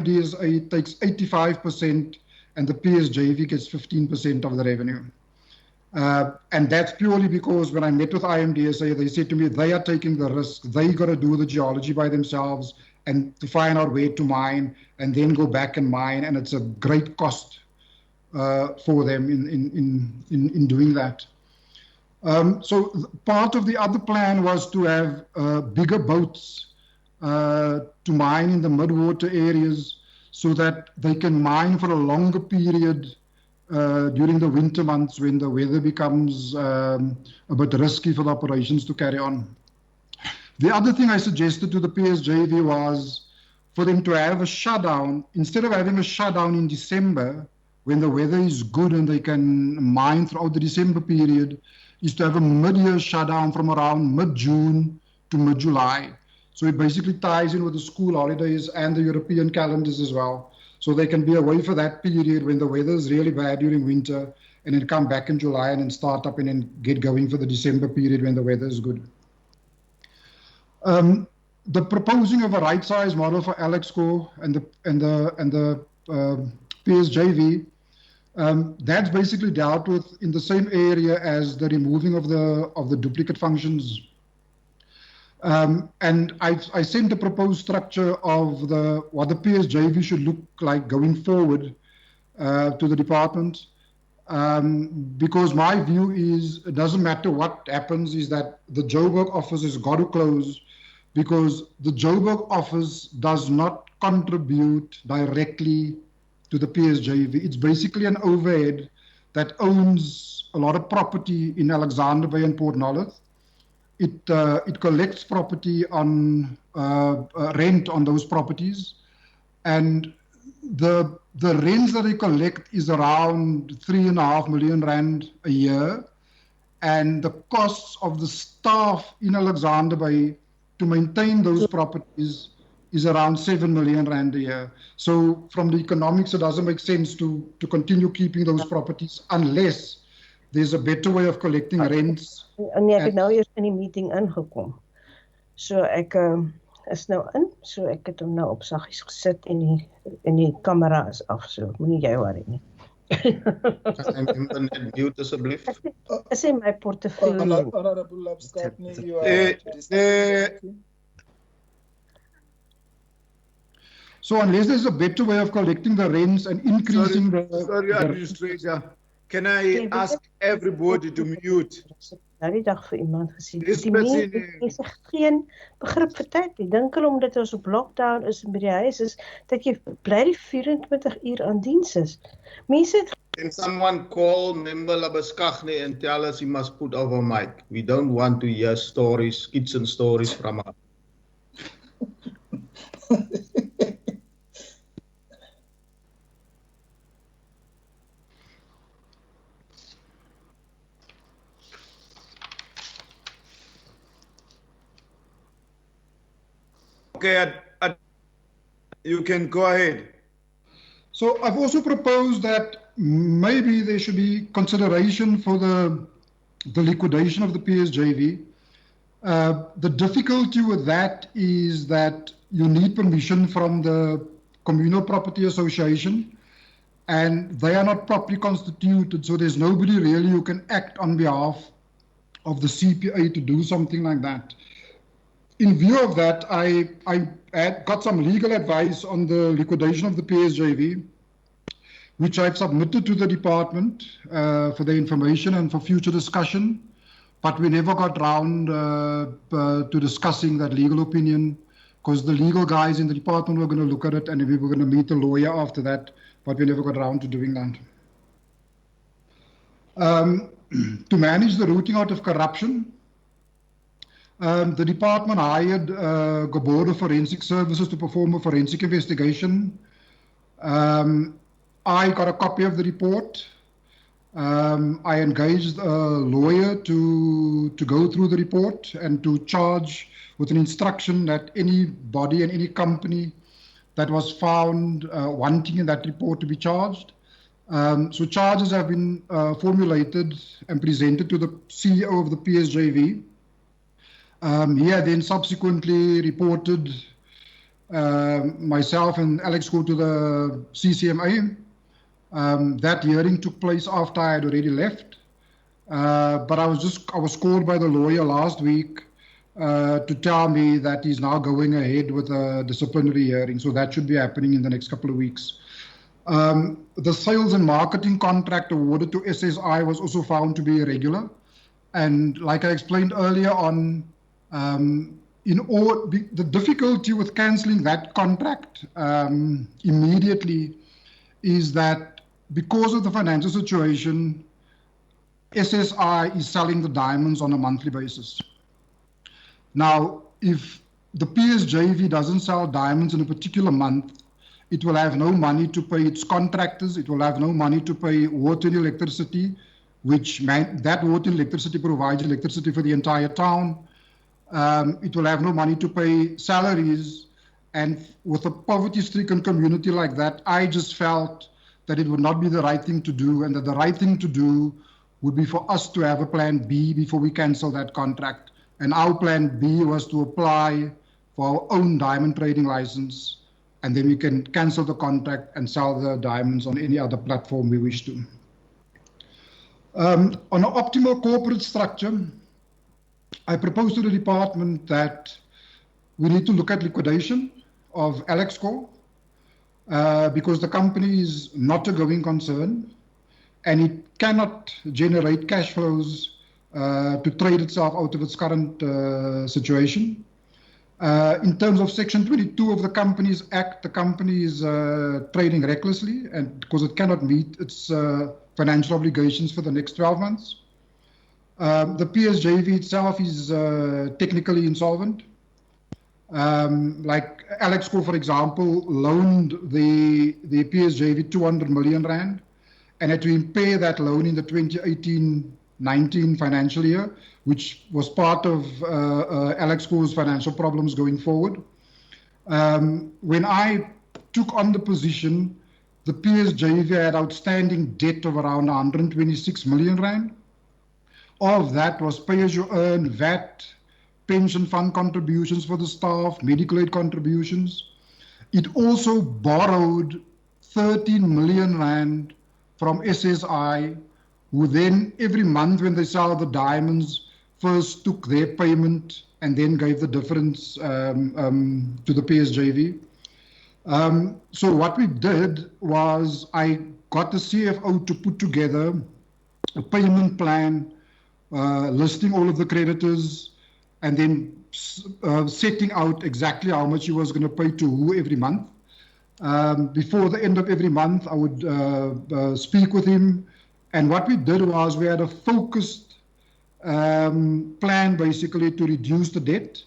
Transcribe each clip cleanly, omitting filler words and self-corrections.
DSA takes 85% and the PSJV gets 15% of the revenue. And that's purely because when I met with IMDSA, they said to me, they are taking the risk. They got to do the geology by themselves and to find out where to mine and then go back and mine. And it's a great cost for them in doing that. So part of the other plan was to have bigger boats to mine in the midwater areas so that they can mine for a longer period during the winter months when the weather becomes a bit risky for the operations to carry on. The other thing I suggested to the PSJV was for them to have a shutdown. Instead of having a shutdown in December, when the weather is good and they can mine throughout the December period, is to have a mid-year shutdown from around mid-June to mid-July. So it basically ties in with the school holidays and the European calendars as well. So they can be away for that period when the weather is really bad during winter and then come back in July and then start up and then get going for the December period when the weather is good. The proposing of a right-size model for AlexCo and the PSJV, that's basically dealt with in the same area as the removing of the duplicate functions. And I sent the proposed structure of what the PSJV should look like going forward to the department, because my view is it doesn't matter what happens, is that the Joburg office has got to close because the Joburg office does not contribute directly to the PSJV. It's basically an overhead that owns a lot of property in Alexander Bay and Port Nolloth. It collects property on rent on those properties, and the rents that they collect is around 3.5 million rand a year, and the costs of the staff in Alexander Bay to maintain those properties is around 7 million rand a year. So from the economics, it doesn't make sense to continue keeping those properties unless there's a better way of collecting rents. Nee, ek het nou eers in die meeting ingekom. So ek is nou in, so ek het hom nou op saggies gesit en die kamera is af, so moenie jy worry nie. Mute asseblief. Is in my portfolio. So unless there's a better way of collecting the rents and increasing Sorry, Administrator. Can I ask everybody to mute? Nou die dag vir iemand gesê, die mense geen begrip vir tyd nie. Dink hulle omdat ons op lockdown is en by die huis is, dat jy bly die 24 uur aan diens is. Mense het... Can someone call Member Labaskagni and tell us he must put over mic? We don't want to hear stories, kitchen stories from her. Okay, you can go ahead. So I've also proposed that maybe there should be consideration for the liquidation of the PSJV. The difficulty with that is that you need permission from the Communal Property Association, and they are not properly constituted, so there's nobody really who can act on behalf of the CPA to do something like that. In view of that, I had got some legal advice on the liquidation of the PSJV, which I've submitted to the department for their information and for future discussion, but we never got round to discussing that legal opinion because the legal guys in the department were going to look at it and we were going to meet a lawyer after that, but we never got around to doing that. To manage the rooting out of corruption, the department hired Geboorde Forensic Services to perform a forensic investigation. I got a copy of the report. I engaged a lawyer to go through the report and to charge with an instruction that anybody and any company that was found wanting in that report to be charged. So charges have been formulated and presented to the CEO of the PSJV. He had then subsequently reported myself and Alex go to the CCMA. That hearing took place after I had already left. But I was called by the lawyer last week to tell me that he's now going ahead with a disciplinary hearing. So that should be happening in the next couple of weeks. The sales and marketing contract awarded to SSI was also found to be irregular. And like I explained earlier on, the difficulty with cancelling that contract immediately is that because of the financial situation, SSI is selling the diamonds on a monthly basis. Now, if the PSJV doesn't sell diamonds in a particular month, it will have no money to pay its contractors. It will have no money to pay water and electricity, that water and electricity provides electricity for the entire town. It will have no money to pay salaries. And with a poverty-stricken community like that, I just felt that it would not be the right thing to do, and that the right thing to do would be for us to have a plan B before we cancel that contract. And our plan B was to apply for our own diamond trading license, and then we can cancel the contract and sell the diamonds on any other platform we wish to. On an optimal corporate structure, I proposed to the department that we need to look at liquidation of Alexco because the company is not a going concern and it cannot generate cash flows to trade itself out of its current situation. In terms of Section 22 of the Companies Act, the company is trading recklessly and because it cannot meet its financial obligations for the next 12 months. The PSJV itself is technically insolvent. Like Alexco, for example, loaned the PSJV 200 million rand and had to impair that loan in the 2018-19 financial year, which was part of Alexco's financial problems going forward. When I took on the position, the PSJV had outstanding debt of around 126 million rand. Of that was pay-as-you-earn, VAT, pension fund contributions for the staff, medical aid contributions. It also borrowed 13 million rand from SSI, who then every month when they sell the diamonds, first took their payment and then gave the difference to the PSJV. So what we did was I got the CFO to put together a payment plan listing all of the creditors and then setting out exactly how much he was going to pay to who every month. Before the end of every month, I would speak with him. And what we did was we had a focused plan basically to reduce the debt.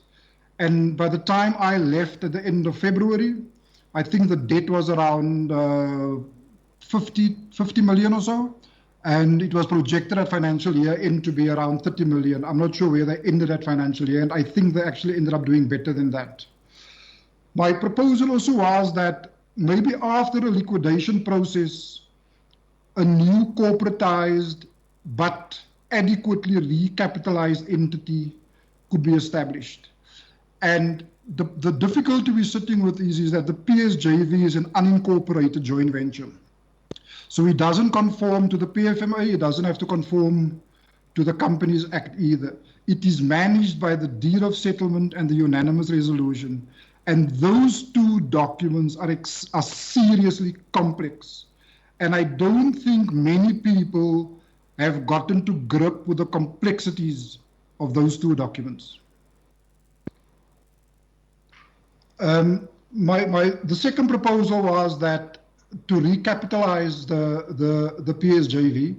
And by the time I left at the end of February, I think the debt was around 50 million or so. And it was projected at financial year end to be around 30 million. I'm not sure where they ended at financial year, and I think they actually ended up doing better than that. My proposal also was that maybe after a liquidation process, a new corporatized but adequately recapitalized entity could be established. And the difficulty we're sitting with is that the PSJV is an unincorporated joint venture. So it doesn't conform to the PFMA, it doesn't have to conform to the Companies Act either. It is managed by the deed of settlement and the unanimous resolution. And those two documents are seriously complex. And I don't think many people have gotten to grip with the complexities of those two documents. The second proposal was that to recapitalize the PSJV.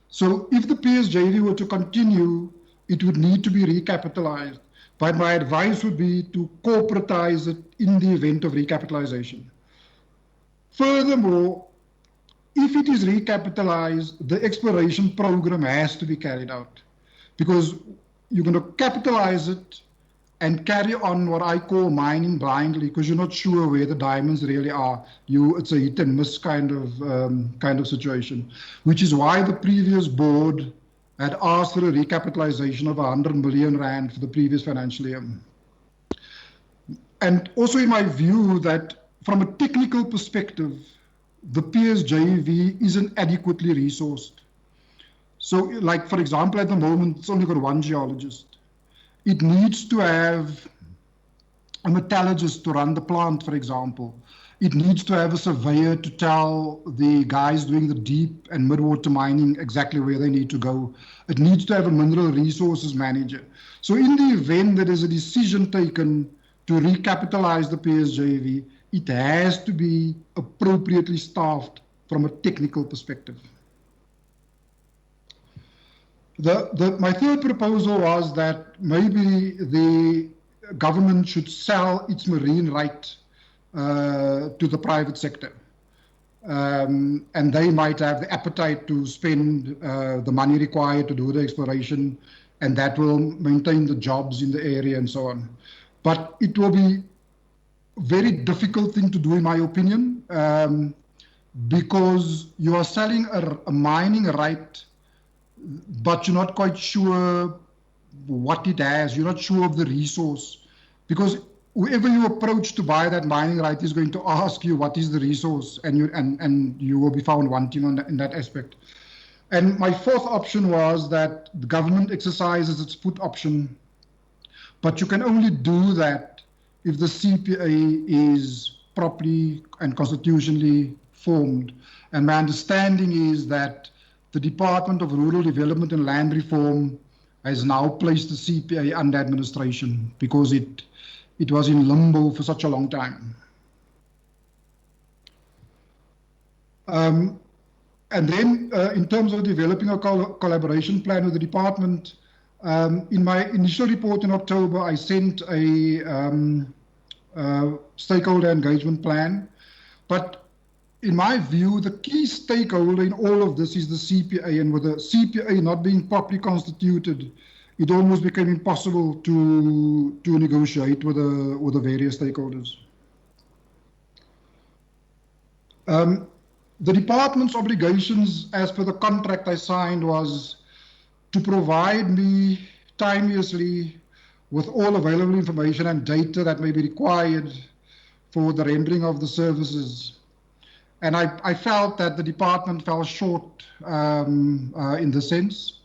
So if the PSJV were to continue, it would need to be recapitalized. But my advice would be to corporatize it in the event of recapitalization. Furthermore, if it is recapitalized, the exploration program has to be carried out because you're going to capitalize it and carry on what I call mining blindly because you're not sure where the diamonds really are. It's a hit and miss kind of situation, which is why the previous board had asked for a recapitalization of 100 million rand for the previous financial year. And also in my view that from a technical perspective, the PSJV isn't adequately resourced. So like, for example, at the moment, it's only got one geologist. It needs to have a metallurgist to run the plant, for example. It needs to have a surveyor to tell the guys doing the deep and mid-water mining exactly where they need to go. It needs to have a mineral resources manager. So in the event that there's a decision taken to recapitalize the PSJV, it has to be appropriately staffed from a technical perspective. My third proposal was that maybe the government should sell its marine right to the private sector. And they might have the appetite to spend the money required to do the exploration, and that will maintain the jobs in the area and so on. But it will be a very difficult thing to do, in my opinion, because you are selling a mining right, but you're not quite sure what it has. You're not sure of the resource, because whoever you approach to buy that mining right is going to ask you what is the resource, and you will be found wanting in that aspect. And my fourth option was that the government exercises its put option, but you can only do that if the CPA is properly and constitutionally formed. And my understanding is that the Department of Rural Development and Land Reform has now placed the CPA under administration because it was in limbo for such a long time. And then in terms of developing a collaboration plan with the department, in my initial report in October, I sent a stakeholder engagement plan. But in my view, the key stakeholder in all of this is the CPA, and with the CPA not being properly constituted, it almost became impossible to negotiate with the various stakeholders. The department's obligations, as per the contract I signed, was to provide me timeously with all available information and data that may be required for the rendering of the services. And I felt that the department fell short in the sense.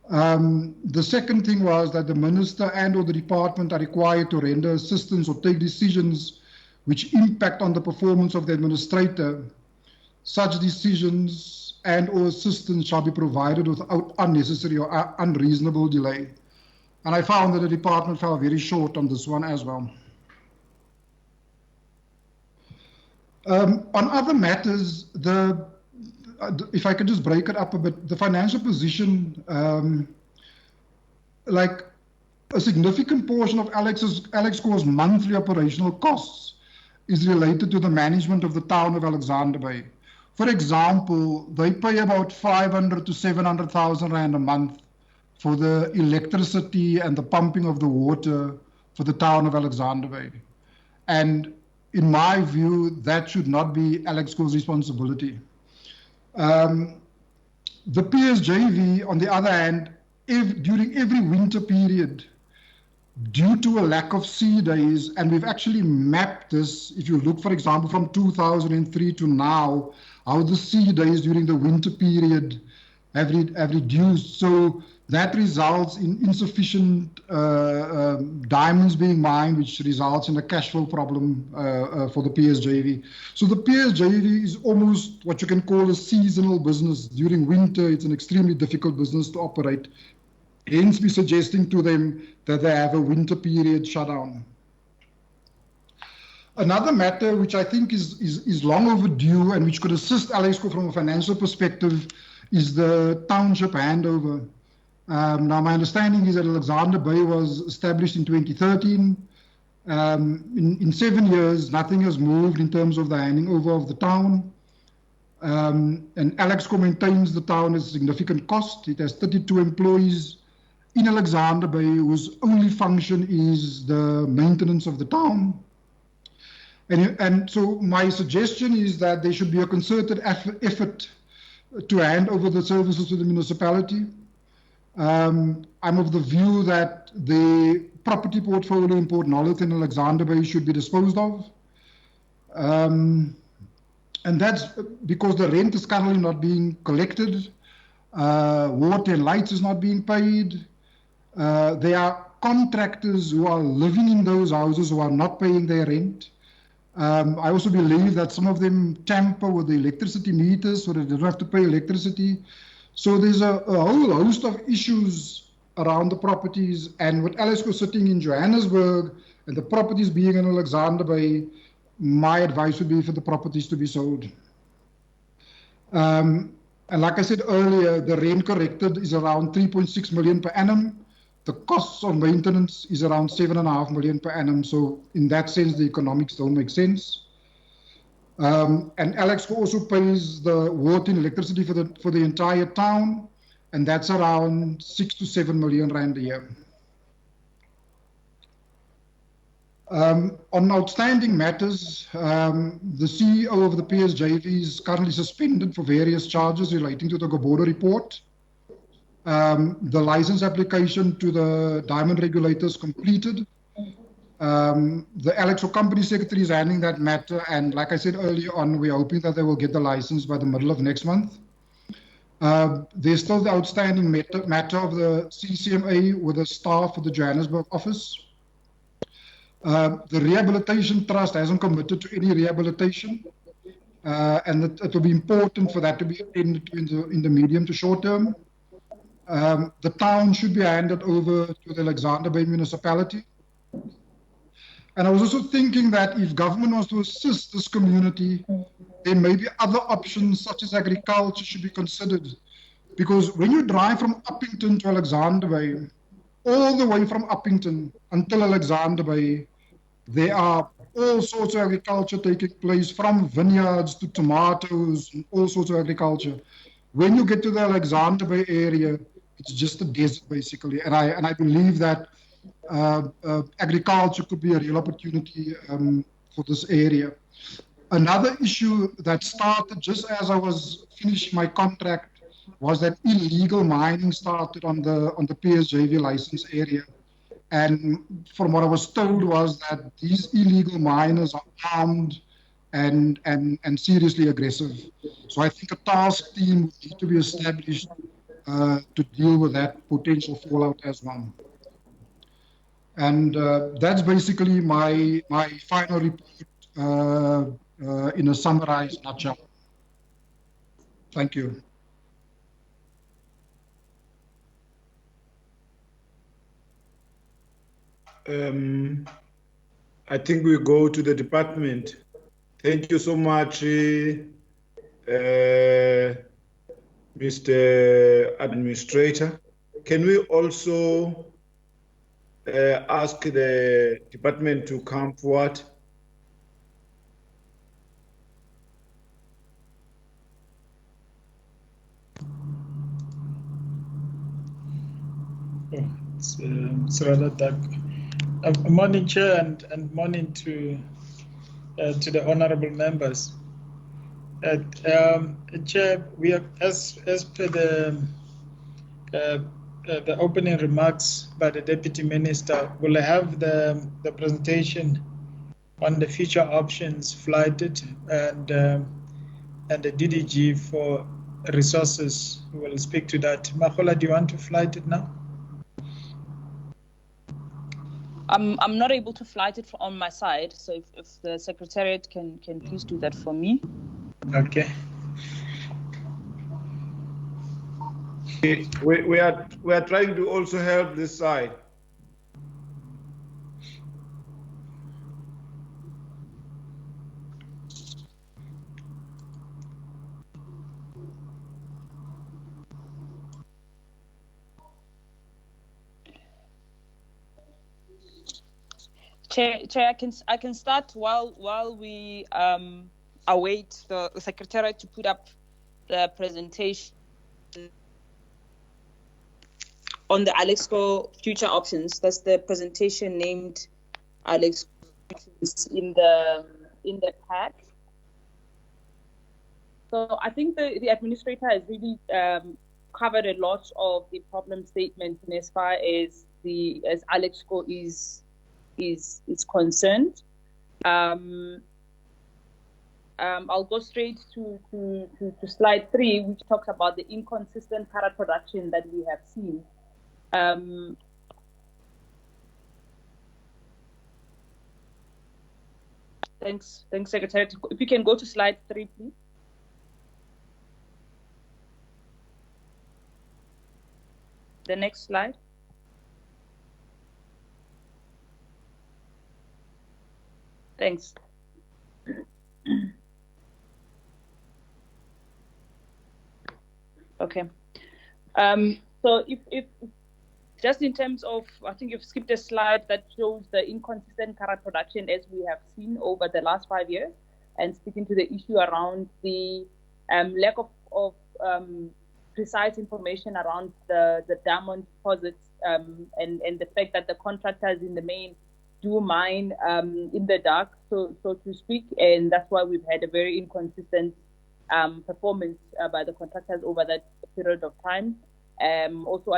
The second thing was that the minister and or the department are required to render assistance or take decisions which impact on the performance of the administrator. Such decisions and or assistance shall be provided without unnecessary or unreasonable delay. And I found that the department fell very short on this one as well. On other matters, if I could just break it up a bit, the financial position, like a significant portion of Alexcor's monthly operational costs is related to the management of the town of Alexander Bay. For example, they pay about 500 to 700,000 Rand a month for the electricity and the pumping of the water for the town of Alexander Bay. And in my view, that should not be Alexcor's responsibility. The PSJV, on the other hand, during every winter period, due to a lack of sea days, and we've actually mapped this, if you look, for example, from 2003 to now, how the sea days during the winter period have reduced. So that results in insufficient diamonds being mined, which results in a cash flow problem for the PSJV. So the PSJV is almost what you can call a seasonal business. During winter, it's an extremely difficult business to operate. Hence, we're suggesting to them that they have a winter period shutdown. Another matter which I think is long overdue and which could assist Alexcor from a financial perspective is the township handover. Now, my understanding is that Alexander Bay was established in 2013. In 7 years, nothing has moved in terms of the handing over of the town. And Alexcor maintains the town at significant cost. It has 32 employees in Alexander Bay whose only function is the maintenance of the town. And so my suggestion is that there should be a concerted effort to hand over the services to the municipality. I'm of the view that the property portfolio in Port Nolloth and Alexander Bay should be disposed of. And that's because the rent is currently not being collected. Water and lights is not being paid. There are contractors who are living in those houses who are not paying their rent. I also believe that some of them tamper with the electricity meters so that they don't have to pay electricity. So there's a whole host of issues around the properties. And with Alexco sitting in Johannesburg and the properties being in Alexander Bay, my advice would be for the properties to be sold. And like I said earlier, the rent corrected is around 3.6 million per annum. The costs of maintenance is around 7.5 million per annum. So in that sense, the economics don't make sense. And Alexco also pays the water and electricity for the entire town, and that's around 6 to 7 million rand a year. On outstanding matters, the CEO of the PSJV is currently suspended for various charges relating to the Gabora report. The license application to the diamond regulators completed. The Alexco company secretary is handling that matter, and like I said earlier on, we're hoping that they will get the license by the middle of next month. There's still the outstanding matter of the CCMA with the staff of the Johannesburg office. The Rehabilitation Trust hasn't committed to any rehabilitation, and it will be important for that to be attended to in the medium to short term. The town should be handed over to the Alexander Bay municipality. And I was also thinking that if government wants to assist this community, there may be other options such as agriculture should be considered. Because when you drive from Uppington to Alexander Bay, all the way from Uppington until Alexander Bay, there are all sorts of agriculture taking place, from vineyards to tomatoes and all sorts of agriculture. When you get to the Alexander Bay area, it's just a desert basically. And I believe that agriculture could be a real opportunity for this area. Another issue that started just as I was finishing my contract was that illegal mining started on the PSJV license area. And from what I was told was that these illegal miners are armed and seriously aggressive. So I think a task team would need to be established to deal with that potential fallout as well. And that's basically my final report in a summarized nutshell. Thank you. I think we go to the department. Thank you so much, Mr. Administrator. Can we also ask the department to come forward? It's rather dark. Morning, Chair, and morning to the honourable members. Chair, we are, as per the opening remarks by the Deputy Minister, we'll have the presentation on the future options flighted and the DDG for resources. We'll speak to that. Mahola, do you want to flight it now? I'm not able to flight it on my side, so if the Secretariat can please do that for me. Okay. We are trying to also help this side. Chair, I can start while we await the Secretariat to put up the presentation on the Alexco future options. That's the presentation named Alexco in the pack. So I think the administrator has really covered a lot of the problem statement in as far as Alexco is concerned. I'll go straight to slide 3, which talks about the inconsistent carrot production that we have seen. Thanks, Secretary. If you can go to slide 3, please. The next slide. Thanks. Okay. So if just in terms of, I think you've skipped a slide that shows the inconsistent carrot production as we have seen over the last 5 years, and speaking to the issue around the lack of precise information around the diamond deposits, and the fact that the contractors in the main do mine in the dark, so to speak, and that's why we've had a very inconsistent performance by the contractors over that period of time. Also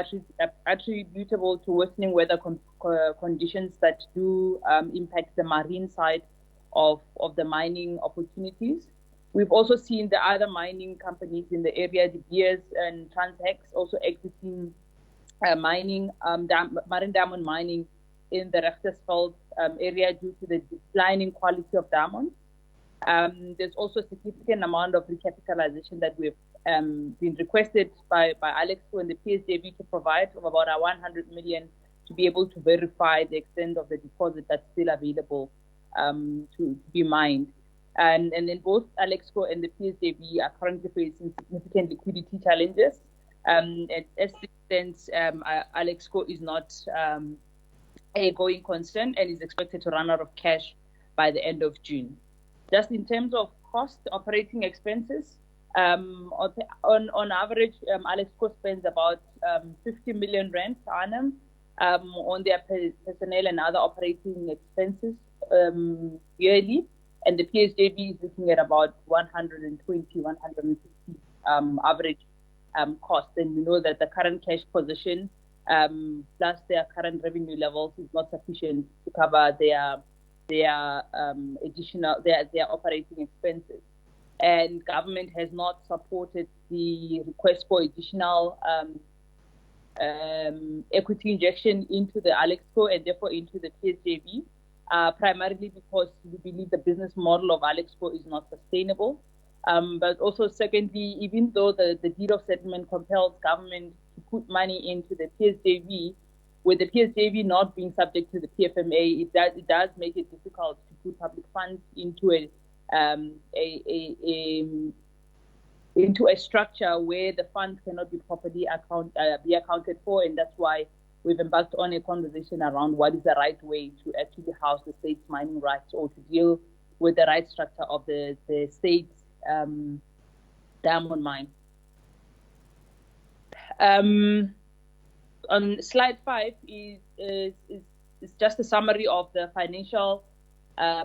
attributable to worsening weather conditions that do impact the marine side of the mining opportunities. We've also seen the other mining companies in the area, De Beers and Transhex, also exiting mining, marine diamond mining in the Rechtersveld area due to the declining quality of diamonds. There's also a significant amount of recapitalization that we've been requested by Alexco and the PSJV to provide, of about 100 million, to be able to verify the extent of the deposit that's still available to be mined. And then both Alexco and the PSJV are currently facing significant liquidity challenges. And as it stands, Alexco is not a going concern and is expected to run out of cash by the end of June. Just in terms of cost, operating expenses, on average, Alexco spends about 50 million rand per annum on their personnel and other operating expenses yearly, and the PSJV is looking at about 120, 150 average cost. And we know that the current cash position plus their current revenue levels is not sufficient to cover their operating expenses. And government has not supported the request for additional equity injection into the Alexco and therefore into the PSJV, primarily because we believe the business model of Alexco is not sustainable. But also, secondly, even though the deed of settlement compels government to put money into the PSJV, with the PSJV not being subject to the PFMA, it does make it difficult to put public funds into into a structure where the funds cannot be properly accounted for, and that's why we've embarked on a conversation around what is the right way to actually house the state's mining rights, or to deal with the right structure of the state's diamond mine. On slide 5 is just a summary of the financial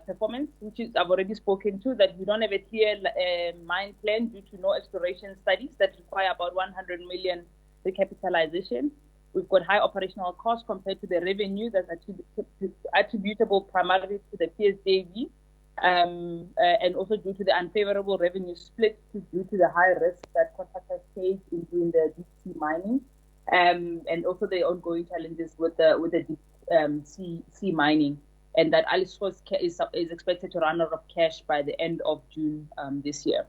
performance, which is I've already spoken to, that we don't have a clear mine plan due to no exploration studies that require about 100 million recapitalization. We've got high operational costs compared to the revenue that's attributable primarily to the PSJV, and also due to the unfavorable revenue split due to the high risk that contractors take in doing the deep sea mining, and also the ongoing challenges with the deep sea mining, and that Alexco is expected to run out of cash by the end of June this year.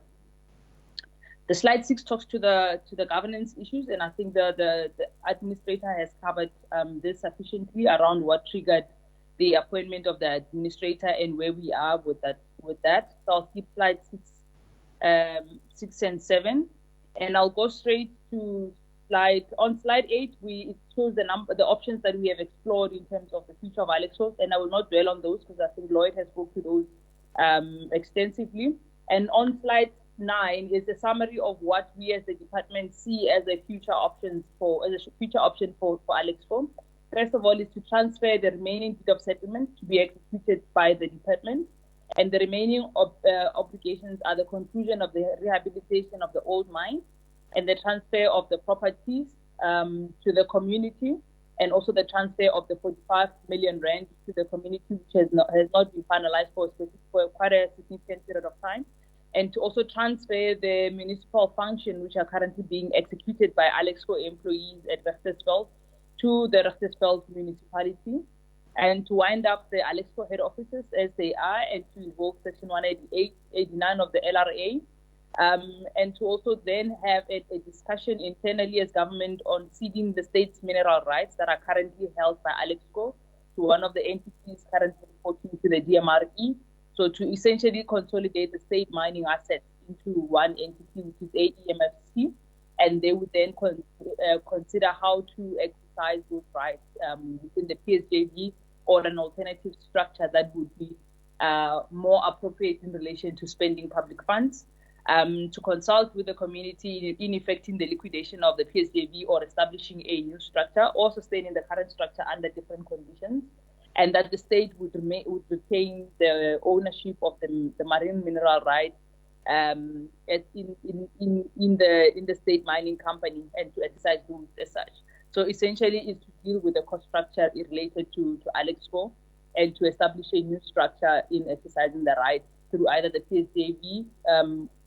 The slide 6 talks to the governance issues, and I think the administrator has covered this sufficiently around what triggered the appointment of the administrator and where we are with that. So I'll skip slide 6 and 7, and I'll go straight to slide 8. It shows the options that we have explored in terms of the future of Alexco, and I will not dwell on those because I think Lloyd has spoken to those extensively. And on slide 9 is a summary of what we as the department see as a future option for Alexco. First of all, is to transfer the remaining deed of settlement to be executed by the department, and the remaining obligations are the conclusion of the rehabilitation of the old mine and the transfer of the properties to the community, and also the transfer of the 45 million rand to the community, which has not been finalized for quite a significant period of time, and to also transfer the municipal function, which are currently being executed by Alexco employees at Rechtersveld to the Rechtersveld municipality, and to wind up the Alexco head offices as they are, and to invoke Section 189 of the LRA, and to also then have a discussion internally as government on ceding the state's mineral rights that are currently held by Alexco to one of the entities currently reporting to the DMRE. So to essentially consolidate the state mining assets into one entity, which is AEMFC, and they would then consider how to exercise those rights within the PSJV or an alternative structure that would be more appropriate in relation to spending public funds, to consult with the community in effecting the liquidation of the PSJV or establishing a new structure or sustaining the current structure under different conditions, and that the state would retain the ownership of the marine mineral rights in the state mining company, and to exercise those as such. So essentially, is to deal with the cost structure related to Alexco, and to establish a new structure in exercising the rights through either the PSJV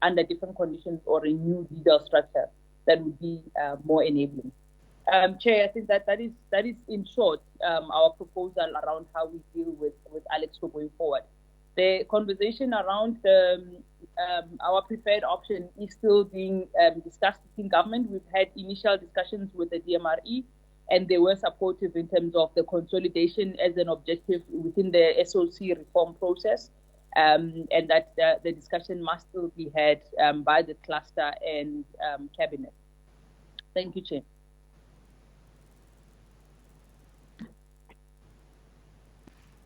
under different conditions or a new legal structure that would be more enabling. Chair, I think that is in short our proposal around how we deal with Alexco going forward. The conversation around our preferred option is still being discussed in government. We've had initial discussions with the DMRE, and they were supportive in terms of the consolidation as an objective within the SOC reform process, and that the discussion must still be had by the cluster and cabinet. Thank you, Chair.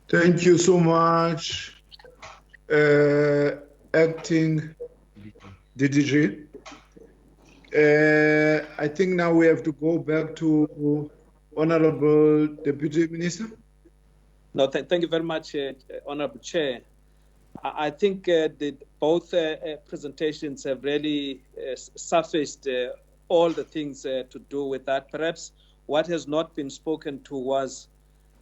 Thank you so much, Acting DDG. I think now we have to go back to Honorable Deputy Minister. No, thank you very much, Honorable Chair. I think both presentations have really surfaced all the things to do with that. Perhaps what has not been spoken to was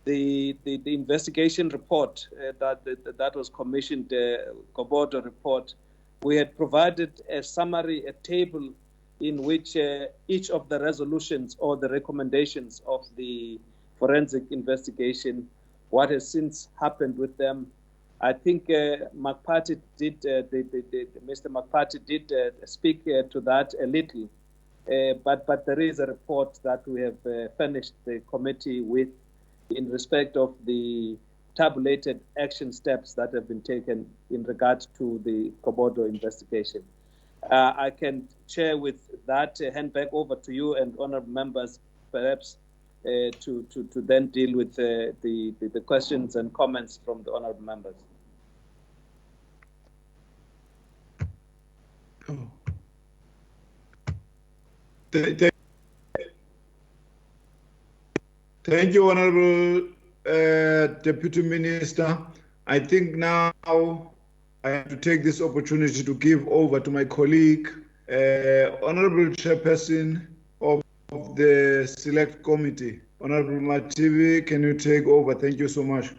the investigation report that was commissioned, Kobodo report. We had provided a summary, a table in which each of the resolutions or the recommendations of the forensic investigation, what has since happened with them. I think Mr. Makpati did speak to that a little, but there is a report that we have furnished the committee with in respect of the tabulated action steps that have been taken in regard to the Kobodo investigation. I can share with that, hand back over to you and honorable members, perhaps to then deal with the questions and comments from the honorable members. Thank you, Honorable Deputy Minister. I think now I have to take this opportunity to give over to my colleague, Honorable Chairperson of the Select Committee. Honorable Mativi, can you take over? Thank you so much.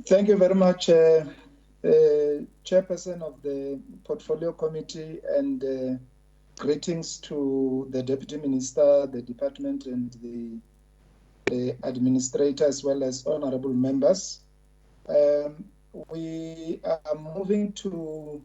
Thank you very much, Chairperson of the Portfolio Committee, and greetings to the Deputy Minister, the Department, and the Administrator, as well as honorable members. We are moving to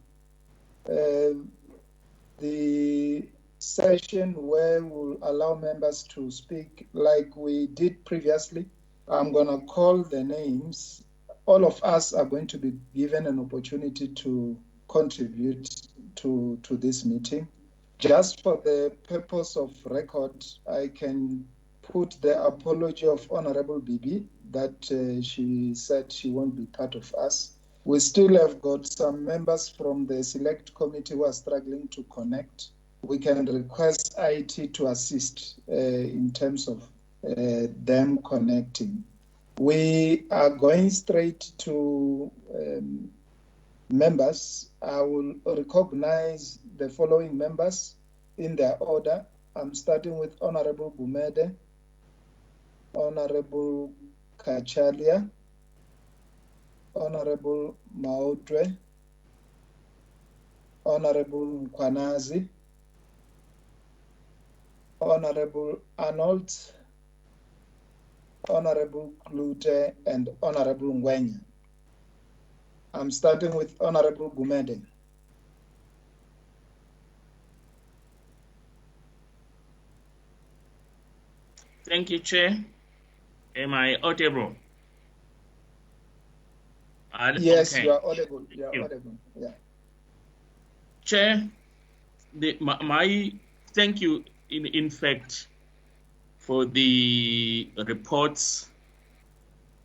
the session where we'll allow members to speak like we did previously. I'm going to call the names. All of us are going to be given an opportunity to contribute to this meeting. Just for the purpose of record, I can put the apology of Honorable Bibi that she said she won't be part of us. We still have got some members from the Select Committee who are struggling to connect. We can request IT to assist in terms of them connecting. We are going straight to members. I will recognize the following members in their order. I'm starting with Honorable Bumede, Honorable Kachalia, Honorable Maudre, Honorable Nkwanazi, Honorable Arnold, Honorable Klute, and Honorable Ngwenya. I'm starting with Honorable Gumede. Thank you, Chair. Am I audible? Yes, okay. you are audible. You are audible. Yeah. Chair, my thank you in fact for the reports.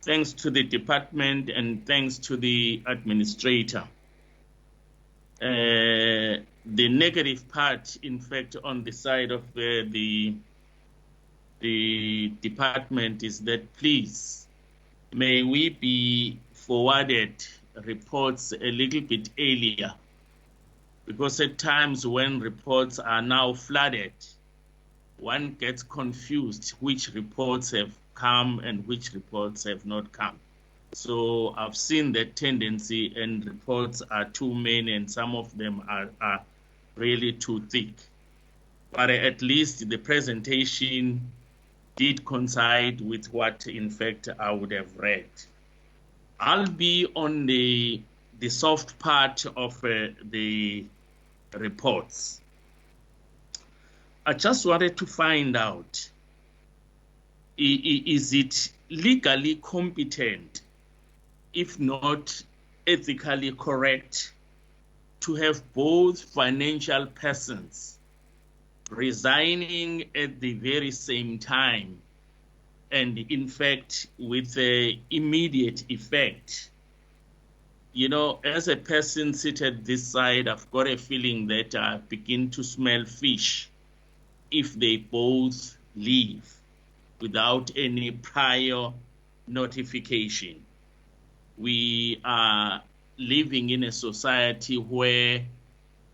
Thanks to the department and thanks to the administrator. The negative part, in fact, on the side of the department is that please, may we be forwarded reports a little bit earlier, because at times when reports are now flooded, one gets confused which reports have come and which reports have not come. So I've seen that tendency, and reports are too many and some of them are really too thick. But at least the presentation did coincide with what in fact I would have read. I'll be on the soft part of the reports. I just wanted to find out, is it legally competent, if not ethically correct, to have both financial persons resigning at the very same time, and in fact with immediate effect? You know, as a person seated this side, I've got a feeling that I begin to smell fish if they both leave without any prior notification. We are living in a society where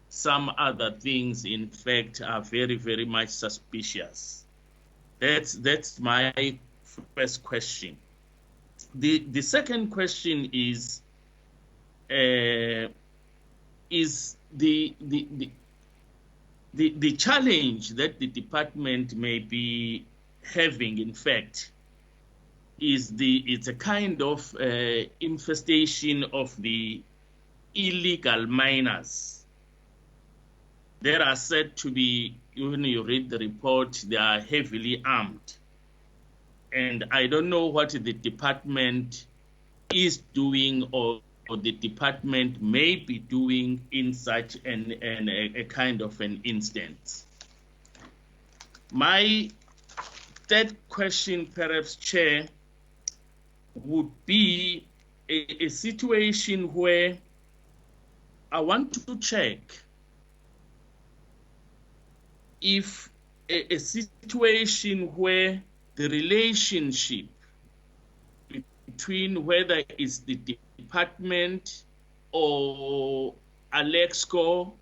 some other things, in fact, are very, very much suspicious. That's my first question. The second question is the challenge that the department may be having, in fact, it's a kind of infestation of the illegal miners. There are said to be, when you read the report, they are heavily armed. And I don't know what the department is doing or the department may be doing in such a kind of an instance. My third question, perhaps, Chair, would be a situation where I want to check if a situation where the relationship between whether it's the department or Alexco,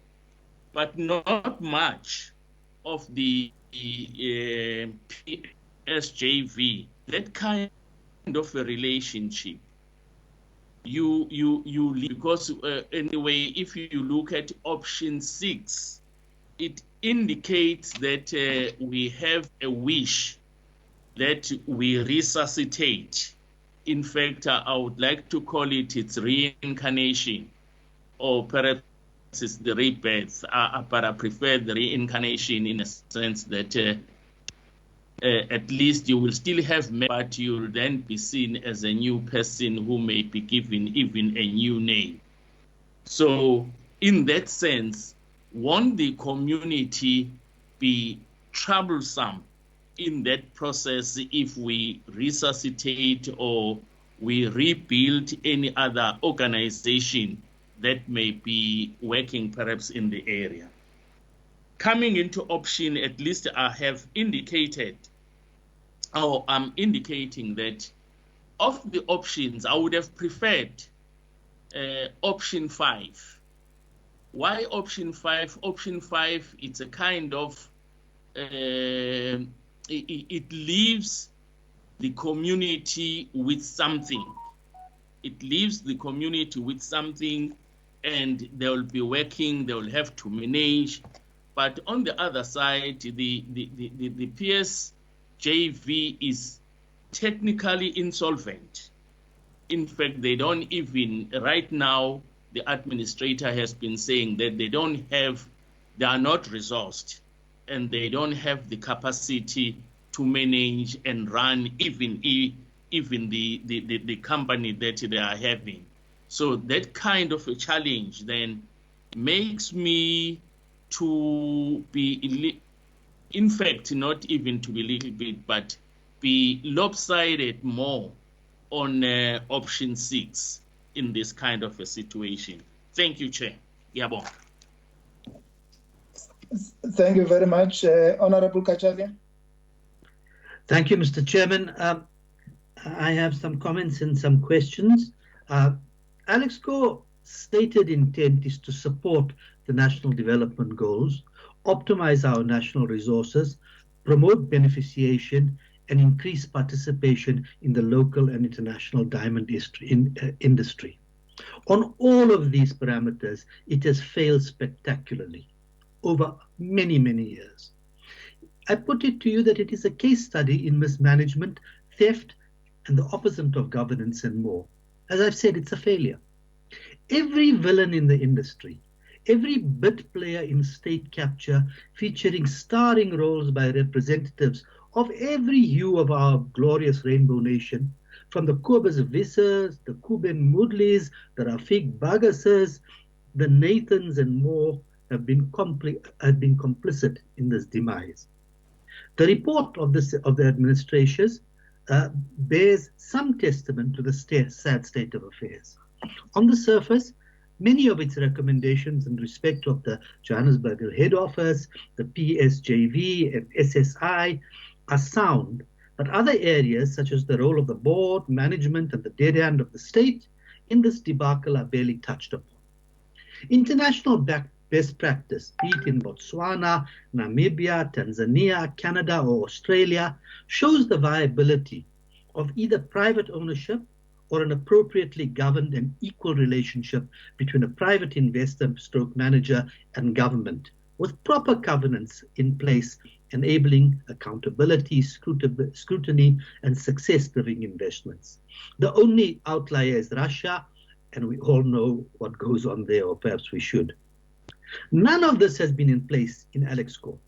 but not much of the PSJV, that kind of a relationship, you because anyway, if you look at option 6, it indicates that we have a wish that we resuscitate. In fact, I would like to call it its reincarnation, or perhaps it's the rebirth, but I prefer the reincarnation in a sense that at least you will still have, but you will then be seen as a new person who may be given even a new name. So in that sense, won't the community be troublesome in that process if we resuscitate or we rebuild any other organization that may be working perhaps in the area? Coming into option, at least I have indicated, or I'm indicating that of the options, I would have preferred option 5. Why option 5? Option 5, it's a kind of, it leaves the community with something. It leaves the community with something, and they will be working, they will have to manage. But on the other side, the PSJV is technically insolvent. In fact, they don't even, right now, the administrator has been saying that they are not resourced, and they don't have the capacity to manage and run even the company that they are having. So that kind of a challenge then makes me to be, in fact, not even to be a little bit, but be lopsided more on option 6 in this kind of a situation. Thank you, Chair. Yabo. Thank you very much, Honorable Kacharia. Thank you, Mr. Chairman. I have some comments and some questions. Alex Co's stated intent is to support the national development goals, optimize our national resources, promote beneficiation, and increase participation in the local and international diamond industry. On all of these parameters, it has failed spectacularly over many, many years. I put it to you that it is a case study in mismanagement, theft, and the opposite of governance and more. As I've said, it's a failure. Every villain in the industry, every bit player in state capture, featuring starring roles by representatives of every hue of our glorious rainbow nation, from the Kobus Vissers, the Kuben Mudlis, the Rafik Bagasers, the Nathans and more have been complicit in this demise. The report of the administrators bears some testament to the sad state of affairs. On the surface, many of its recommendations in respect of the Johannesburg head office, the PSJV and SSI are sound, but other areas such as the role of the board, management and the dead end of the state in this debacle are barely touched upon. International best practice, be it in Botswana, Namibia, Tanzania, Canada or Australia, shows the viability of either private ownership or an appropriately governed and equal relationship between a private investor stroke manager and government, with proper governance in place enabling accountability, scrutiny and success-driven investments. The only outlier is Russia, and we all know what goes on there, or perhaps we should. None of this has been in place in Alex Co.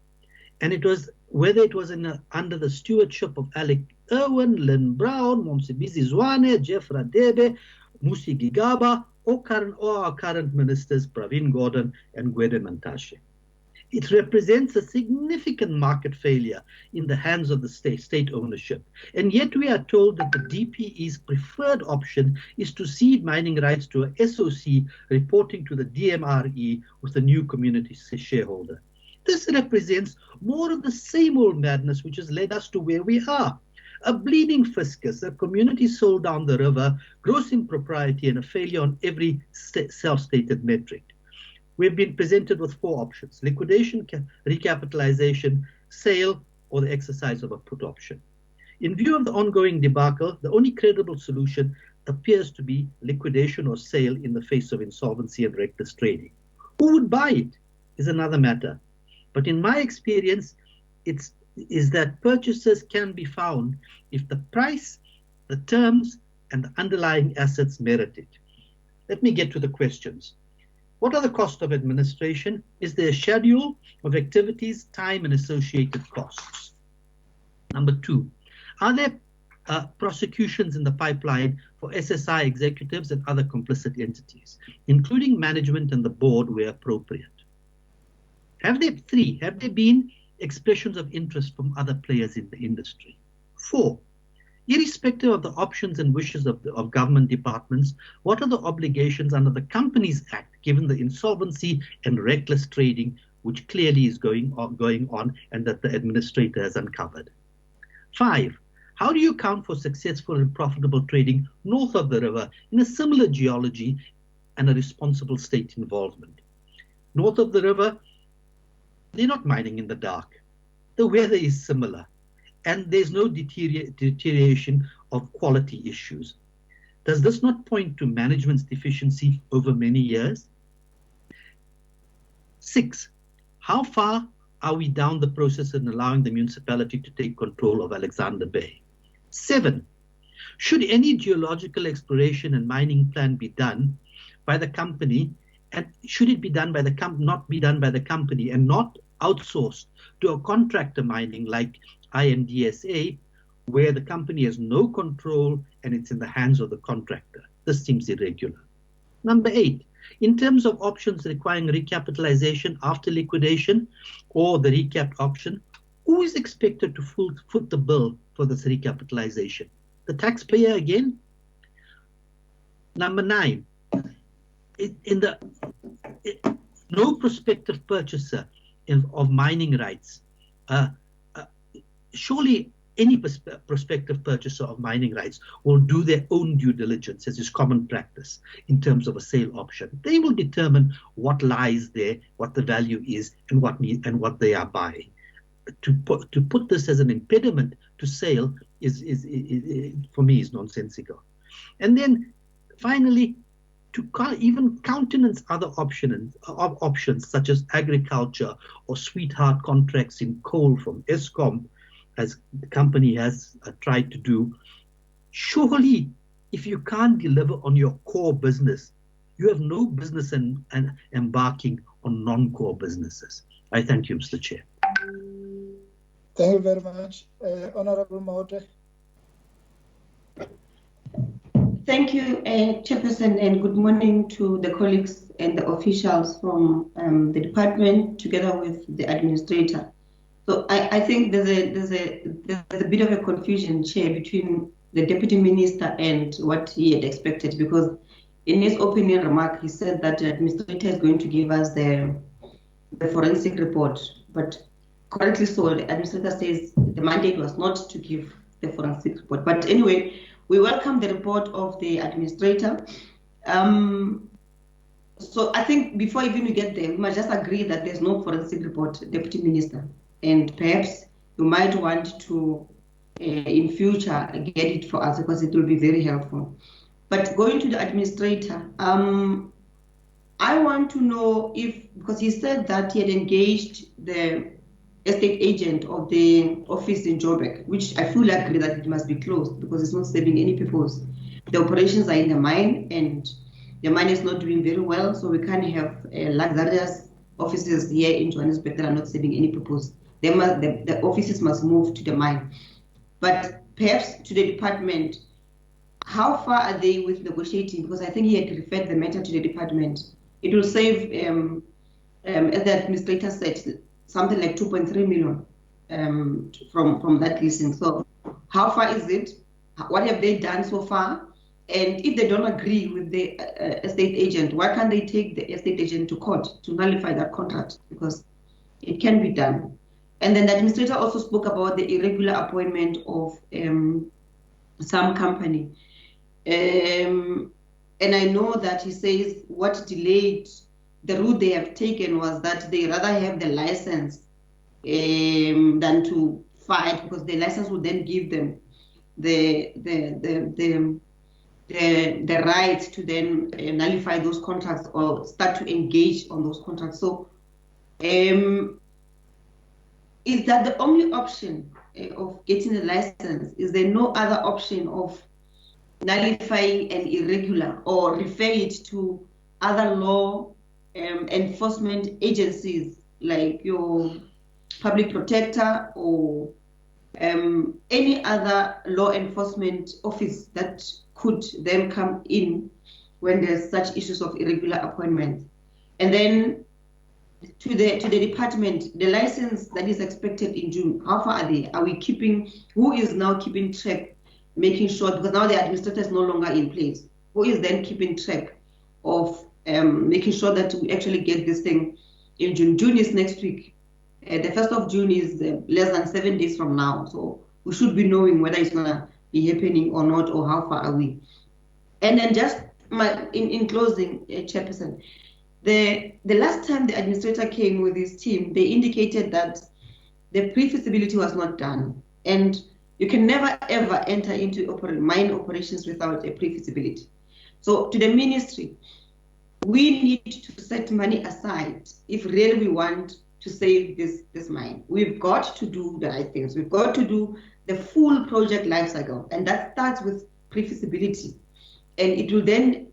And it was, whether it was under the stewardship of Alec Irwin, Lynn Brown, Momsibizi Zwane, Jeff Radebe, Musi Gigaba, or our current ministers, Pravin Gordhan and Gwede Mantashe. It represents a significant market failure in the hands of the state ownership. And yet we are told that the DPE's preferred option is to cede mining rights to a SOC reporting to the DMRE with a new community shareholder. This represents more of the same old madness which has led us to where we are. A bleeding fiscus, a community sold down the river, gross impropriety and a failure on every self-stated metric. We've been presented with 4 options: liquidation, recapitalization, sale, or the exercise of a put option. In view of the ongoing debacle, the only credible solution appears to be liquidation or sale in the face of insolvency and reckless trading. Who would buy it is another matter. But in my experience, is that purchasers can be found if the price, the terms, and the underlying assets merit it. Let me get to the questions. What are the costs of administration? Is there a schedule of activities, time, and associated costs? Number 2, are there prosecutions in the pipeline for SSI executives and other complicit entities, including management and the board where appropriate? Have there been expressions of interest from other players in the industry? 4, irrespective of the options and wishes of government departments, what are the obligations under the Companies Act given the insolvency and reckless trading which clearly is going on and that the administrator has uncovered? 5, how do you account for successful and profitable trading north of the river in a similar geology and a responsible state involvement? North of the river, they're not mining in the dark. The weather is similar. and there's no deterioration of quality issues. Does this not point to management's deficiency over many years? 6, how far are we down the process in allowing the municipality to take control of Alexander Bay? 7, should any geological exploration and mining plan be done by the company, and should it be done by the not be done by the company and not outsourced to a contractor mining like IMDSA, where the company has no control and it's in the hands of the contractor? This seems irregular. Number 8, in terms of options requiring recapitalization after liquidation or the recapped option, who is expected to foot the bill for this recapitalization? The taxpayer again? Number 9, no prospective purchaser of mining rights. Surely any prospective purchaser of mining rights will do their own due diligence, as is common practice in terms of a sale option. They will determine what lies there, what the value is, and what they are buying. To put this as an impediment to sale is for me is nonsensical. And then finally, to even countenance other options such as agriculture or sweetheart contracts in coal from Eskom, as the company has tried to do. Surely, if you can't deliver on your core business, you have no business in embarking on non-core businesses. I thank you, Mr. Chair. Thank you very much. Honorable Mahote. Thank you, Chairperson, and good morning to the colleagues and the officials from the department, together with the administrator. So I think there's a bit of a confusion, Chair, between the Deputy Minister and what he had expected, because in his opening remark, he said that the administrator is going to give us the forensic report, but correctly so, the administrator says the mandate was not to give the forensic report. But anyway, we welcome the report of the administrator. So I think before even we get there, we must just agree that there's no forensic report, Deputy Minister. And perhaps you might want to, in future, get it for us, because it will be very helpful. But going to the administrator, I want to know if, because he said that he had engaged the estate agent of the office in Joburg, which I fully agree that it must be closed because it's not serving any purpose. The operations are in the mine and the mine is not doing very well, so we can't have luxurious offices here in Johannesburg that are not serving any purpose. The offices must move to the mine. But perhaps to the department, how far are they with negotiating? Because I think he had referred the matter to the department. It will save, as the administrator said, something like 2.3 million from that leasing. So how far is it? What have they done so far? And if they don't agree with the estate agent, why can't they take the estate agent to court to nullify that contract? Because it can be done. And then the administrator also spoke about the irregular appointment of some company. And I know that he says what delayed the route they have taken was that they rather have the license than to fight, because the license would then give them the right to then nullify those contracts or start to engage on those contracts. So is that the only option of getting a license? Is there no other option of nullifying an irregular or refer it to other law enforcement agencies like your public protector or any other law enforcement office that could then come in when there's such issues of irregular appointments? And then to the department, the license that is expected in June, how far are they? Are we keeping, who is now keeping track, making sure, because now the administrator is no longer in place, who is then keeping track of making sure that we actually get this thing in June? June is next week. The 1st of June is less than 7 days from now. So we should be knowing whether it's going to be happening or not, or how far are we. And then just in closing, Chairperson, the last time the administrator came with his team, they indicated that the pre-feasibility was not done. And you can never ever enter into mine operations without a pre-feasibility. So to the ministry, we need to set money aside if really we want to save this mine. We've got to do the right things. We've got to do the full project life cycle, and that starts with pre-feasibility. And it will then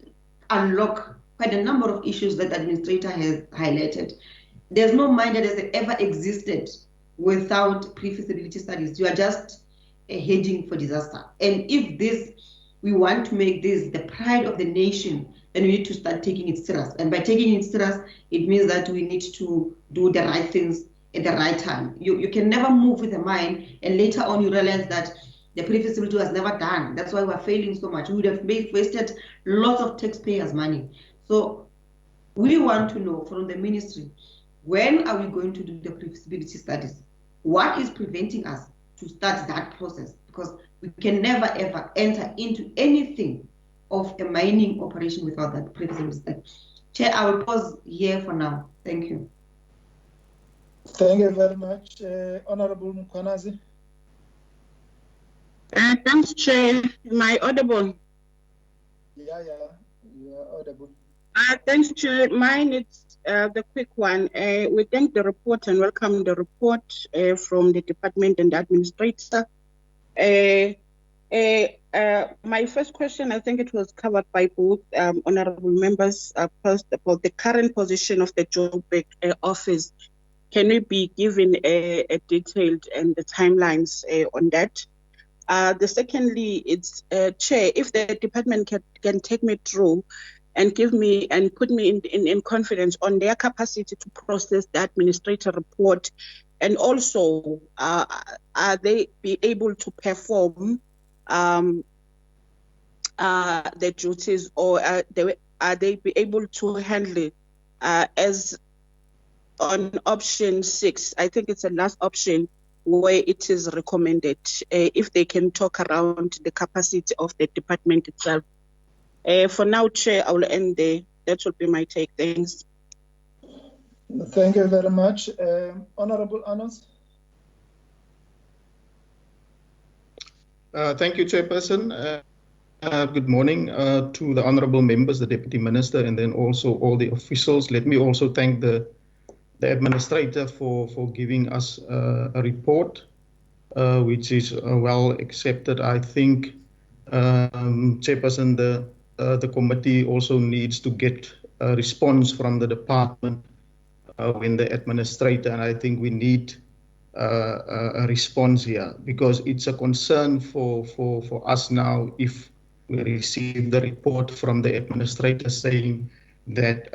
unlock quite a number of issues that the administrator has highlighted. There's no mine that has ever existed without pre-feasibility studies. You are just hedging for disaster. And if we want to make this the pride of the nation, then we need to start taking it serious. And by taking it serious, it means that we need to do the right things at the right time. You can never move with a mine and later on you realize that the pre-feasibility was never done. That's why we're failing so much. We would have wasted lots of taxpayers' money. So we want to know from the ministry, when are we going to do the pre-feasibility studies? What is preventing us to start that process? Because we can never ever enter into anything of a mining operation without that pre-feasibility study. Chair, I will pause here for now. Thank you. Thank you very much, Honorable Mkhwanazi. Thanks, Chair. Am I audible? Yeah, you are audible. Thanks, Chair. Mine is the quick one. We thank the report and welcome the report from the department and the administrator. My first question, I think it was covered by both honorable members. First, about the current position of the Joburg office. Can we be given a detailed and the timelines on that? The secondly, it's Chair, if the department can take me through and give me and put me in confidence on their capacity to process the administrator report, and also are they be able to perform the duties, or are they be able to handle it as on option 6? I think it's the last option where it is recommended, if they can talk around the capacity of the department itself. For now, Chair, I will end there. That will be my take. Thanks. Thank you very much. Honorable Anos. Thank you, Chairperson. Good morning to the honorable members, the Deputy Minister, and then also all the officials. Let me also thank the administrator for giving us a report, which is well accepted. I think, Chairperson, the committee also needs to get a response from the department when the administrator, and I think we need a response here, because it's a concern for us now if we receive the report from the administrator saying that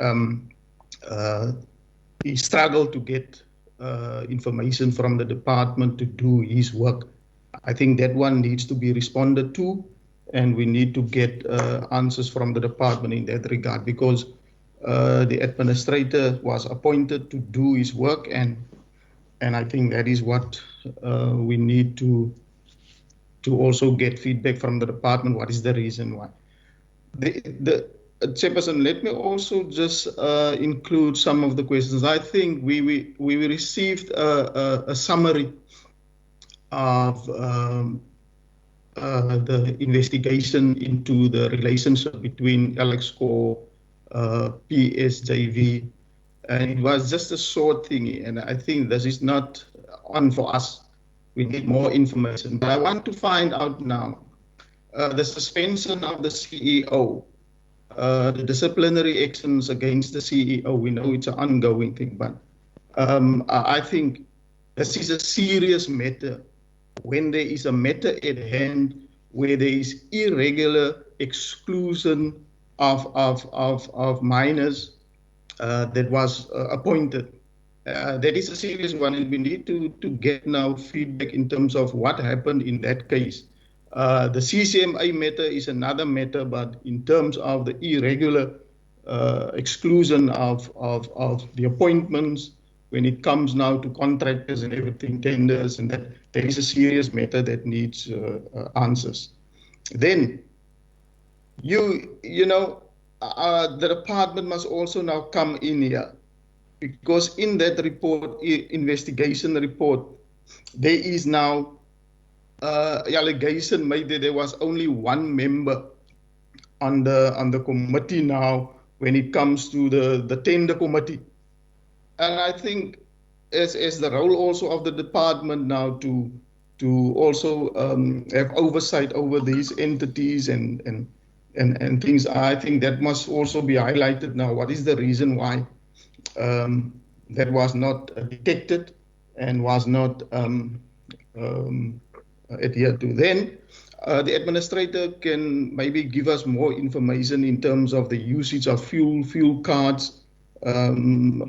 he struggled to get information from the department to do his work. I think that one needs to be responded to, and we need to get answers from the department in that regard, because the administrator was appointed to do his work, and I think that is what we need to also get feedback from the department. What is the reason why? The Chairperson, let me also just include some of the questions. I think we received a summary of the investigation into the relationship between Alex Core, PSJV, and it was just a short thing. And I think this is not on for us. We need more information. But I want to find out now the suspension of the CEO. The disciplinary actions against the CEO, we know it's an ongoing thing, but I think this is a serious matter. When there is a matter at hand where there is irregular exclusion of minors that was appointed, that is a serious one, and we need to get now feedback in terms of what happened in that case. The CCMA matter is another matter, but in terms of the irregular exclusion of the appointments, when it comes now to contractors and everything, tenders, and that there is a serious matter that needs answers. Then, you know, the department must also now come in here, because in that report, investigation report, there is now allegation made that there was only one member on the committee now when it comes to the tender committee. And I think as the role also of the department now to also have oversight over these entities and things, I think that must also be highlighted now. What is the reason why that was not detected and was not adhered to? Then the administrator can maybe give us more information in terms of the usage of fuel cards, in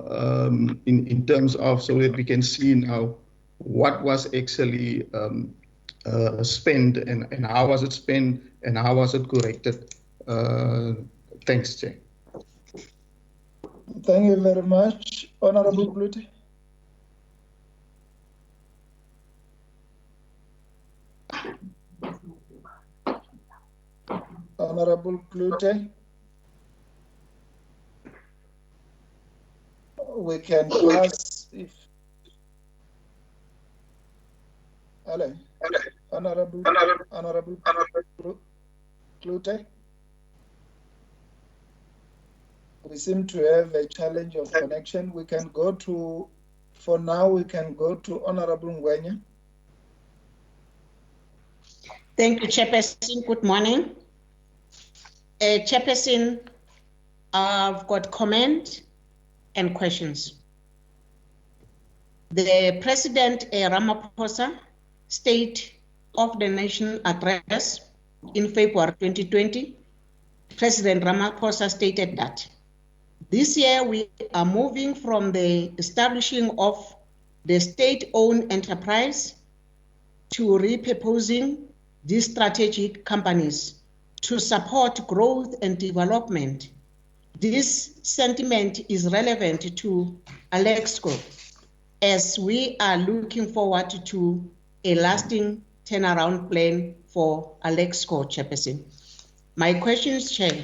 terms of, so that we can see now what was actually spent and how was it spent and how was it corrected. Thanks, Chair. Thank you very much. Honorable Klute. Honorable Klute. We can pass if hello. Honorable Klute. We seem to have a challenge of connection. We can go to, for now, we can go to Honorable Ngwenya. Thank you, Chairperson. Good morning. Chairperson, I've got comment and questions. The President Ramaphosa State of the Nation address in February 2020, President Ramaphosa stated that this year we are moving from the establishing of the state-owned enterprise to repurposing these strategic companies to support growth and development. This sentiment is relevant to Alexco as we are looking forward to a lasting turnaround plan for Alexco, Chairperson. My questions, Chair.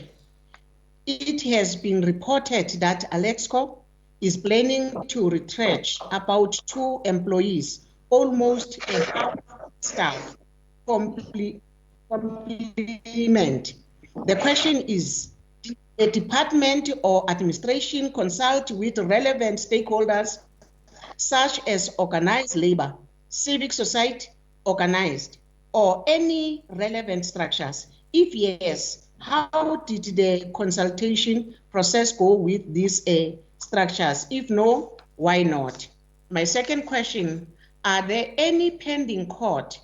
It has been reported that Alexco is planning to retrench about 2 employees, almost a half staff complement. The question is, did the department or administration consult with relevant stakeholders such as organized labor, civic society, organized, or any relevant structures? If yes, how did the consultation process go with these structures? If no, why not? My second question, are there any pending court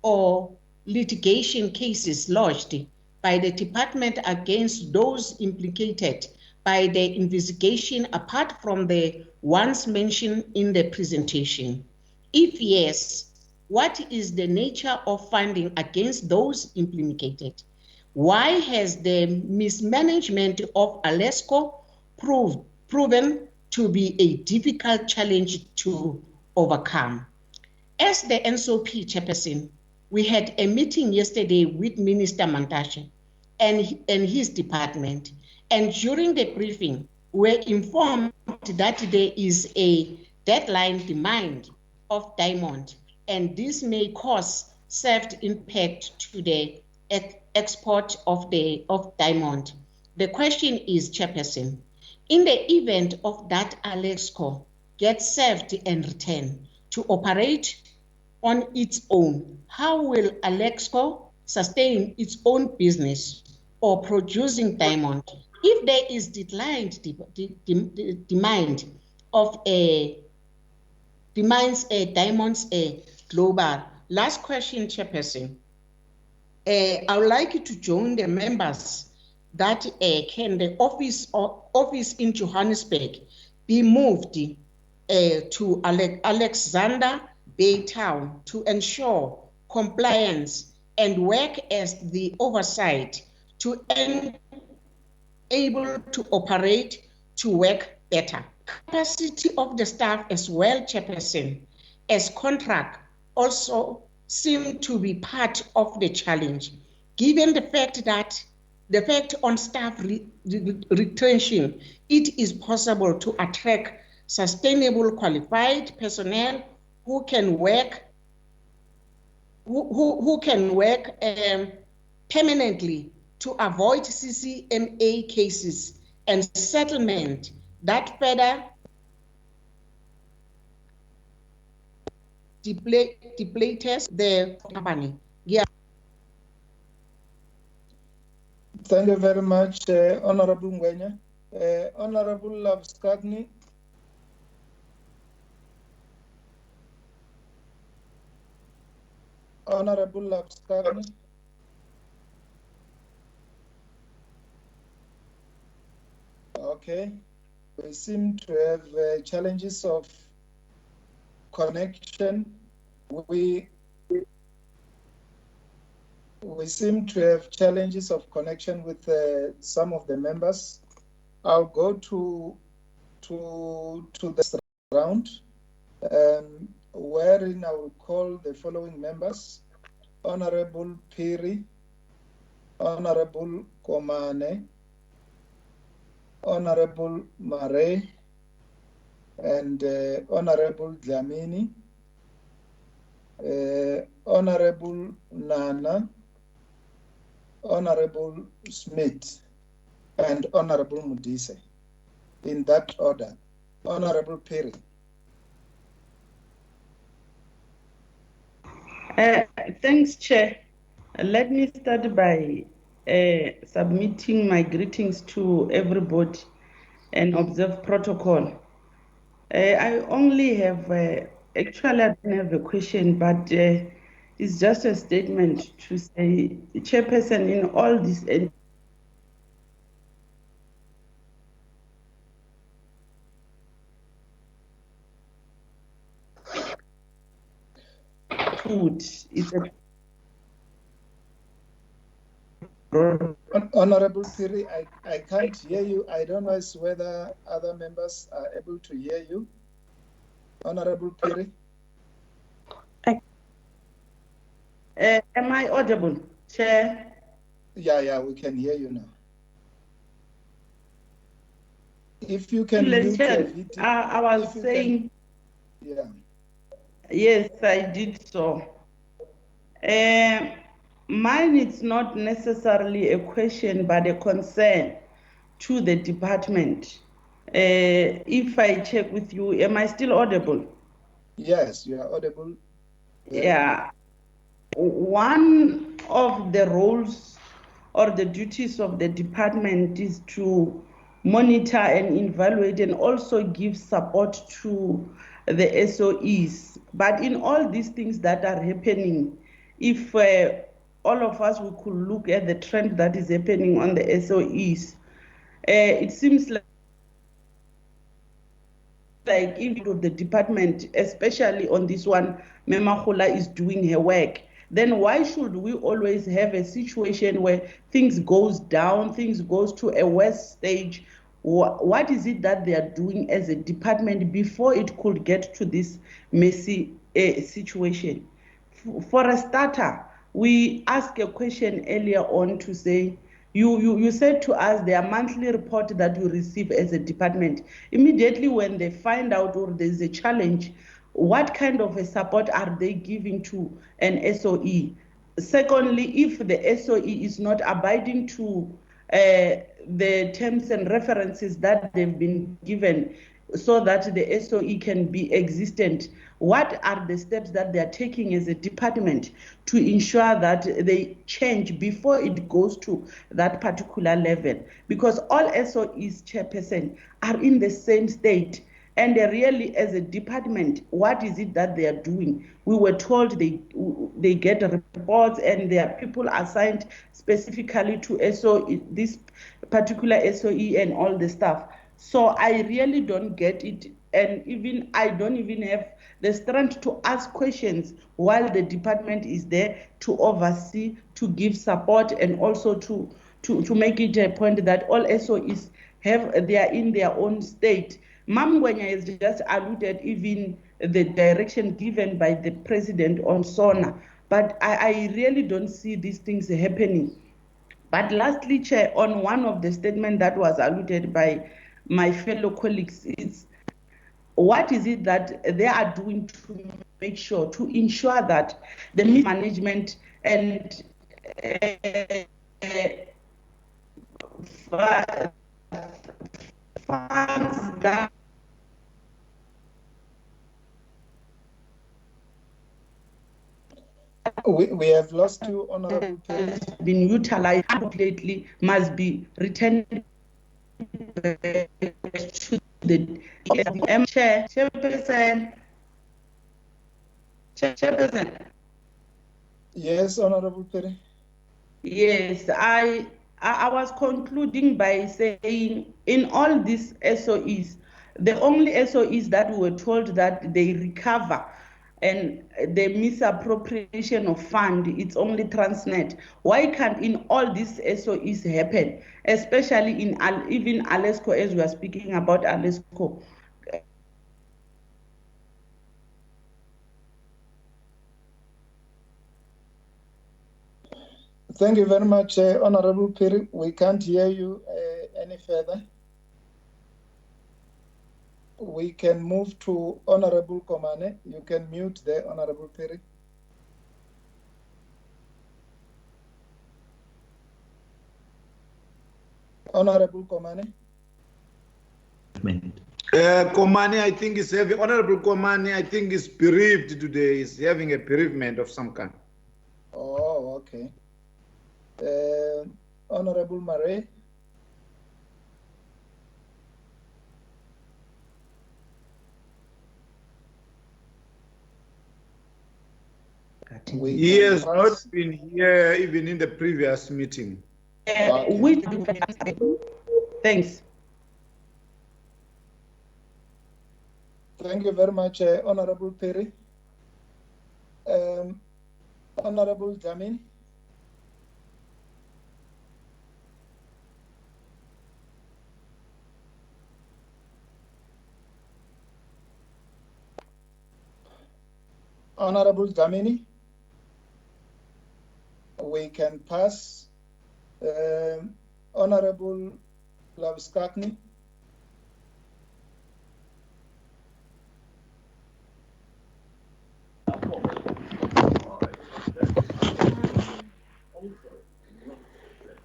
or litigation cases lodged by the department against those implicated by the investigation apart from the ones mentioned in the presentation? If yes, what is the nature of funding against those implicated? Why has the mismanagement of Alexco proven to be a difficult challenge to overcome? As the NSOP chairperson, we had a meeting yesterday with Minister Mantashe and his department. And during the briefing, we were informed that there is a deadline demand of diamond, and this may cause severe impact to the export of diamond. The question is, Chairperson, in the event of that Alexco gets served and returned to operate on its own, how will Alexco sustain its own business or producing diamond if there is declined demand of diamonds global? Last question, Chairperson. I would like you to join the members that can the office in Johannesburg be moved to Alexander Bay Town to ensure compliance and work as the oversight to able to operate to work better. Capacity of the staff as well, Chairperson, as contract also seem to be part of the challenge, given the fact on staff retention, it is possible to attract sustainable qualified personnel who can work who can work permanently to avoid CCMA cases and settlement that further depletes the company. Yeah. Thank you very much, Honorable Ngwenya. Honorable Labskagni. Honorable Labskagni. Okay, we seem to have challenges of connection. We seem to have challenges of connection with some of the members. I'll go to the round, wherein I will call the following members: Honorable Phiri, Honorable Komane, Honorable Mare, and Honorable Dlamini, Honorable Nana, Honorable Smith, and Honorable Mudise, in that order. Honorable Phiri. Thanks, Chair. Let me start by submitting my greetings to everybody and observe protocol. I only have, actually I don't have a question, but it's just a statement to say, Chairperson, in all this food, it's a Honorable Phiri, I can't hear you. I don't know whether other members are able to hear you. Honorable Phiri. Am I audible, Chair? Yeah, we can hear you now. If you can mute your video. I was saying. Yeah. Yes, I did so. Mine is not necessarily a question, but a concern to the department. If I check with you, am I still audible? Yes, you are audible. Yeah. One of the roles or the duties of the department is to monitor and evaluate and also give support to the SOEs. But in all these things that are happening, if all of us we could look at the trend that is happening on the SOEs, it seems like if the department, especially on this one, Memahula is doing her work, then why should we always have a situation where things goes down, things goes to a worse stage? What is it that they are doing as a department before it could get to this messy situation? For a starter, we asked a question earlier on to say, you said to us their monthly report that you receive as a department. Immediately when they find out or there's a challenge, what kind of a support are they giving to an SOE? Secondly, if the SOE is not abiding to the terms and references that they've been given so that the SOE can be existent, what are the steps that they are taking as a department to ensure that they change before it goes to that particular level? Because all SOEs, Chairperson, are in the same state. And really, as a department, what is it that they are doing? We were told they get reports and there are people assigned specifically to SOE, this particular SOE and all the stuff. So I really don't get it. And even I don't even have the strength to ask questions while the department is there to oversee, to give support, and also to make it a point that all SOEs they are in their own state. Mam Ngwenya has just alluded even the direction given by the president on SONA, but I really don't see these things happening. But lastly, Chair, on one of the statements that was alluded by my fellow colleagues, is what is it that they are doing to make sure to ensure that the mismanagement and funds that we have lost you, Honorable Perry. Been utilized appropriately must be returned to the Chairperson. Yes, Honorable Perry. Yes, I was concluding by saying in all these SOEs, the only SOEs that we were told that they recover and the misappropriation of fund, it's only Transnet. Why can't in all these SOEs happen, especially in even Alesco, as we are speaking about Alesco? Thank you very much, Honorable Perry. We can't hear you any further. We can move to Honorable Komane. You can mute there, Honorable Perry. Honorable Komane. Komane, I think is having, Honorable Komane, I think is bereaved today. Is having a bereavement of some kind. Oh, okay. Honorable Murray. He has not been here even in the previous meeting. Thanks. Thank you very much, Honorable Perry. Honorable Jamin. Honorable Dlamini, we can pass. Honorable Lavskakni.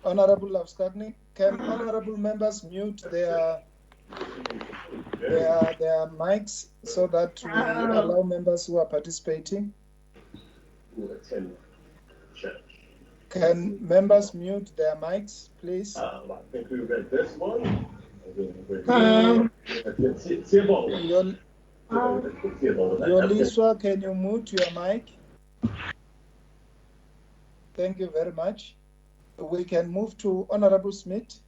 Honorable Lavskakni, can honorable members mute their mics so that we allow members who are participating? Can members mute their mics, please? I think we read this one. Yoliswa, can you mute your mic? Thank you very much. We can move to Honorable Smith.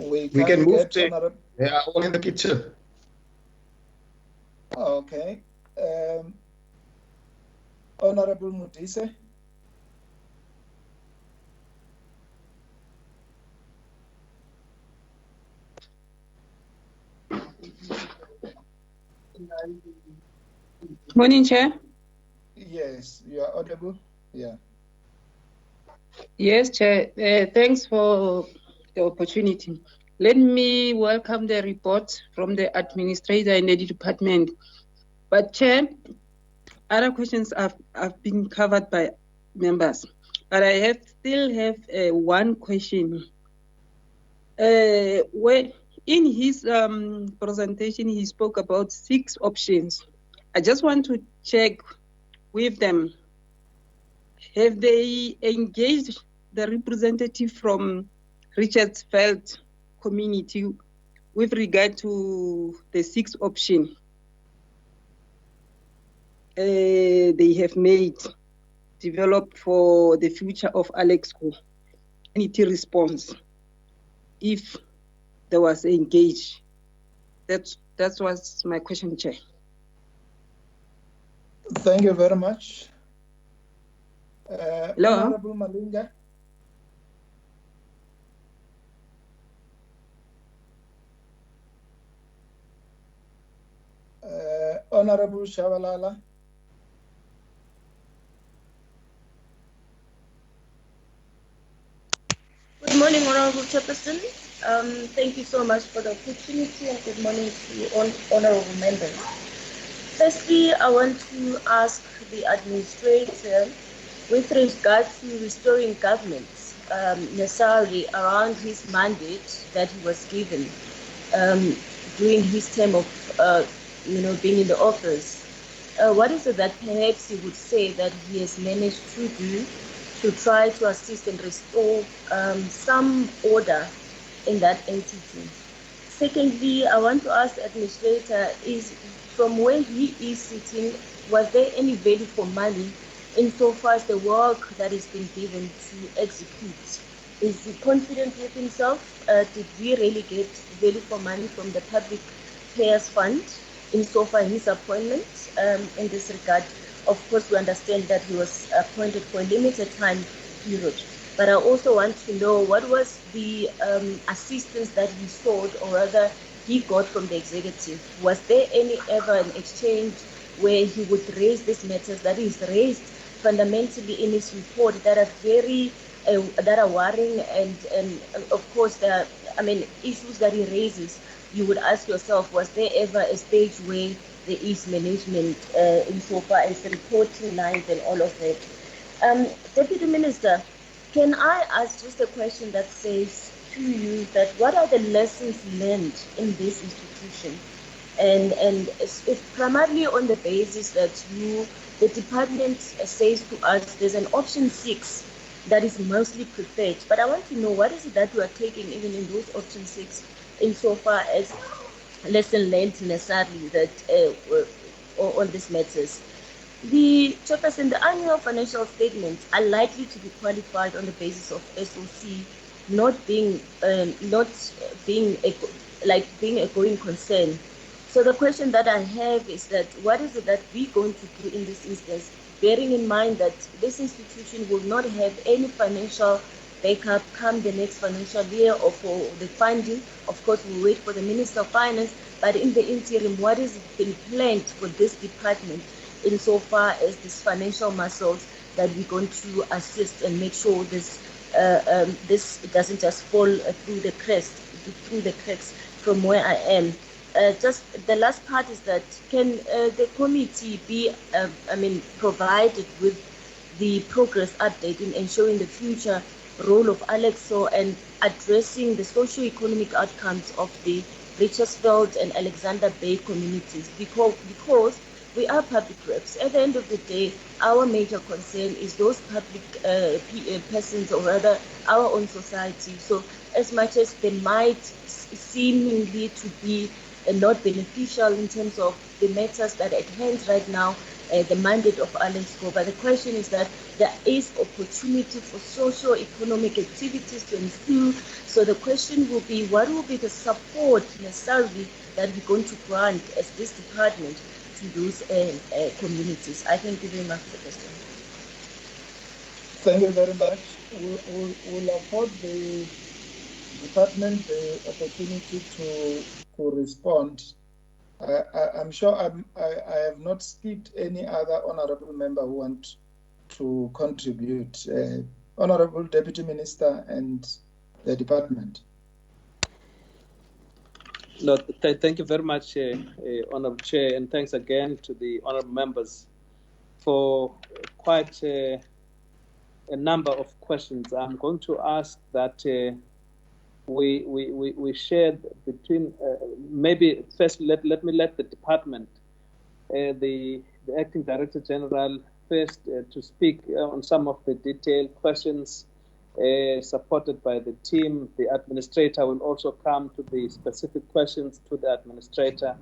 We can move to, they are all in the kitchen. Okay. Honorable Mudise. Morning, Chair. Yes, you are audible. Yeah. Yes, Chair. Thanks for the opportunity. Let me welcome the report from the administrator in the department. But Chair, other questions have been covered by members. But I still have one question. When in his presentation, he spoke about 6 options. I just want to check with them. Have they engaged the representative from Richardsveld community with regard to the 6 option they have made, developed for the future of Alexco community response, if there was engaged? That was my question, Chair. Thank you very much. Hello? Honorable Malinga. Honorable Shabalala. morning, Honorable Chairperson. Thank you so much for the opportunity, and good morning to all honorable members. Firstly, I want to ask the administrator with regard to restoring governance, necessarily around his mandate that he was given during his term of, being in the office. What is it that perhaps he would say that he has managed to do to try to assist and restore some order in that entity? Secondly, I want to ask the administrator, is from where he is sitting, was there any value for money insofar as the work that has been given to execute? Is he confident with himself? Did we really get value for money from the Public Payers Fund insofar as his appointment in this regard? Of course, we understand that he was appointed for a limited time period, but I also want to know what was the assistance that he sought, or rather he got from the executive. Was there ever an exchange where he would raise these matters that is raised fundamentally in his report that are very that are worrying, and of course the issues that he raises, you would ask yourself, was there ever a stage where there is management insofar as the reporting lines and all of that? Deputy Minister, can I ask just a question that says to you that what are the lessons learned in this institution? And it's primarily on the basis that the department says to us there's an option 6 that is mostly preferred. But I want to know, what is it that you are taking even in those option 6 insofar as lesson learned necessarily that on these matters? The Chairperson, the annual financial statements are likely to be qualified on the basis of SOC not being a going concern. So the question that I have is that what is it that we're going to do in this instance, bearing in mind that this institution will not have any financial backup come the next financial year or for the funding? Of course, we'll wait for the Minister of Finance, but in the interim, what has been planned for this department insofar as this financial muscles that we're going to assist and make sure this doesn't just fall through the cracks from where I am? Just the last part is that can the committee be provided with the progress update in ensuring the future role of Alexo and addressing the socio-economic outcomes of the Richardsveld and Alexander Bay communities, because we are public reps. At the end of the day, our major concern is those public persons, or rather our own society. So as much as they might seemingly to be not beneficial in terms of the matters that are at hand right now, the mandate of Alexco, but the question is that there is opportunity for socio-economic activities to ensue. So the question will be, what will be the support necessarily that we're going to grant as this department to those communities? I thank you very much for the question. Thank you very much. We'll afford the department the opportunity to respond. I'm sure I have not skipped any other honorable member who want to contribute. Honorable Deputy Minister and the department. No, thank you very much, Honorable Chair, and thanks again to the honorable members for quite a number of questions. I'm going to ask that we shared between, maybe first let me let the department, the Acting Director General first to speak on some of the detailed questions supported by the team. The administrator will also come to the specific questions to the administrator.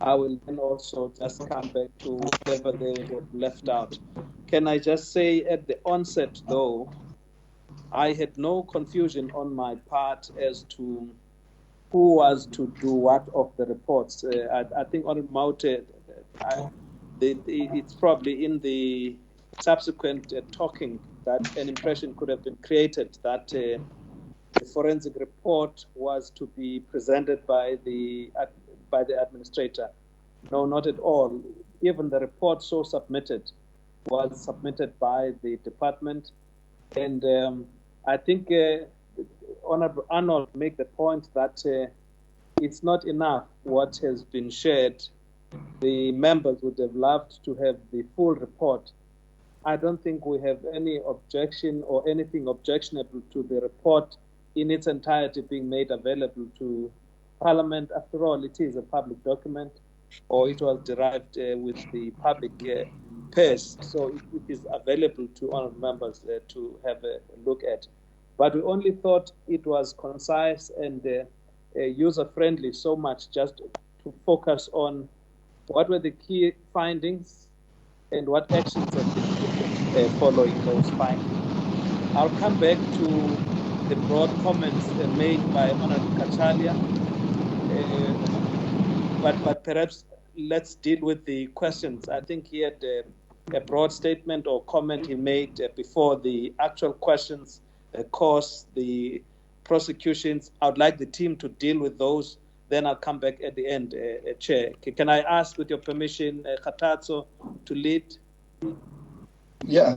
I will then also just come back to whatever they have left out. Can I just say at the onset, though, I had no confusion on my part as to who was to do what of the reports. I think on Maute, it's probably in the subsequent talking that an impression could have been created that the forensic report was to be presented by the administrator. No, not at all. Even the report so submitted was submitted by the department, and I think Honorable Arnold make the point that it's not enough what has been shared. The members would have loved to have the full report. I don't think we have any objection or anything objectionable to the report in its entirety being made available to Parliament. After all, it is a public document, or it was derived with the public purse, so it is available to honourable members to have a look at. But we only thought it was concise and user-friendly so much just to focus on what were the key findings and what actions have been taken following those findings. I'll come back to the broad comments made by Honorable Kachalia, but perhaps let's deal with the questions. I think he had a broad statement or comment he made before the actual questions, the course, the prosecutions. I would like the team to deal with those. Then I'll come back at the end, Chair. Can I ask, with your permission, Khatatso to lead? Yeah.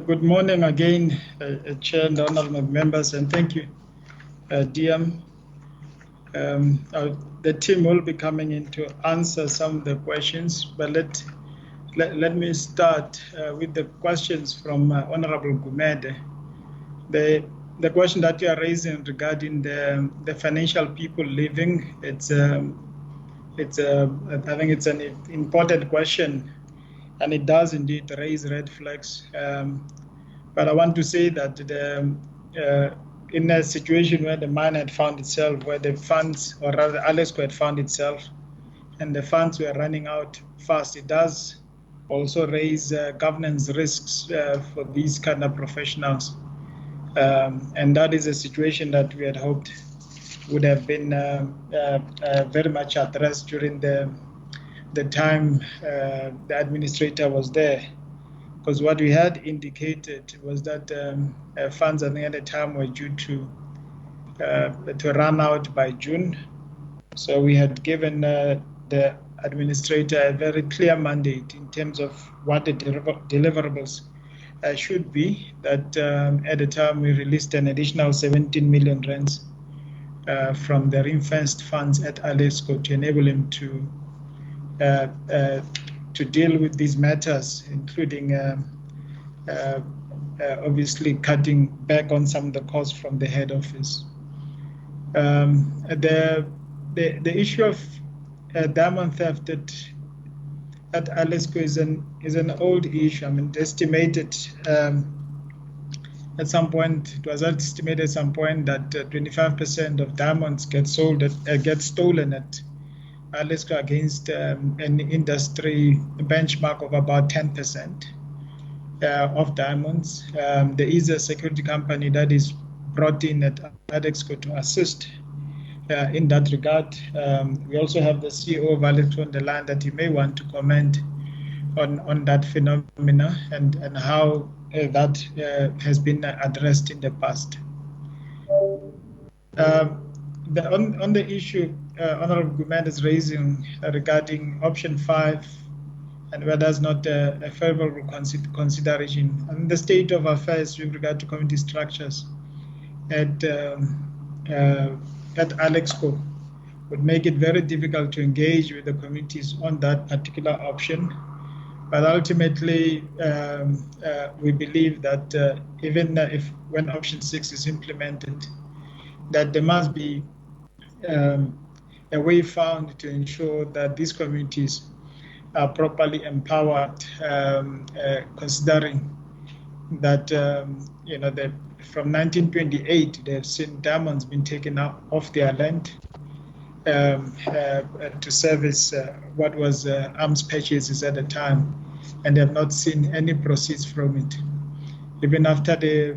Good morning again, Chair and honourable members, and thank you, DM. The team will be coming in to answer some of the questions, but let me start with the questions from Honourable Gumede. The question that you are raising regarding the financial people living, I think it's an important question, and it does indeed raise red flags. But I want to say that in a situation where the mine had found itself, where the funds, or rather Alexco had found itself, and the funds were running out fast, it does also raise governance risks for these kind of professionals. And that is a situation that we had hoped would have been very much addressed during the time the administrator was there. Because what we had indicated was that funds at the time were due to run out by June. So we had given the administrator a very clear mandate in terms of what the deliverables should be. That at the time we released an additional 17 million rands from the ring-fenced funds at Alexco to enable him to deal with these matters, including obviously cutting back on some of the costs from the head office. The issue of diamond theft at Alexco is an old issue. I mean, estimated at some point, it was estimated at some point that 25% of diamonds get stolen at Alexco against an industry benchmark of about 10% of diamonds. There is a security company that is brought in at Alexco to assist in that regard. We also have the CEO of Alexco on the line that he may want to comment on that phenomena and how that has been addressed in the past. On the issue Honourable Gumede is raising regarding option 5 and whether it's not a favourable consideration, and the state of affairs with regard to community structures at Alexco would make it very difficult to engage with the communities on that particular option. But ultimately, we believe that even if when option 6 is implemented, that there must be a way found to ensure that these communities are properly empowered, considering that from 1928 they've seen diamonds being taken off their land to service what was arms purchases at the time, and they have not seen any proceeds from it. Even after the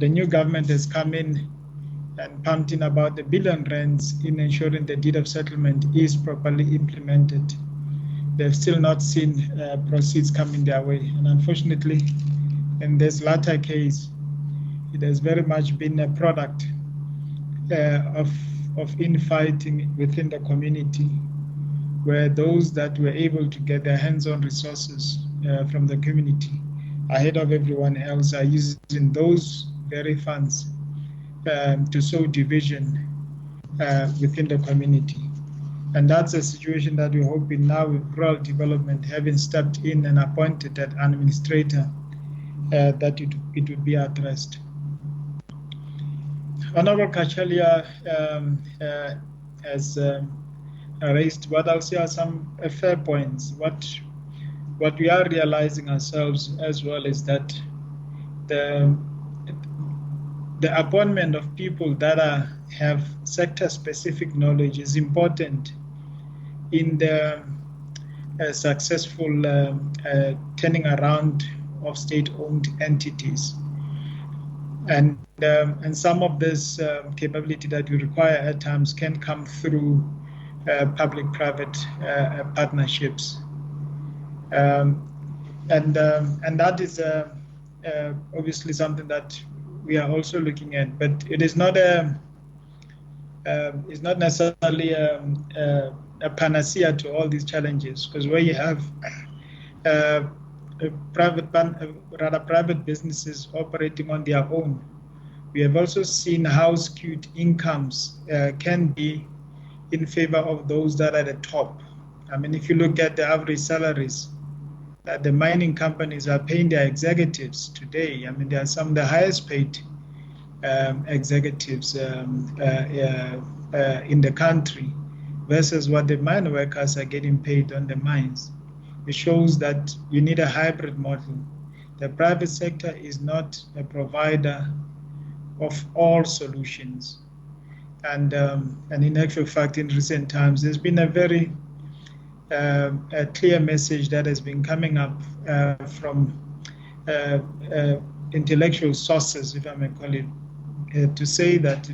new government has come in and pumped in about R1 billion in ensuring the deed of settlement is properly implemented, they've still not seen proceeds coming their way. And unfortunately, in this latter case, it has very much been a product of infighting within the community, where those that were able to get their hands on resources from the community ahead of everyone else are using those very funds to sow division within the community. And that's a situation that we're hoping now with rural development having stepped in and appointed an administrator that it would be addressed. Honorable Kachalia has raised what I'll say are some fair points. What we are realizing ourselves as well is that the appointment of people that have sector-specific knowledge is important in the successful turning around of state-owned entities. And some of this capability that we require at times can come through public-private partnerships. And that is obviously something that we are also looking at, but it is not it's not necessarily a panacea to all these challenges, because where you have private businesses operating on their own, we have also seen how skewed incomes can be in favor of those that are at the top. I mean, if you look at the average salaries that the mining companies are paying their executives today, I mean, they are some of the highest paid executives in the country versus what the mine workers are getting paid on the mines. It shows that you need a hybrid model. The private sector is not a provider of all solutions. And in actual fact, in recent times, there's been a very a clear message that has been coming up from intellectual sources, if I may call it, to say that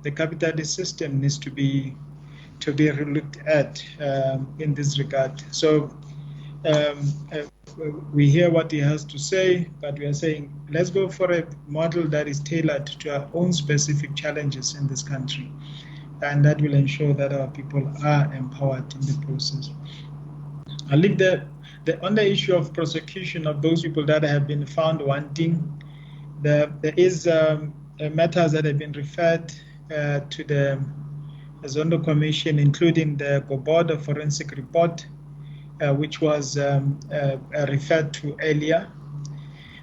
the capitalist system needs to be looked at in this regard. So we hear what he has to say, but we are saying let's go for a model that is tailored to our own specific challenges in this country, and that will ensure that our people are empowered in the process. I'll leave on the issue of prosecution of those people that have been found wanting. There is matters that have been referred to the Zondo Commission, including the Gobodo forensic report, which was referred to earlier.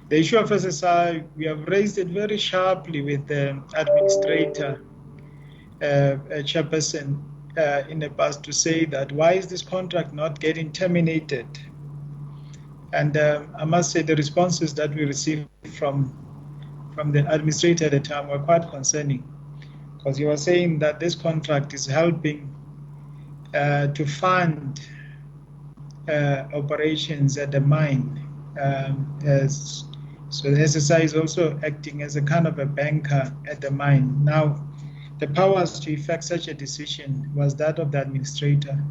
The issue of SSI, we have raised it very sharply with the administrator, chairperson, in the past, to say that why is this contract not getting terminated? And I must say the responses that we received from the administrator at the time were quite concerning, because he was saying that this contract is helping to fund operations at the mine. So the SSI is also acting as a kind of a banker at the mine. Now, the powers to effect such a decision was that of the administrator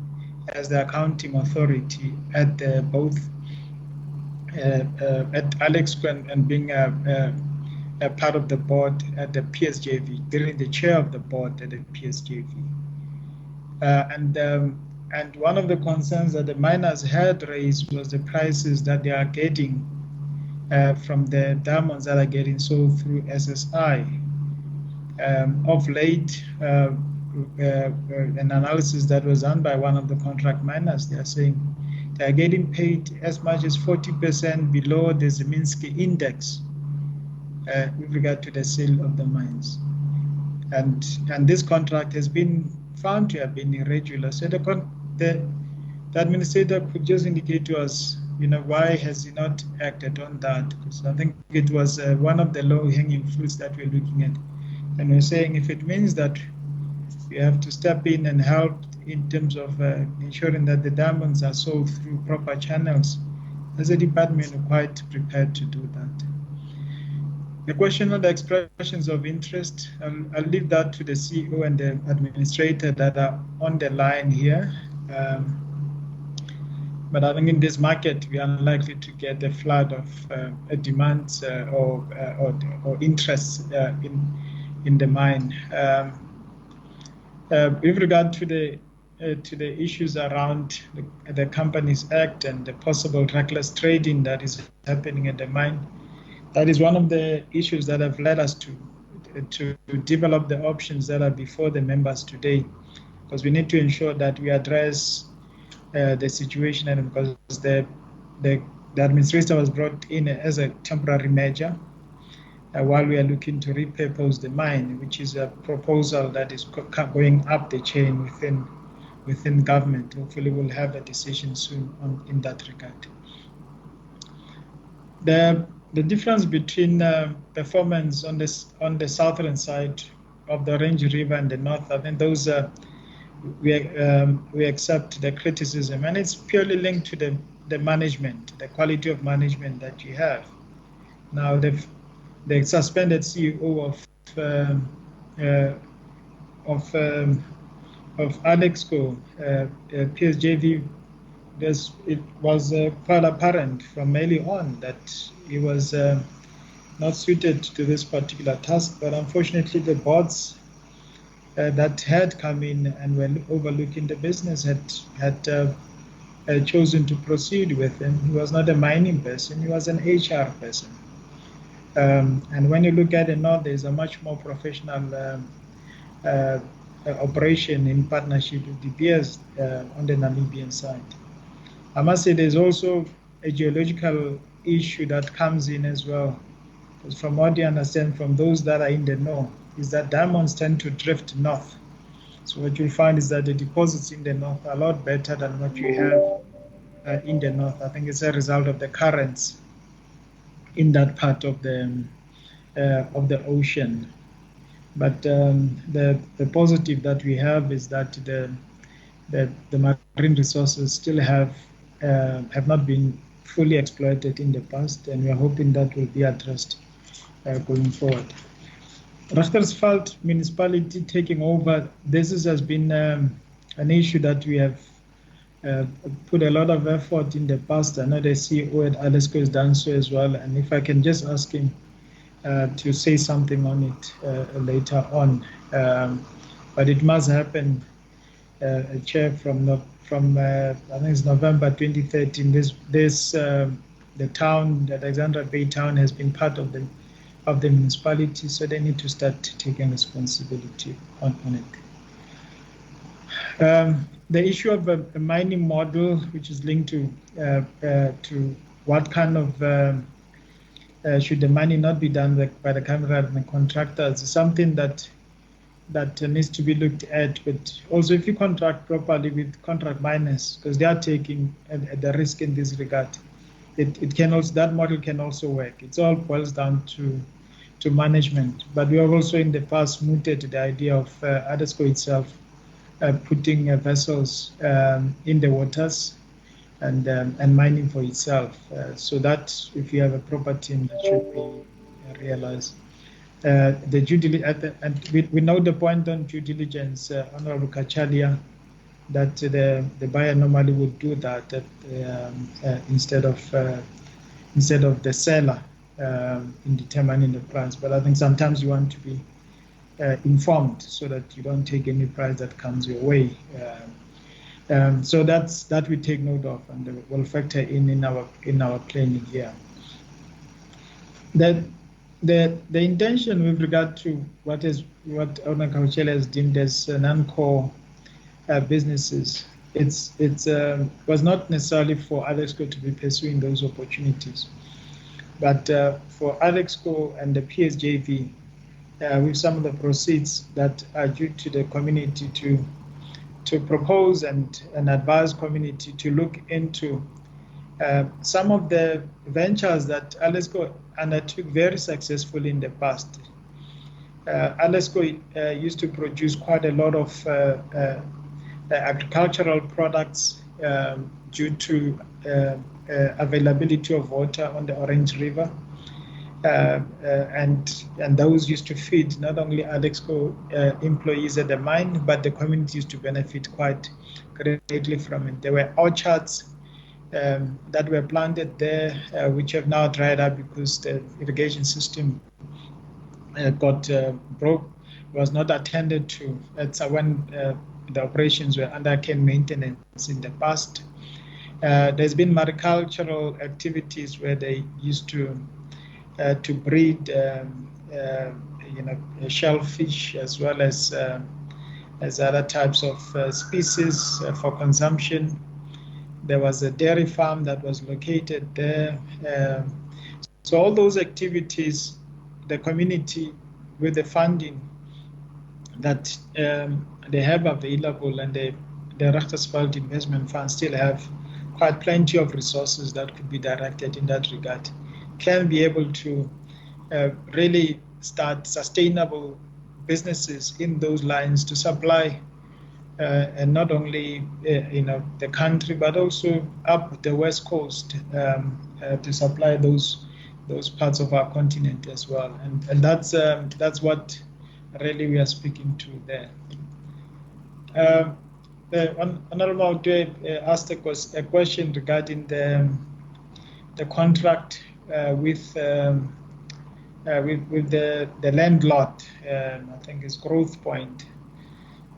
as the accounting authority at both at Alex and being a part of the board at the PSJV, during the chair of the board at the PSJV. And one of the concerns that the miners had raised was the prices that they are getting from the diamonds that are getting sold through SSI. Of late, an analysis that was done by one of the contract miners, they are saying they are getting paid as much as 40% below the Zeminski index with regard to the sale of the mines. And this contract has been found to have been irregular. So the administrator could just indicate to us, why has he not acted on that? Because I think it was one of the low-hanging fruits that we're looking at. And we're saying if it means that we have to step in and help in terms of ensuring that the diamonds are sold through proper channels, as a department, we're quite prepared to do that. The question on the expressions of interest, I'll leave that to the CEO and the administrator that are on the line here. But I think in this market, we are unlikely to get a flood of demands or interest in the mine. With regard to the to the issues around the Companies Act and the possible reckless trading that is happening at the mine, that is one of the issues that have led us to develop the options that are before the members today, because we need to ensure that we address the situation, and because the administrator was brought in as a temporary measure while we are looking to repurpose the mine, which is a proposal that is going up the chain within government. Hopefully we'll have a decision soon in that regard. The difference between performance on the southern side of the Orange River and the north, I think those we accept the criticism, and it's purely linked to the management, the quality of management that you have. Now the suspended CEO of Alexco, PSJV, it was quite apparent from early on that he was not suited to this particular task, but unfortunately the boards that had come in and were overlooking the business had chosen to proceed with him. He was not a mining person, he was an HR person. And when you look at the north, there's a much more professional operation in partnership with De Beers on the Namibian side. I must say there's also a geological issue that comes in as well, because from what you understand from those that are in the know, is that diamonds tend to drift north. So what you'll find is that the deposits in the north are a lot better than what you have in the north. I think it's a result of the currents in that part of the ocean. But the positive that we have is that the marine resources still have not been fully exploited in the past, and we are hoping that will be addressed going forward. Rustenburg municipality taking over, this has been an issue that we have put a lot of effort in the past. I know the CEO at Alexco has done so as well, and if I can just ask him to say something on it later on. But it must happen, Chair, from I think it's November 2013. The town, the Alexandra Bay town, has been part of the municipality, so they need to start taking responsibility on it. The issue of a mining model, which is linked to what kind of should the mining not be done by the company rather than contractors, is something that needs to be looked at. But also, if you contract properly with contract miners, because they are taking the risk in this regard, it can also, that model can also work. It all boils down to management. But we have also in the past mooted the idea of Alexco itself putting vessels in the waters and mining for itself, so that if you have a proper team, that should be realized. The due diligence, and we know the point on due diligence, Honorable Kachalia, that the buyer normally would do that instead of the seller in determining the price. But I think sometimes you want to be informed so that you don't take any price that comes your way. So that we take note of, and we'll factor in our planning here. The intention with regard to what Honorable Kachalia has deemed as non-core businesses, it was not necessarily for Alexco to be pursuing those opportunities, but for Alexco and the PSJV, with some of the proceeds that are due to the community to propose and advise community to look into some of the ventures that Alexco undertook very successfully in the past. Alexco used to produce quite a lot of agricultural products due to availability of water on the Orange River. And those used to feed not only Alexco employees at the mine, but the community used to benefit quite greatly from it. There were orchards that were planted there, which have now dried up because the irrigation system got broke, was not attended to. That's when the operations were under care maintenance in the past. There's been maricultural activities where they used to breed, shellfish as well as other types of species for consumption. There was a dairy farm that was located there. So all those activities, the community with the funding that they have available, and the Rachterspalt Investment Fund still have quite plenty of resources that could be directed in that regard, can be able to really start sustainable businesses in those lines to supply and not only the country, but also up the west coast to supply those parts of our continent as well. And that's what really we are speaking to there. The Honorable Maudwe asked a question regarding the contract with the landlord. I think it's Growth Point.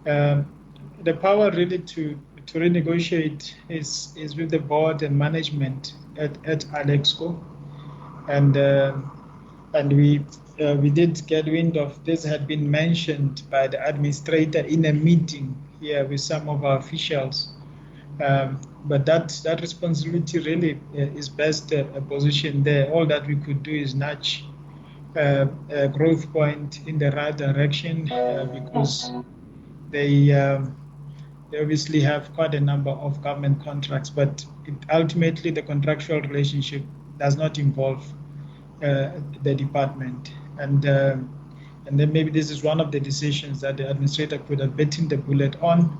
The power really to renegotiate is with the board and management at Alexco, and we did get wind of this. Had been mentioned by the administrator in a meeting here with some of our officials, but that responsibility really is best positioned there. All that we could do is nudge Growth Point in the right direction because they obviously have quite a number of government contracts, but ultimately the contractual relationship does not involve the department. And then maybe this is one of the decisions that the administrator could have bitten the bullet on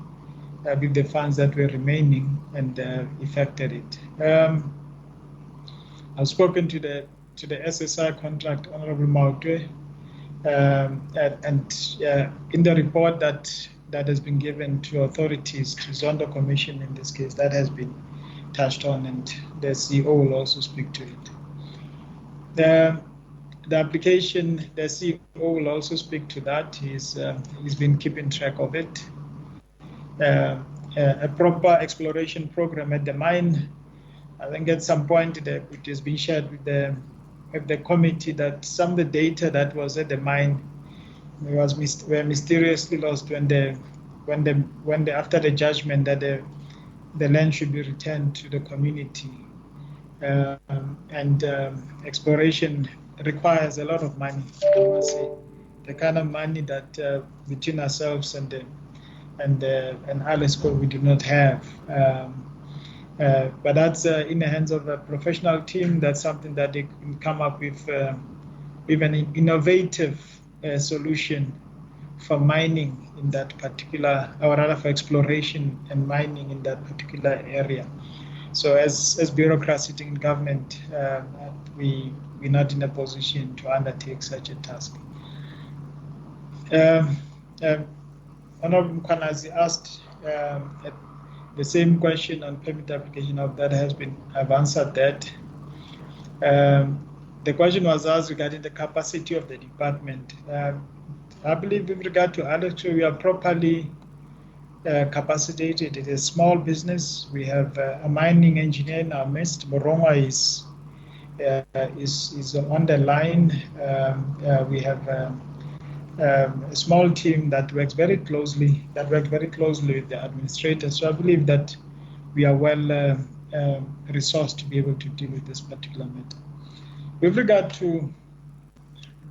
with the funds that were remaining and effected it. I've spoken to the SSI contract, Honorable Maudwe, and in the report that has been given to authorities, to Zondo Commission in this case, that has been touched on, and the CEO will also speak to it. The application, the CEO will also speak to that. He's been keeping track of it. A proper exploration program at the mine. I think at some point it has been shared with the committee that some of the data that was at the mine were mysteriously lost when after the judgment that the land should be returned to the community. Exploration requires a lot of money, I must say. The kind of money that between ourselves and Alexco we do not have. But that's in the hands of a professional team. That's something that they can come up with an innovative solution for mining in that particular, or rather for exploration and mining in that particular area. So as bureaucrats sitting in government, we're not in a position to undertake such a task. Honorable Mkwanazi asked the same question on permit application. Of that I've answered that. The question was asked regarding the capacity of the department. I believe with regard to Alexco, we are properly capacitated. It is a small business. We have a mining engineer in our midst. Morongwa is on the line. We have a small team that works very closely with the administrator. So I believe that we are well resourced to be able to deal with this particular matter. With regard to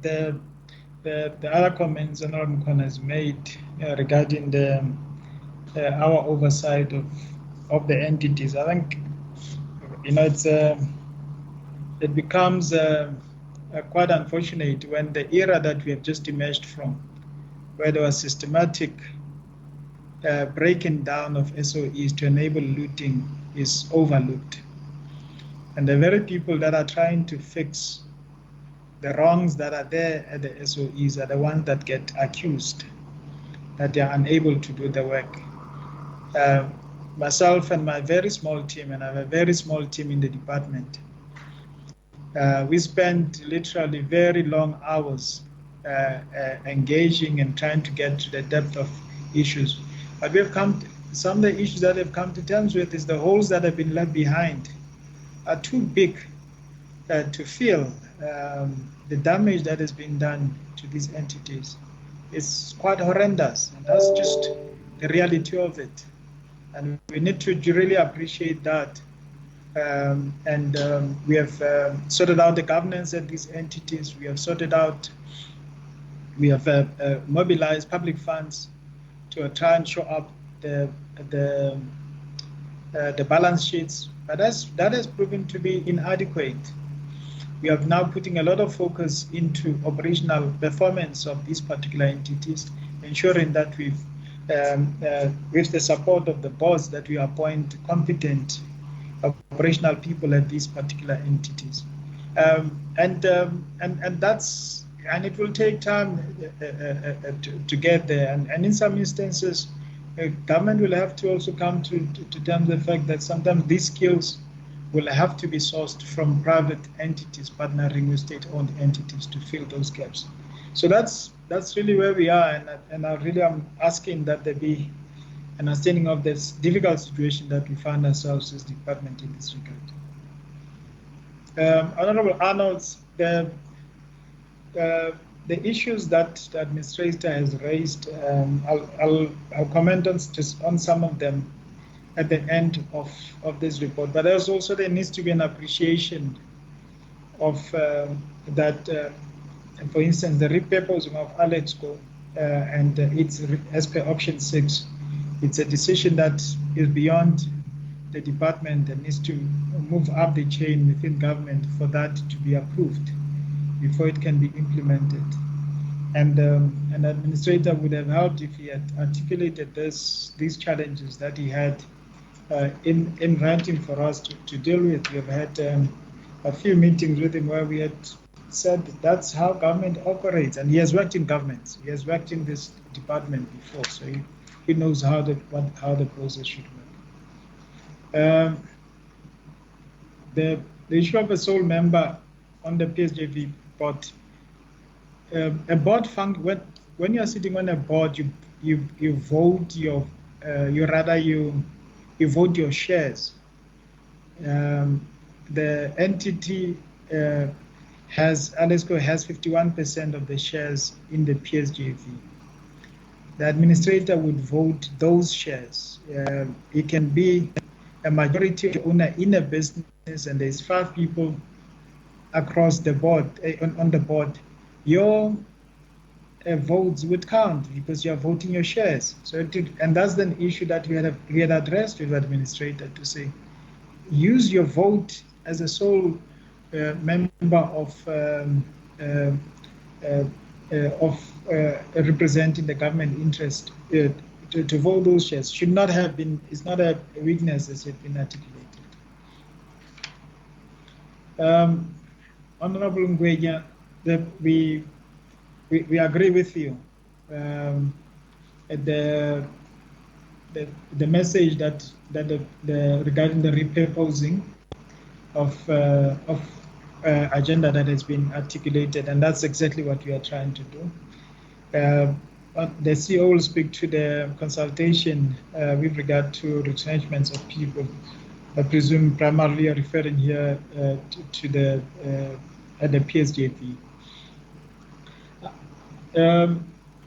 the other comments Honorable Mkhwana has made regarding our oversight of the entities, I think it becomes quite unfortunate when the era that we have just emerged from, where there was systematic breaking down of SOEs to enable looting, is overlooked. And the very people that are trying to fix the wrongs that are there at the SOEs are the ones that get accused, that they are unable to do the work. Myself and my very small team, and I have a very small team in the department, we spend literally very long hours engaging and trying to get to the depth of issues. But we have some of the issues that have come to terms with is the holes that have been left behind are too big to fill. The damage that has been done to these entities is quite horrendous, and that's just the reality of it. And we need to really appreciate that. We have sorted out the governance at these entities. We have mobilized public funds to try and show up the balance sheets, but that has proven to be inadequate. We are now putting a lot of focus into operational performance of these particular entities, ensuring that with the support of the boards that we appoint competent operational people at these particular entities, and it will take time to get there, and in some instances, government will have to also come to terms with the fact that sometimes these skills will have to be sourced from private entities partnering with state-owned entities to fill those gaps. So that's really where we are, and I really am asking that there be an understanding of this difficult situation that we find ourselves as department in this regard. Honorable Arnolds, the issues that the administrator has raised, I'll comment on some of them at the end of this report. But there's also, there needs to be an appreciation of that, for instance, the repurposing of Alexco, and it's as per option 6, it's a decision that is beyond the department and needs to move up the chain within government for that to be approved before it can be implemented. And an administrator would have helped if he had articulated these challenges that he had in writing for us to deal with. We have had a few meetings with him where we had said that's how government operates, and he has worked in government. He has worked in this department before, so he knows how the process should work. The issue of a sole member on the PSJV board. A board function, when you are sitting on a board, you vote you vote your shares. The entity Alesco has 51% of the shares in the PSJV. The administrator would vote those shares. It can be a majority owner in a business, and there's 5 people across the board on the board. Your votes would count because you are voting your shares. So and that's the issue that we had addressed with the administrator to say, use your vote as a sole member of representing the government interest to vote those shares. Should not have been. It's not a weakness as it been articulated. Honorable Ngwenya, we agree with you. The message that regarding the repurposing of agenda that has been articulated, and that's exactly what we are trying to do. The CEO will speak to the consultation with regard to retrenchments of people. I presume primarily are referring here to the PSJV.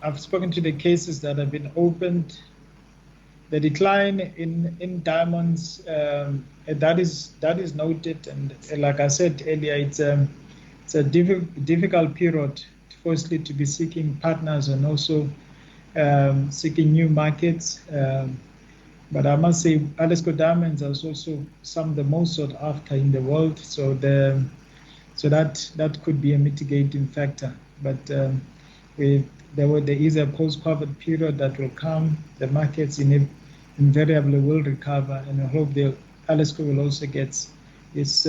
I've spoken to the cases that have been opened. The decline in diamonds, that is noted, and like I said earlier, it's a difficult period, firstly to be seeking partners and also seeking new markets. But I must say, Alesco diamonds are also some of the most sought after in the world, so that could be a mitigating factor. But there is a post-COVID period that will come. The markets invariably will recover, and I hope Alesco will also get its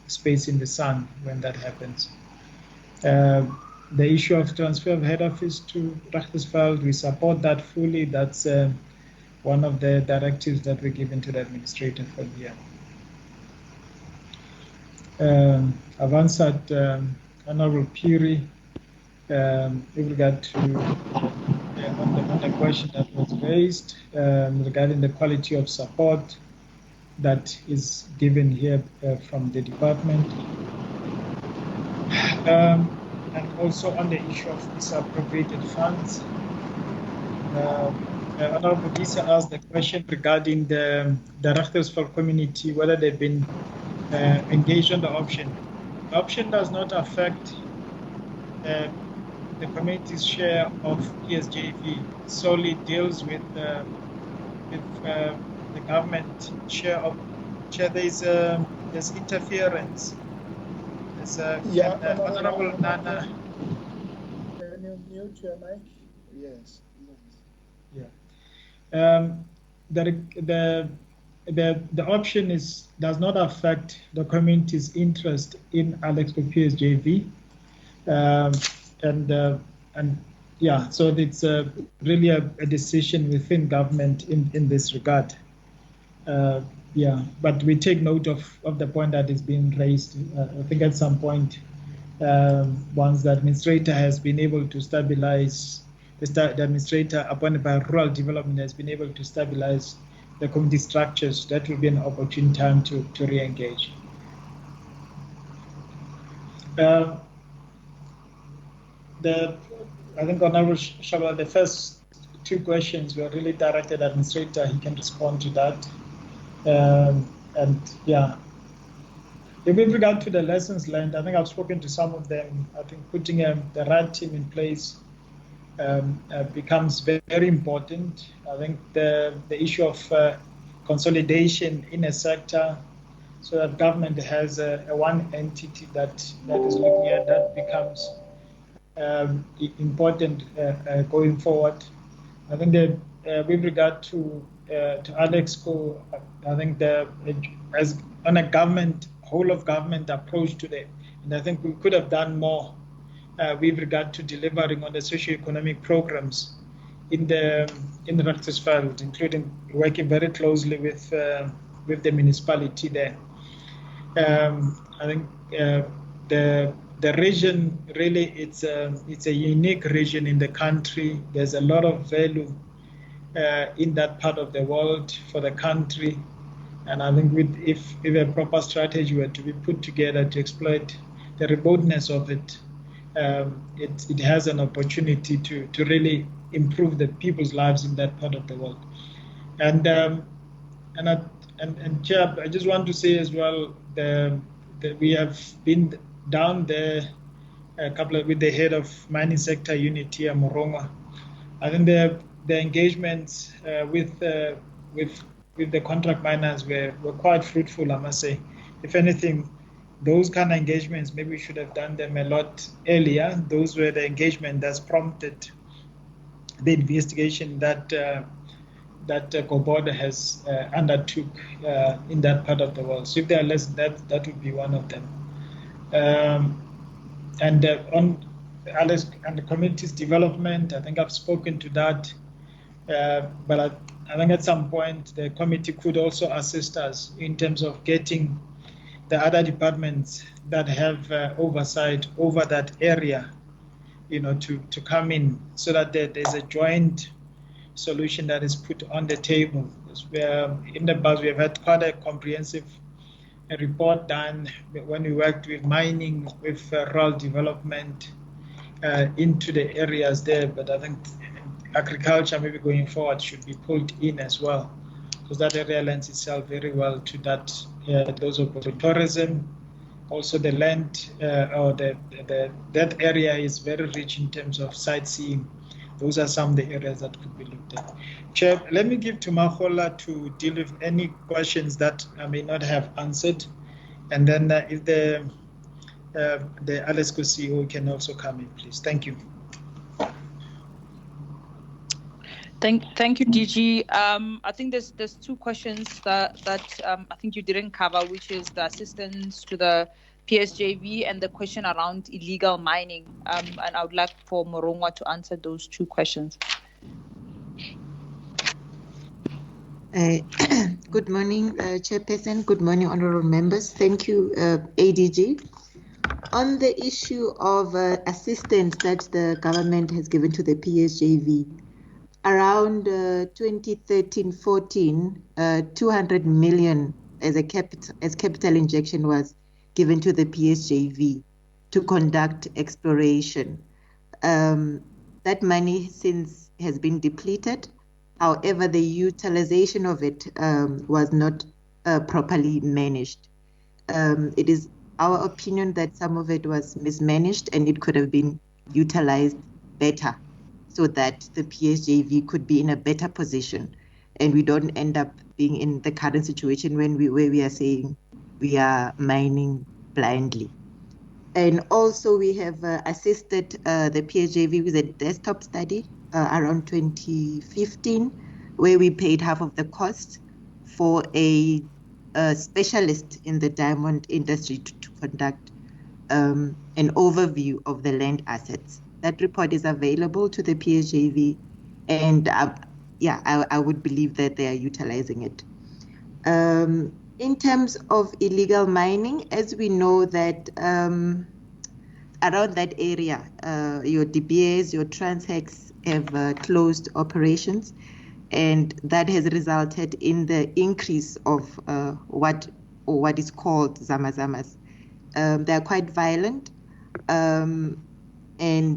space in the sun when that happens. The issue of transfer of head office to Rachtersveld, we support that fully. That's one of the directives that we're given to the administrator for the year. I've answered Honorable Piri with regard to on the question that was raised regarding the quality of support that is given here from the department. And also on the issue of misappropriated funds. Honorable Lisa asked the question regarding the Rachtersveld community, whether they've been engaged on the option. The option does not affect the community's share of PSJV. It solely deals with the government share of share. There's interference. There's Honorable Nana. Can you mute your mic? Yes. Yeah. The option does not affect the community's interest in Alexco PSJV, and yeah, so it's really a decision within government in this regard. Yeah, but we take note of the point that is being raised. I think at some point, once the administrator has been able to stabilize, the administrator appointed by rural development has been able to stabilize the community structures, that will be an opportune time to re-engage. I think Honorable Shabala, the first two questions were really directed at administrator. He can respond to that. And yeah, with regard to the lessons learned, I think I've spoken to some of them. I think putting the right team in place becomes very important. I think the issue of consolidation in a sector, so that government has one entity that is looking at that, becomes important going forward. I think that with regard to Alexco, I think as on a whole of government approach to it, and I think we could have done more with regard to delivering on the socio-economic programs in the Rachtersveld, including working very closely with the municipality there. I think the region really it's a unique region in the country. There's a lot of value in that part of the world for the country, and I think if a proper strategy were to be put together to exploit the remoteness of it, it has an opportunity to really improve the people's lives in that part of the world. And Chair, I just want to say as well that we have been down there with the head of mining sector unit here, Moronga. I think the engagements with the contract miners were quite fruitful, I must say. If anything, those kind of engagements, maybe we should have done them a lot earlier. Those were the engagement that's prompted the investigation that Goboda has undertook in that part of the world. So if there are less, that would be one of them. And on Alex and the community's development, I think I've spoken to that. But I think at some point the committee could also assist us in terms of getting the other departments that have oversight over that area, to come in, so that there's a joint solution that is put on the table. In the past, we have had quite a comprehensive report done when we worked with mining, with rural development into the areas there. But I think agriculture, maybe going forward, should be pulled in as well, because that area lends itself very well to that. Those of tourism, also the land or that area is very rich in terms of sightseeing. Those are some of the areas that could be looked at. Chair, let me give to Mahola to deal with any questions that I may not have answered, and then if the Alexco CEO can also come in, please. Thank you. Thank you, DG. I think there's two questions that I think you didn't cover, which is the assistance to the PSJV and the question around illegal mining. And I would like for Moronga to answer those two questions. Good morning, Chairperson. Good morning, honorable members. Thank you, ADG. On the issue of assistance that the government has given to the PSJV, around 2013-14, 200 million as capital injection was given to the PSJV to conduct exploration. That money since has been depleted. However, the utilization of it was not properly managed. It is our opinion that some of it was mismanaged and it could have been utilized better so that the PSJV could be in a better position and we don't end up being in the current situation where we are saying we are mining blindly. And also we have assisted the PSJV with a desktop study around 2015, where we paid half of the cost for a specialist in the diamond industry to conduct an overview of the land assets. That report is available to the PSJV, and I would believe that they are utilizing it. In terms of illegal mining, as we know that around that area, your DBAs, your Transhex have closed operations, and that has resulted in the increase of what is called zamazamas. They are quite violent, and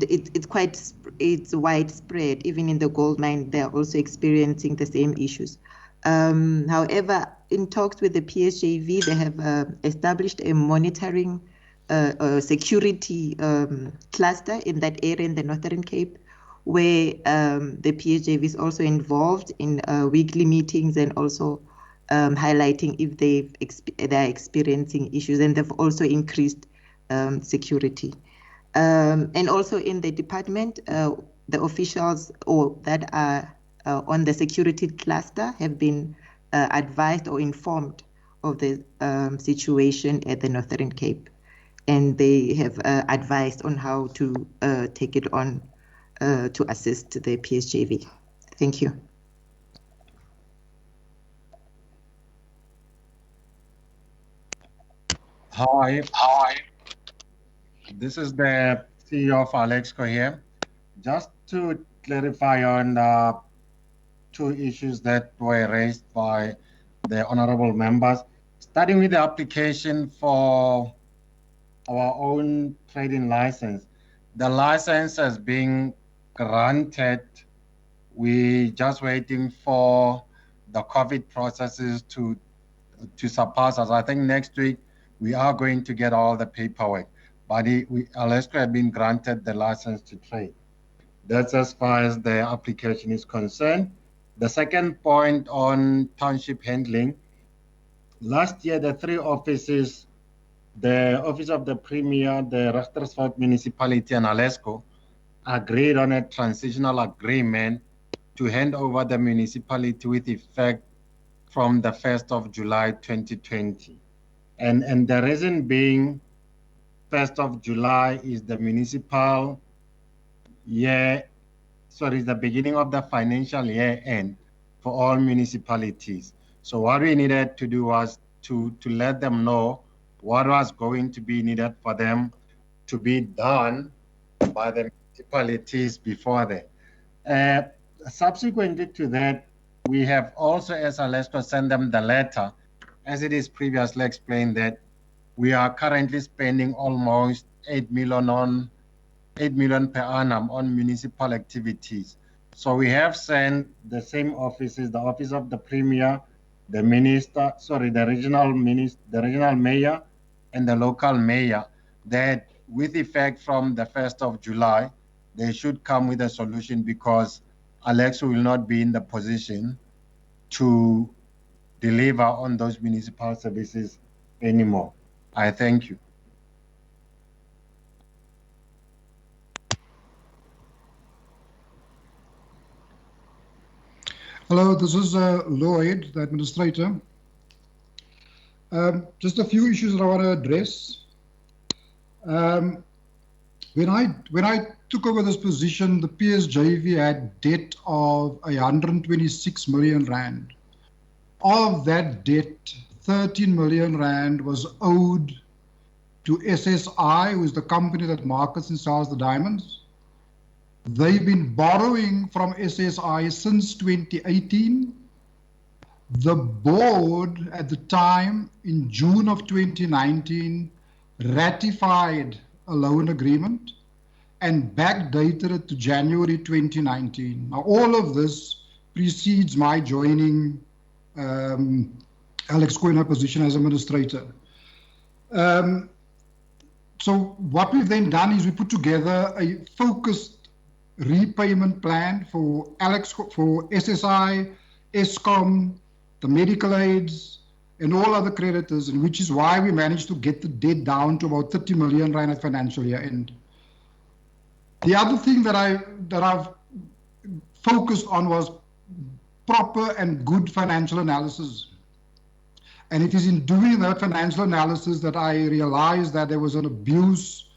it's widespread. Even in the gold mine, they are also experiencing the same issues. However, in talks with the PSJV, they have established a monitoring security cluster in that area in the Northern Cape, where the PSJV is also involved in weekly meetings and also highlighting if they are experiencing issues, and they've also increased security. And also in the department, the officials that are on the security cluster have been advised or informed of the situation at the Northern Cape, and they have advised on how to take it on to assist the PSJV. Thank you. Hi. This is the CEO of Alexco here. Just to clarify on two issues that were raised by the honorable members, starting with the application for our own trading license. The license has been granted. We're just waiting for the COVID processes to surpass us. I think next week we are going to get all the paperwork, but Alexco has been granted the license to trade. That's as far as the application is concerned. The second point on township handling, last year the three offices, the Office of the Premier, the Rustenburg Municipality and Alexco, agreed on a transitional agreement to hand over the municipality with effect from the 1st of July 2020. And the reason being 1st of July is the municipal year, sorry, the beginning of the financial year end for all municipalities. So what we needed to do was to let them know what was going to be needed for them to be done by the municipalities before that. Subsequently to that, we have also, as Alexco, sent them the letter, as it is previously explained, that we are currently spending almost 8 million per annum on municipal activities. So we have sent the same offices, the Office of the Premier, the Minister, sorry, the regional mayor, and the local mayor, that with effect from the 1st of July, they should come with a solution, because Alexco will not be in the position to deliver on those municipal services anymore. I thank you. Hello, this is Lloyd, the administrator. Just a few issues that I want to address. When I took over this position, the PSJV had debt of 126 million rand. Of that debt, 13 million rand was owed to SSI, who is the company that markets and sells the diamonds. They've been borrowing from SSI since 2018. The board at the time, in June of 2019, ratified a loan agreement and backdated it to January 2019. Now, all of this precedes my joining Alex Co in her position as administrator. So what we've then done is we put together a focused repayment plan for for SSI, Eskom, the medical aids, and all other creditors, and which is why we managed to get the debt down to about 30 million rand at financial year end. The other thing that I've focused on was proper and good financial analysis. And it is in doing that financial analysis that I realized that there was an abuse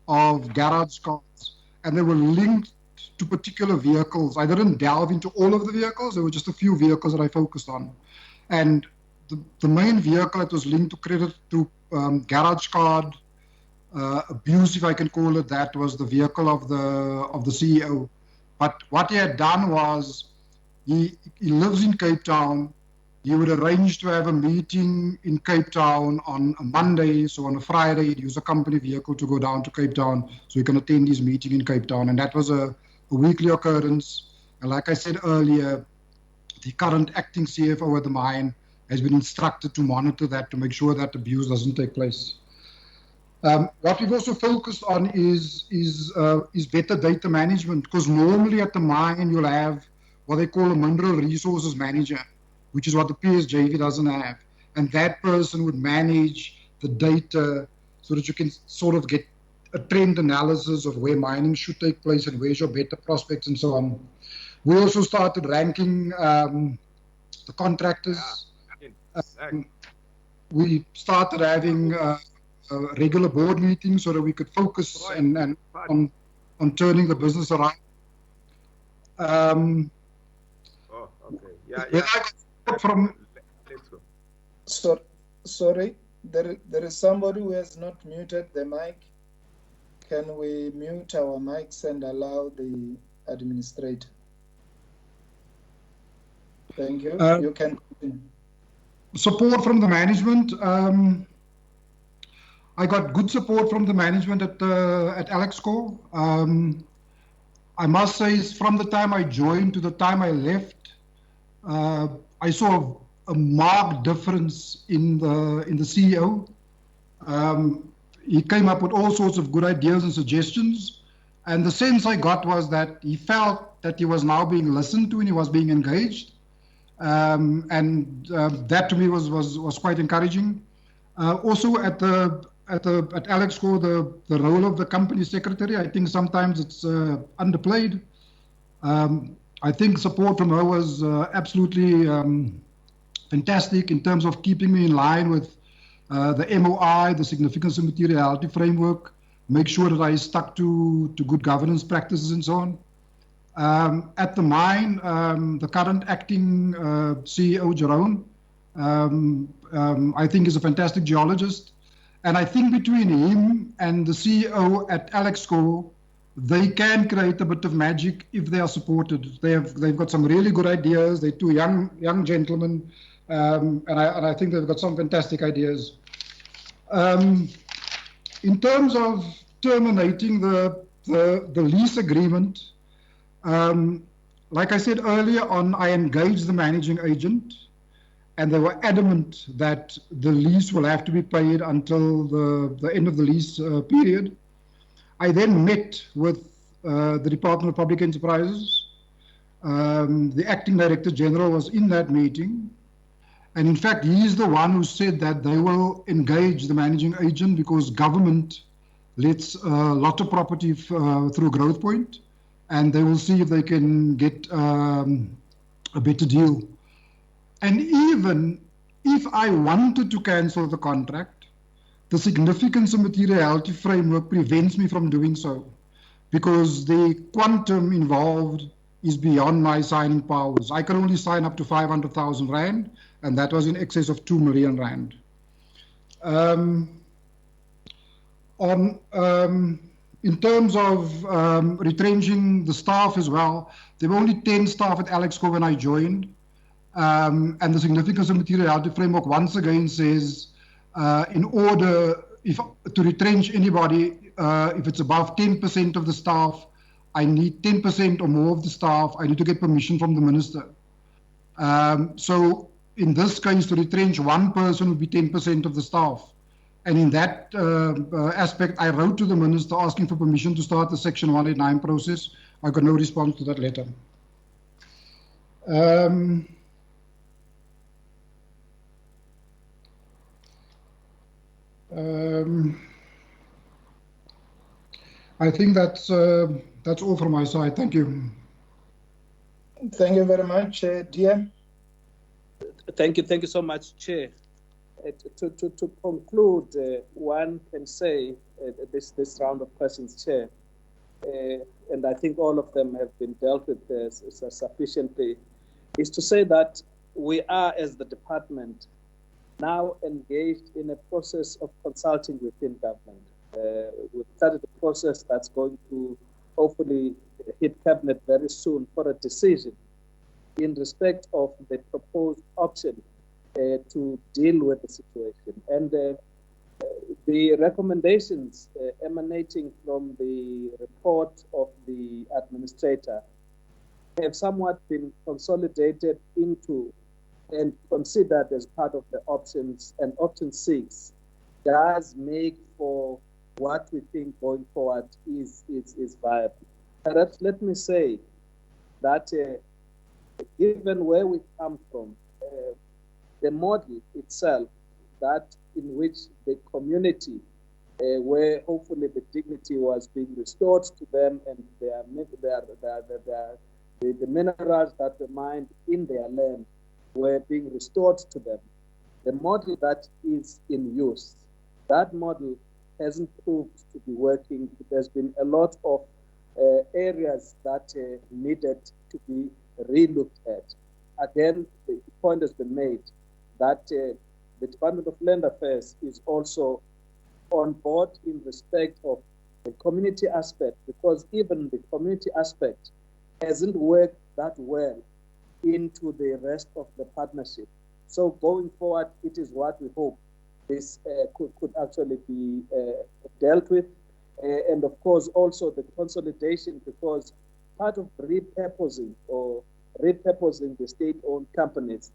of garage cards, and they were linked to particular vehicles. I didn't delve into all of the vehicles. There were just a few vehicles that I focused on. And the main vehicle that was linked to credit to garage card abuse, if I can call it that, was the vehicle of the CEO. But what he had done was he lives in Cape Town. He would arrange to have a meeting in Cape Town on a Monday. So on a Friday, he'd use a company vehicle to go down to Cape Town so he can attend his meeting in Cape Town. And that was a weekly occurrence. And like I said earlier, the current acting CFO at the mine has been instructed to monitor that to make sure that abuse doesn't take place. What we've also focused on is better data management, because normally at the mine you'll have what they call a mineral resources manager, which is what the PSJV doesn't have. And that person would manage the data so that you can sort of get a trend analysis of where mining should take place and where's your better prospects and so on. We also started ranking the contractors. We started having regular board meetings so that we could focus and on turning the business around. Sorry, there is somebody who has not muted the mic. Can we mute our mics and allow the administrator? Thank you. You can continue. Support from the management. I got good support from the management at Alex Co. I must say, from the time I joined to the time I left, I saw a marked difference in the CEO. He came up with all sorts of good ideas and suggestions, and the sense I got was that he felt that he was now being listened to and he was being engaged, and that to me was quite encouraging. Also at Alex Co, the role of the company secretary, I think sometimes it's underplayed. I think support from her was absolutely fantastic in terms of keeping me in line with the MOI, the significance of materiality framework, make sure that I stuck to good governance practices and so on. At the mine, the current acting CEO, Jerome, I think is a fantastic geologist. And I think between him and the CEO at Alex Co, they can create a bit of magic if they are supported. They've got some really good ideas. They're two young gentlemen, and I think they've got some fantastic ideas. In terms of terminating the lease agreement, like I said earlier on, I engaged the managing agent, and they were adamant that the lease will have to be paid until the end of the lease period. I then met with the Department of Public Enterprises. The acting director general was in that meeting. And in fact, he's the one who said that they will engage the managing agent because government lets a lot of property through Growth Point, and they will see if they can get a better deal. And even if I wanted to cancel the contract, the significance of materiality framework prevents me from doing so because the quantum involved is beyond my signing powers. I can only sign up to 500,000 Rand, and that was in excess of 2 million Rand. in terms of retrenching the staff as well, there were only 10 staff at Alexco when I joined. And the significance of materiality framework once again says, in order to retrench anybody, if it's above 10% of the staff, I need 10% or more of the staff, I need to get permission from the minister. So in this case, to retrench one person would be 10% of the staff. And in that aspect, I wrote to the minister asking for permission to start the Section 189 process. I got no response to that letter. I think that's all from my side. Thank you. Thank you very much, Dear. Thank you so much, Chair. To conclude, one can say this round of questions, Chair, and I think all of them have been dealt with sufficiently, is to say that we are, as the department, now engaged in a process of consulting within government. We've started a process that's going to hopefully hit cabinet very soon for a decision in respect of the proposed option to deal with the situation. And the recommendations emanating from the report of the administrator have somewhat been consolidated into and considered as part of the options, and option 6 does make for what we think going forward is viable. Perhaps let me say that given where we come from, the model itself, that in which the community, where hopefully the dignity was being restored to them and the minerals that were mined in their land were being restored to them, the model that is in use, that model hasn't proved to be working. There's been a lot of areas that needed to be re-looked at. Again, the point has been made that the Department of Land Affairs is also on board in respect of the community aspect, because even the community aspect hasn't worked that well into the rest of the partnership. So going forward, it is what we hope this could actually be dealt with. And of course, also the consolidation, because part of repurposing the state-owned companies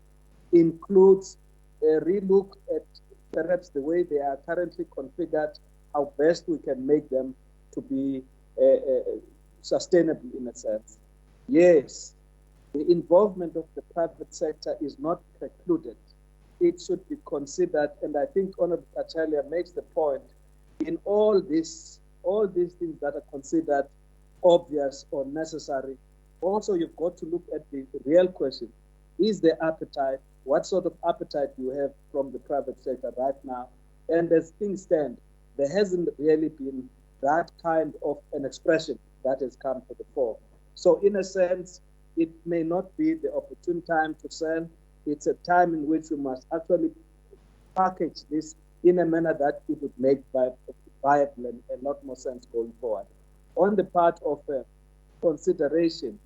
includes a relook at perhaps the way they are currently configured, how best we can make them to be sustainable in a sense. Yes, the involvement of the private sector is not precluded. It should be considered, and I think Honorable Kachalia makes the point, in all these things that are considered obvious or necessary, also you've got to look at the real question. Is there appetite? What sort of appetite do you have from the private sector right now? And as things stand, there hasn't really been that kind of an expression that has come to the fore. So in a sense, it may not be the opportune time to sell. It's a time in which we must actually package this in a manner that it would make viable and a lot more sense going forward. On the part of consideration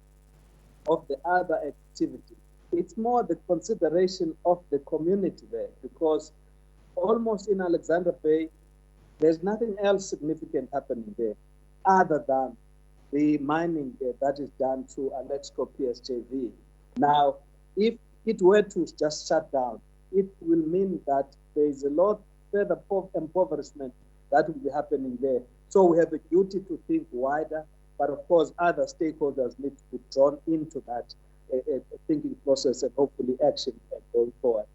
of the other activity, it's more the consideration of the community there, because almost in Alexander Bay, there's nothing else significant happening there other than the mining that is done through Alexco PSJV. Now, if it were to just shut down, it will mean that there is a lot further impoverishment that will be happening there. So we have a duty to think wider, but of course other stakeholders need to be drawn into that thinking process and hopefully action going forward.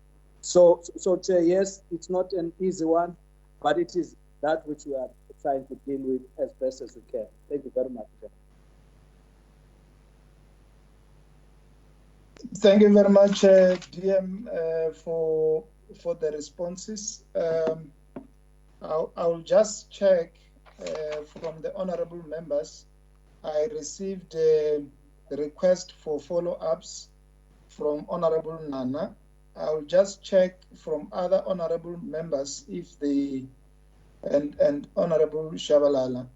So Chair, yes, it's not an easy one, but it is that which we are trying to deal with as best as we can. Thank you very much, Chair. Thank you very much, DM, for the responses. I'll just check from the honorable members. I received a request for follow-ups from Honorable Nana. I'll just check from other honorable members if and Honorable Shabalala.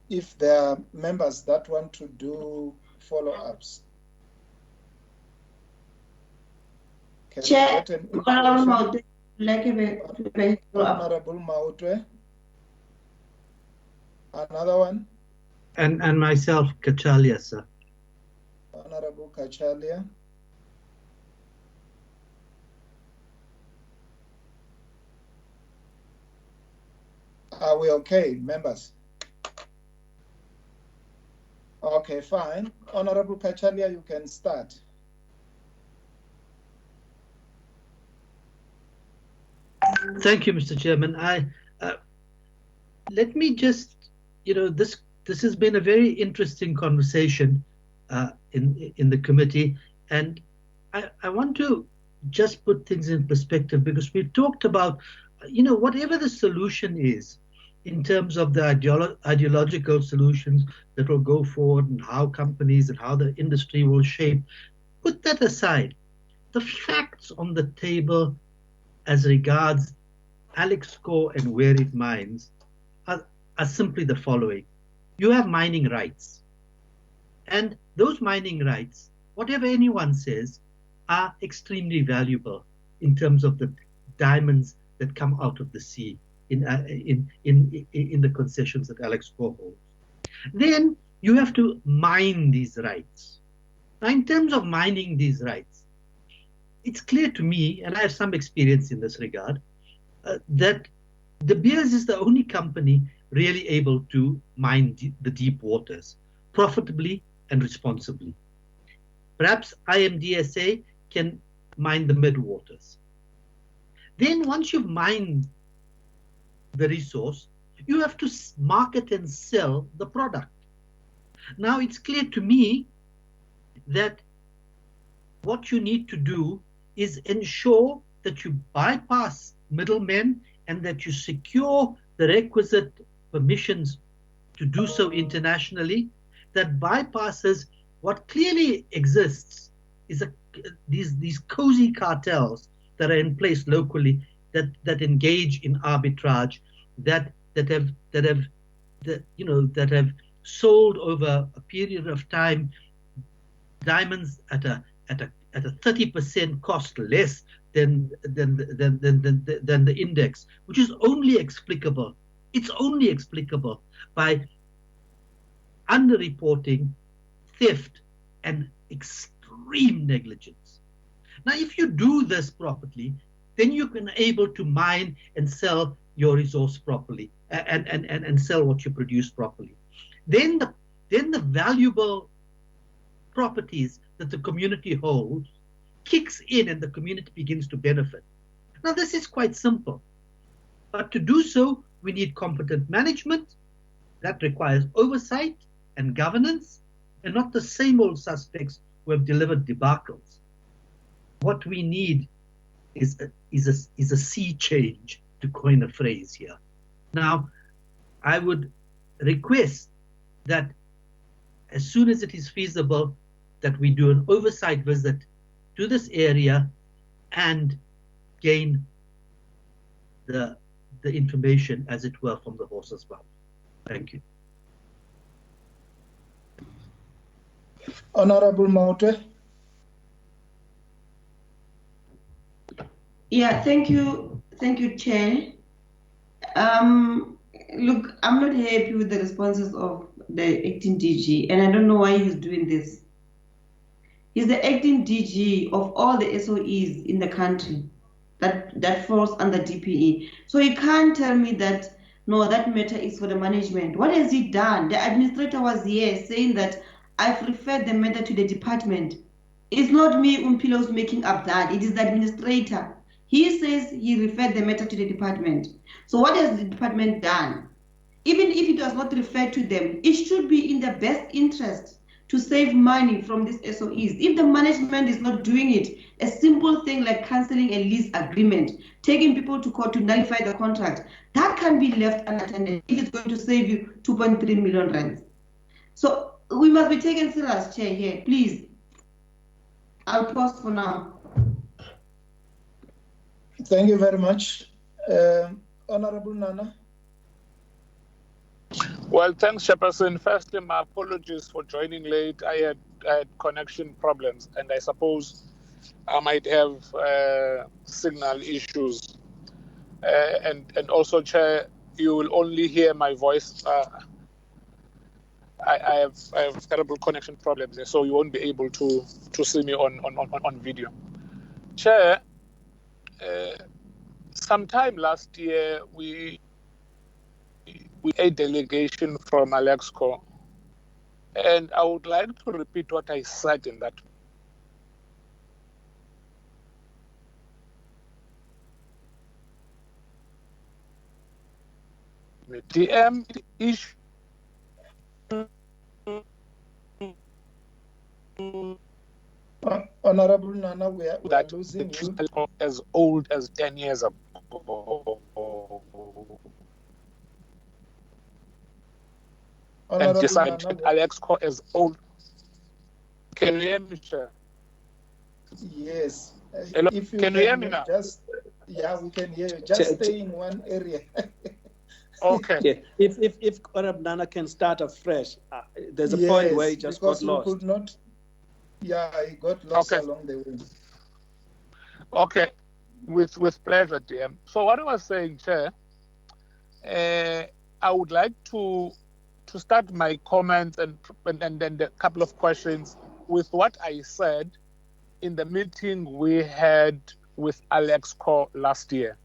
if there are members that want to do follow-ups. Chair, Honorable Mautwe. Another one? And myself, Kachalia, sir. Honorable Kachalia. Are we okay, members? Okay, fine. Honorable Kachalia, you can start. Thank you, Mr. Chairman. Let me just, this has been a very interesting conversation in the committee, and I want to just put things in perspective, because we've talked about, whatever the solution is in terms of the ideological solutions that will go forward and how companies and how the industry will shape, put that aside. The facts on the table as regards Alex Core and where it mines are simply the following. You have mining rights, and those mining rights, whatever anyone says, are extremely valuable in terms of the diamonds that come out of the sea in the concessions that Alex Core holds. Then you have to mine these rights. Now, in terms of mining these rights, it's clear to me, and I have some experience in this regard, that De Beers is the only company really able to mine the deep waters profitably and responsibly. Perhaps IMDSA can mine the mid waters. Then once you've mined the resource, you have to market and sell the product. Now it's clear to me that what you need to do is ensure that you bypass middlemen and that you secure the requisite permissions to do so internationally, that bypasses what clearly exists is these cozy cartels that are in place locally that engage in arbitrage, that have sold over a period of time diamonds at a 30% cost less than the index, which is only explicable. It's only explicable by underreporting, theft, and extreme negligence. Now, if you do this properly, then you can able to mine and sell your resource properly and sell what you produce properly. Then the valuable properties that the community holds kicks in and the community begins to benefit. Now, this is quite simple, but to do so, we need competent management. That requires oversight and governance, and not the same old suspects who have delivered debacles. What we need is a sea change, to coin a phrase here. Now, I would request that as soon as it is feasible, that we do an oversight visit to this area and gain the information, as it were, from the horse's mouth. Thank you. Honorable Mautwe. Yeah, thank you, Chair. Look, I'm not happy with the responses of the acting DG, and I don't know why he's doing this. He's the acting DG of all the SOEs in the country that falls under DPE. So he can't tell me that, no, that matter is for the management. What has he done? The administrator was here saying that I've referred the matter to the department. It's not me, Umpilo's making up that. It is the administrator. He says he referred the matter to the department. So what has the department done? Even if it was not referred to them, it should be in the best interest to save money from these SOEs. If the management is not doing it, a simple thing like cancelling a lease agreement, taking people to court to nullify the contract, that can be left unattended if it's going to save you 2.3 million rands. So we must be taken serious, Chair, here, please. I'll pause for now. Thank you very much. Honorable Nana. Well, thanks, Chairperson. Firstly, my apologies for joining late. I had connection problems, and I suppose I might have signal issues. And also, Chair, you will only hear my voice. I have terrible connection problems, so you won't be able to see me on video. Chair, sometime last year we a delegation from Alexco, and I would like to repeat what I said in that. The DM issue Honorable Nana, we are losing you. As old as 10 years ago. And decided Alexco as old. Can you hear me, Chair? Yes. Hello? If you can you hear me now? Yeah, we can hear you. Just stay in one area. Okay. Yeah. If Honorable Nana can start afresh, there's a point where he just got lost. Could not. Yeah, he got lost along the way. Okay, with pleasure, DM. So what I was saying, Chair, I would like to start my comments and then a couple of questions with what I said in the meeting we had with Alexco last year.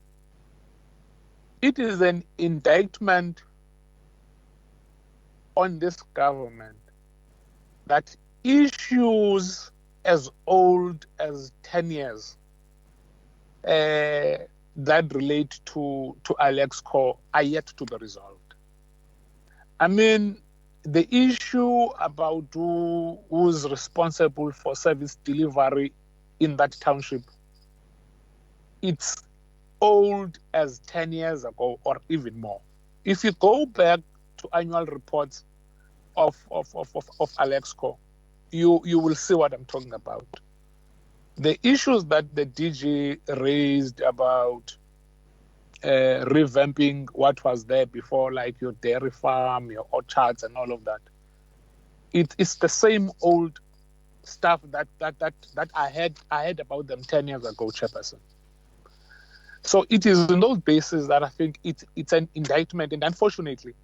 It is an indictment on this government that issues as old as 10 years that relate to Alexco are yet to be resolved. I mean, the issue about who's responsible for service delivery in that township, it's old as 10 years ago or even more. If you go back to annual reports of Alexco, you will see what I'm talking about. The issues that the DG raised about revamping what was there before, like your dairy farm, your orchards, and all of that. It's the same old stuff that I had about them 10 years ago, Chairperson. So it is on those bases that I think it's an indictment, and unfortunately,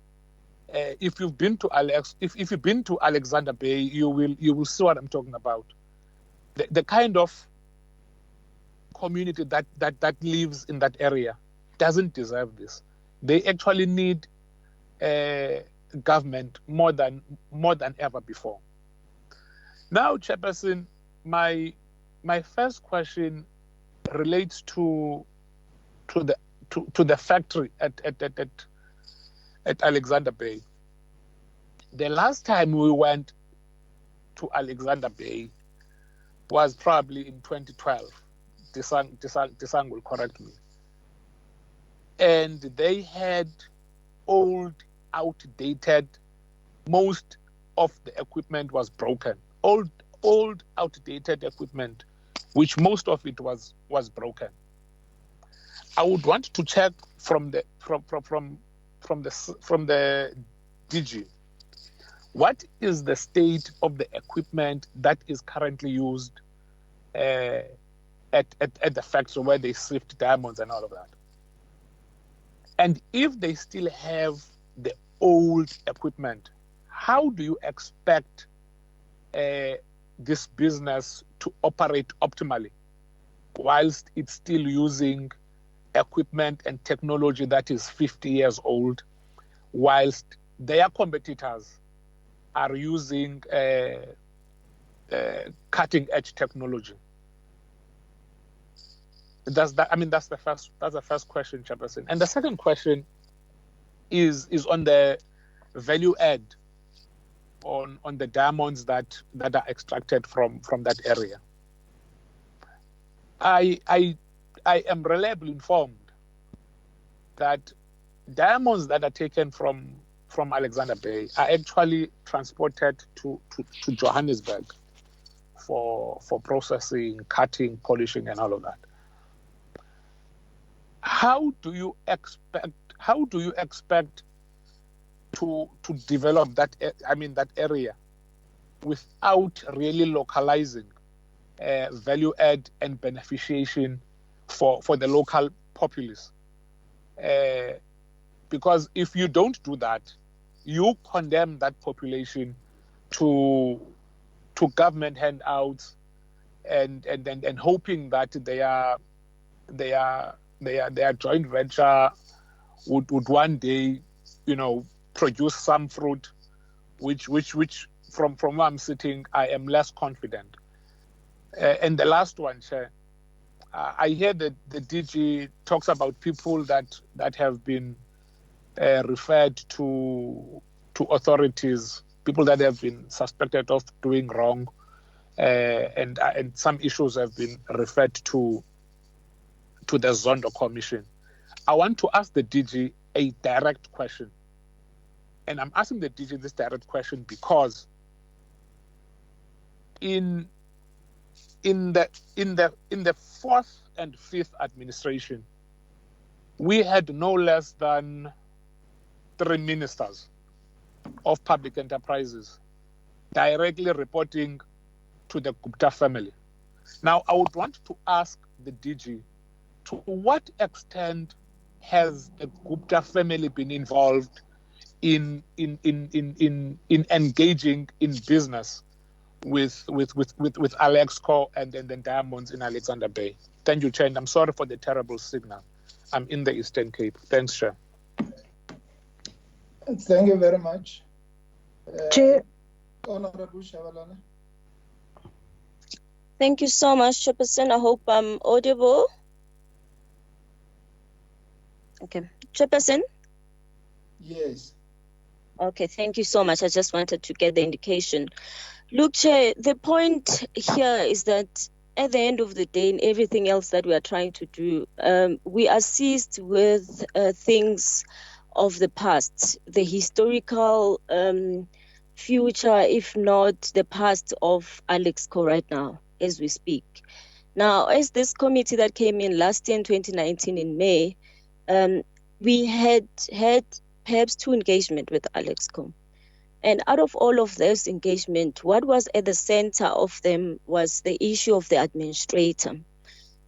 if you've been to if you've been to Alexander Bay, you will see what I'm talking about. The kind of community that lives in that area doesn't deserve this. They actually need government more than ever before. Now, Chairperson, my first question relates to the factory at Alexander Bay. The last time we went to Alexander Bay was probably in 2012. Desang will correct me. And they had old, outdated, most of the equipment was broken. Old, outdated equipment, which most of it was broken. I would want to check from the DG, what is the state of the equipment that is currently used at the factory where they sift diamonds and all of that? And if they still have the old equipment, how do you expect this business to operate optimally whilst it's still using equipment and technology that is 50 years old, whilst their competitors are using cutting-edge technology? That's the first question, Chairperson. And the second question is on the value add on the diamonds that are extracted from that area. I am reliably informed that diamonds that are taken from Alexander Bay are actually transported to Johannesburg for processing, cutting, polishing, and all of that. How do you expect to develop that area without really localizing value add and beneficiation for the local populace. Because if you don't do that, you condemn that population to government handouts and hoping that their joint venture would one day, produce some fruit, which from where I'm sitting, I am less confident. And the last one, Chair, I hear that the DG talks about people that have been referred to authorities, people that have been suspected of doing wrong, and some issues have been referred to the Zondo Commission. I want to ask the DG a direct question, and I'm asking the DG this direct question because in the fourth and fifth administration, we had no less than 3 ministers of public enterprises directly reporting to the Gupta family. Now, I would want to ask the DG, to what extent has the Gupta family been involved in engaging in business with Alexco and then Diamonds in Alexander Bay? Thank you, Chair. And I'm sorry for the terrible signal. I'm in the Eastern Cape. Thanks, Chair. Thank you very much. Chair. Honorable Shabalala. Thank you so much, Chairperson. I hope I'm audible. Okay. Chairperson? Yes. Okay, thank you so much. I just wanted to get the indication. Look, Chair, the point here is that at the end of the day, in everything else that we are trying to do, we are seized with things of the past, the historical future, if not the past of Alexco right now, as we speak. Now, as this committee that came in last year in 2019 in May, we had perhaps 2 engagements with Alexco. And out of all of those engagement, what was at the center of them was the issue of the administrator.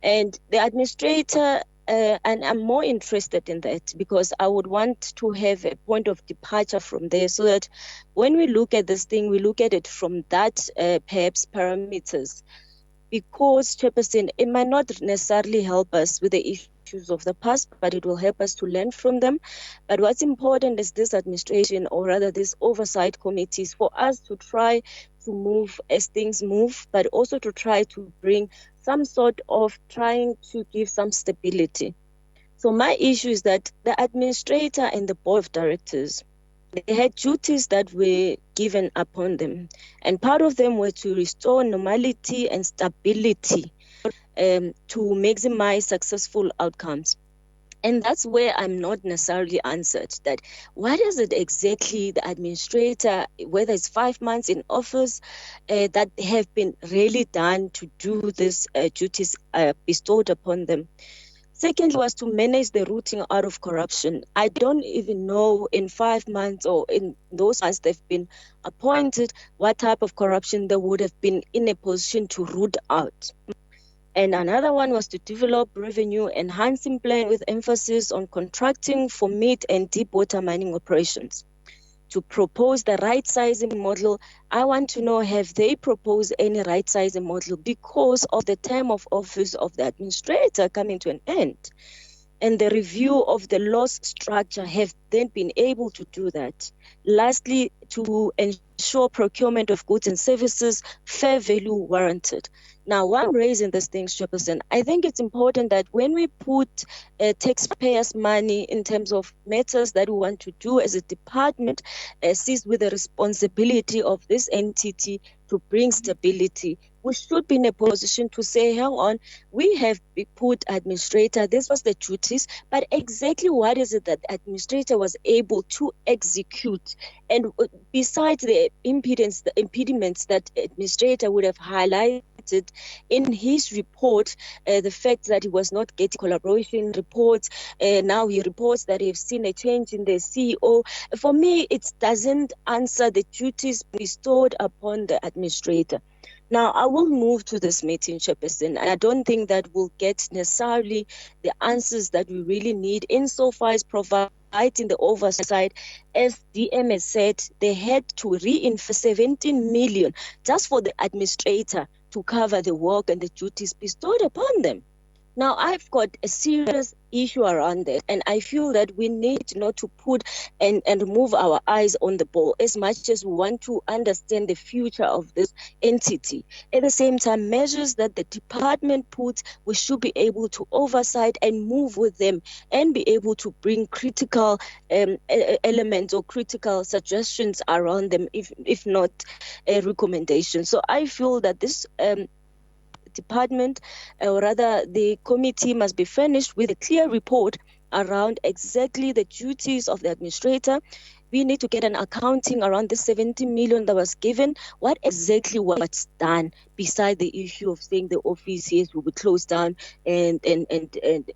And the administrator, and I'm more interested in that because I would want to have a point of departure from there so that when we look at this thing, we look at it from that perhaps parameters. Because, Chairperson, it might not necessarily help us with the issues of the past, but it will help us to learn from them. But what's important is this administration, or rather this oversight committees, for us to try to move as things move, but also to try to bring some sort of trying to give some stability. So my issue is that the administrator and the board of directors, they had duties that were given upon them. And part of them were to restore normality and stability to maximize successful outcomes. And that's where I'm not necessarily answered that what is it exactly the administrator, whether it's 5 months in office, that have been really done to do this duties bestowed upon them. Second was to manage the rooting out of corruption. I don't even know in 5 months or in those months they've been appointed, what type of corruption they would have been in a position to root out. And another one was to develop revenue enhancing plan with emphasis on contracting for mid and deep water mining operations. To propose the right sizing model, I want to know, have they proposed any right sizing model because of the term of office of the administrator coming to an end? And the review of the loss structure, have they been able to do that? Lastly, to ensure procurement of goods and services, fair value warranted. Now, while I'm raising these things, Chairperson, I think it's important that when we put taxpayers' money in terms of matters that we want to do as a department, seized with the responsibility of this entity to bring stability, we should be in a position to say, hang on, we have put administrator, this was the duties, but exactly what is it that the administrator was able to execute? And besides the impediments that administrator would have highlighted highlighted in his report the fact that he was not getting collaboration reports. Now he reports that he's seen a change in the CEO. For me, it doesn't answer the duties bestowed upon the administrator. Now, I will move to this meeting, Chairperson, and I don't think that we'll get necessarily the answers that we really need insofar as providing the oversight. As DM has said, they had to reinvest 17 million just for the administrator to cover the work and the duties bestowed upon them. Now, I've got a serious issue around that, and I feel that we need not to put and remove our eyes on the ball as much as we want to understand the future of this entity. At the same time, measures that the department puts, we should be able to oversight and move with them and be able to bring critical elements or critical suggestions around them, if not a recommendation. So I feel that this department, or rather the committee, must be furnished with a clear report around exactly the duties of the administrator. We need to get an accounting around the 70 million that was given. What exactly was done beside the issue of saying the office here will be closed down and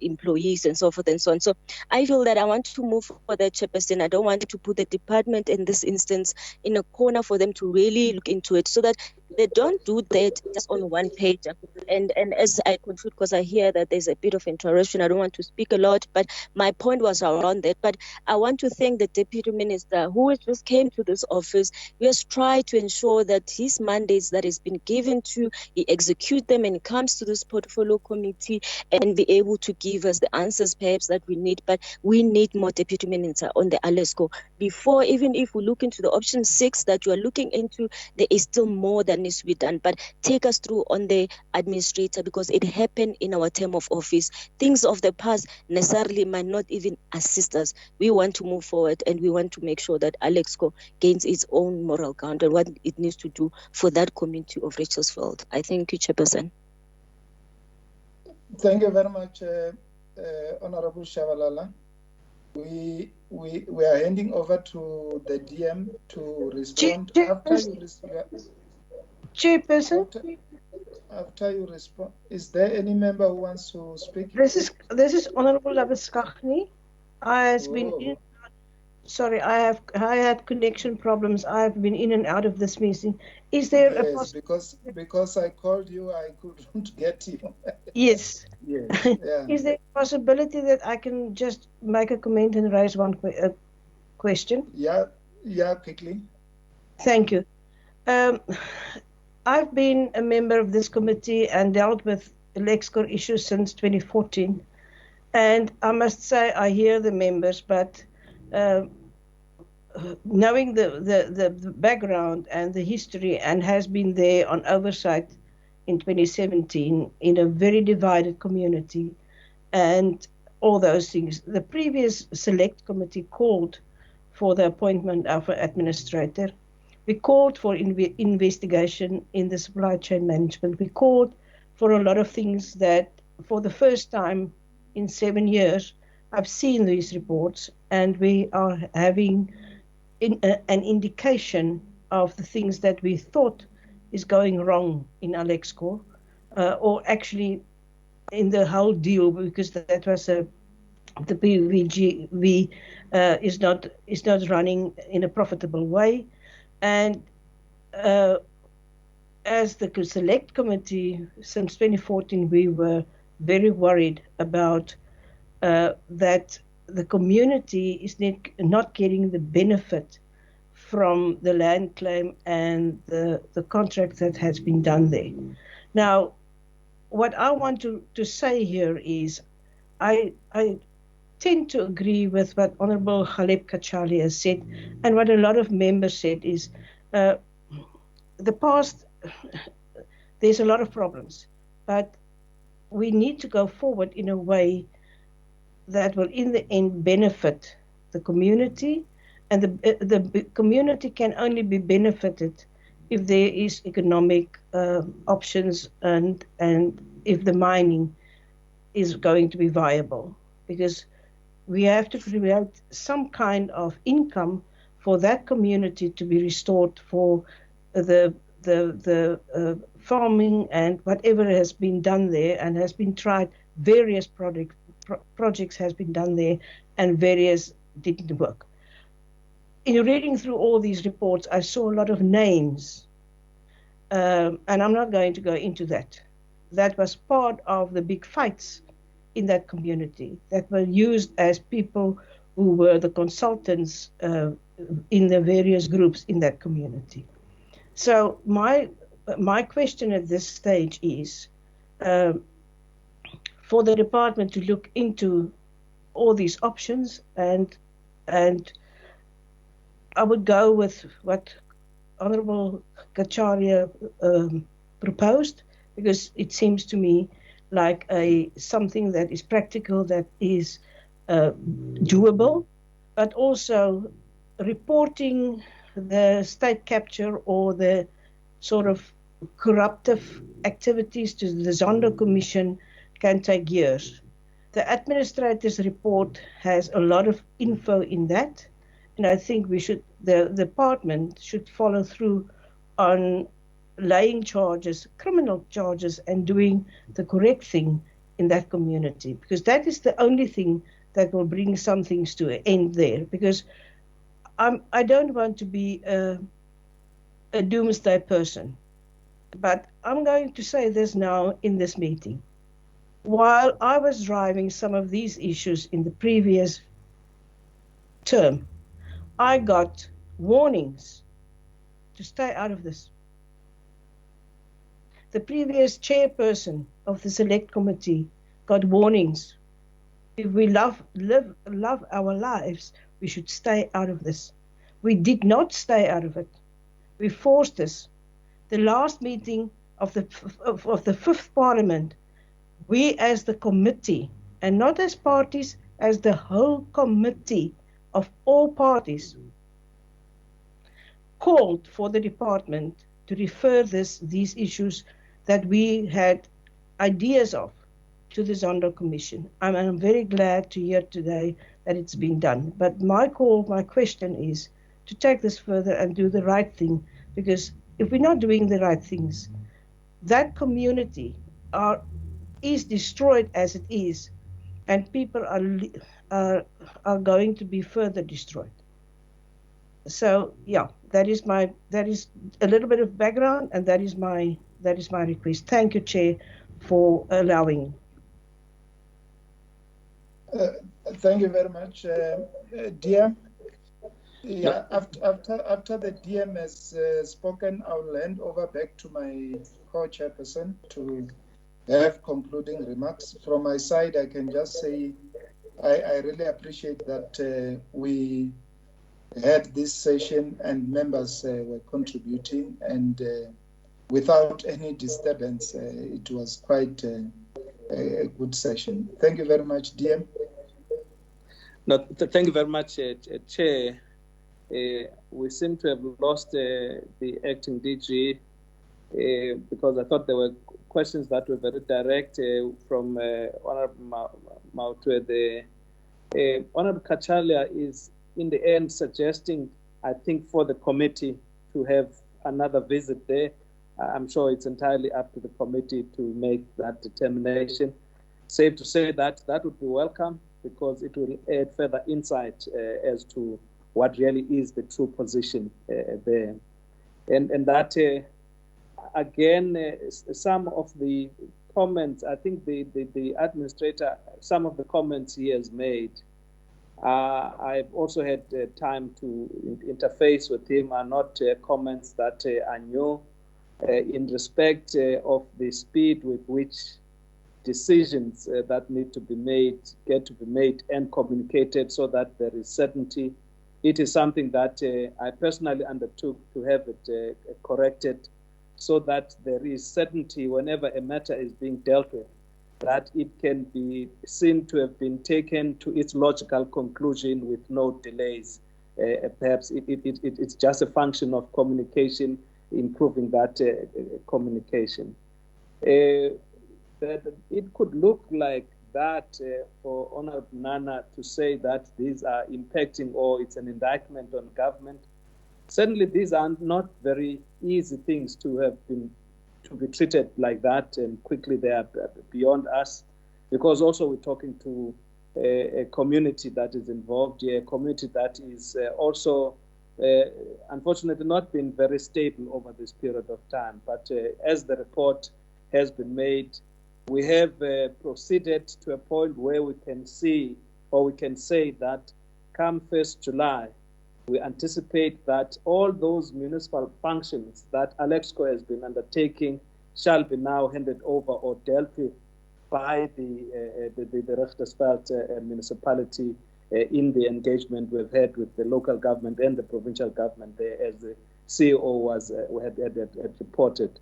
employees and so forth and so on. So I feel that I want to move for that, Chairperson. I don't want to put the department in this instance in a corner for them to really look into it so that they don't do that just on one page. And as I conclude, because I hear that there's a bit of interruption, I don't want to speak a lot, but my point was around that. But I want to thank the Deputy Minister who just came to this office. He has tried to ensure that his mandates that has been given to, he execute them and comes to this portfolio committee and be able to give us the answers perhaps that we need. But we need more Deputy Minister on the ALESCO. Before, even if we look into the option 6 that you are looking into, there is still more that needs to be done. But take us through on the administrator, because it happened in our term of office. Things of the past necessarily might not even assist us. We want to move forward and we want to make sure that ALESCO gains its own moral ground and what it needs to do for that community of Richardsville. I thank you, Chairperson. Thank you very much, Honorable Shabalala. We are handing over to the DM to respond. Chairperson. After you respond, is there any member who wants to speak? This is Honorable Labiskachni. I had connection problems. I've been in and out of this meeting. Is there a because I called you, I couldn't get you. Yes. Yes. Yeah. Is there a possibility that I can just make a comment and raise one question? Yeah, quickly. Thank you. I've been a member of this committee and dealt with Lexcor issues since 2014. And I must say I hear the members, but knowing the background and the history, and has been there on oversight in 2017 in a very divided community and all those things. The previous select committee called for the appointment of an administrator. We called for investigation in the supply chain management. We called for a lot of things that for the first time in 7 years, I've seen these reports, and we are having an indication of the things that we thought is going wrong in Alexco, or actually in the whole deal, because that was the PVGV is not running in a profitable way. And as the select committee since 2014, we were very worried about that the community is not getting the benefit from the land claim and the contract that has been done there. Now, what I want to say here is I tend to agree with what Honorable Khaleb Kachali has said, and what a lot of members said is the past, there's a lot of problems, but we need to go forward in a way that will in the end benefit the community, and the community can only be benefited if there is economic options and if the mining is going to be viable, because we have to create some kind of income for that community to be restored, for the farming and whatever has been done there and has been tried, various projects has been done there and various didn't work. In reading through all these reports, I saw a lot of names, and I'm not going to go into that. That was part of the big fights in that community that were used as people who were the consultants in the various groups in that community. So my question at this stage is for the department to look into all these options, and I would go with what Honorable Kacharya proposed, because it seems to me like something that is practical, that is doable, but also reporting the state capture or the sort of corruptive activities to the Zondo Commission can take years. The administrator's report has a lot of info in that, and I think the department should follow through on laying charges, criminal charges, and doing the correct thing in that community, because that is the only thing that will bring some things to an end there. Because I don't want to be a doomsday person, but I'm going to say this now in this meeting. While I was driving some of these issues in the previous term, I got warnings to stay out of this. The previous chairperson of the select committee got warnings. If we love our lives, we should stay out of this. We did not stay out of it. We forced this. The last meeting of the fifth parliament, we as the committee, and not as parties, as the whole committee of all parties, called for the department to refer these issues that we had ideas of to the Zondo Commission. I'm very glad to hear today that it's been done. But my question is to take this further and do the right thing, because if we're not doing the right things, that community is destroyed as it is, and people are going to be further destroyed. So yeah, that is a little bit of background, and that is my request. Thank you, Chair, for allowing. Thank you very much, dear. Yeah, after the DM has spoken, I'll hand over back to my co-chairperson to have concluding remarks. From my side, I can just say I really appreciate that we had this session and members were contributing, and without any disturbance, it was quite a good session. Thank you very much, DM. No, thank you very much, Chair. We seem to have lost the acting DG because I thought there were questions that were very direct from Honorable Mautwe. Honorable Kacharya is in the end suggesting, I think, for the committee to have another visit there. I'm sure it's entirely up to the committee to make that determination. Safe to say that that would be welcome, because it will add further insight as to what really is the true position there. And that, again, some of the comments, I think the administrator, some of the comments he has made, I've also had time to interface with him, are not comments that are new in respect of the speed with which decisions that need to be made get to be made and communicated so that there is certainty. It is something that I personally undertook to have it corrected so that there is certainty whenever a matter is being dealt with, that it can be seen to have been taken to its logical conclusion with no delays. Perhaps it's just a function of communication, improving that communication. That it could look like that for Honorable Nana to say that these are impacting or it's an indictment on government. Certainly, these are not very easy things to be treated like that, and quickly they are beyond us, because also we're talking to a community that is involved here, a community that is also unfortunately not been very stable over this period of time. But as the report has been made, we have proceeded to a point where we can see, or we can say that come 1st July, we anticipate that all those municipal functions that Alexco has been undertaking shall be now handed over or dealt with by the Richtersveld municipality in the engagement we've had with the local government and the provincial government there, as the CEO had reported.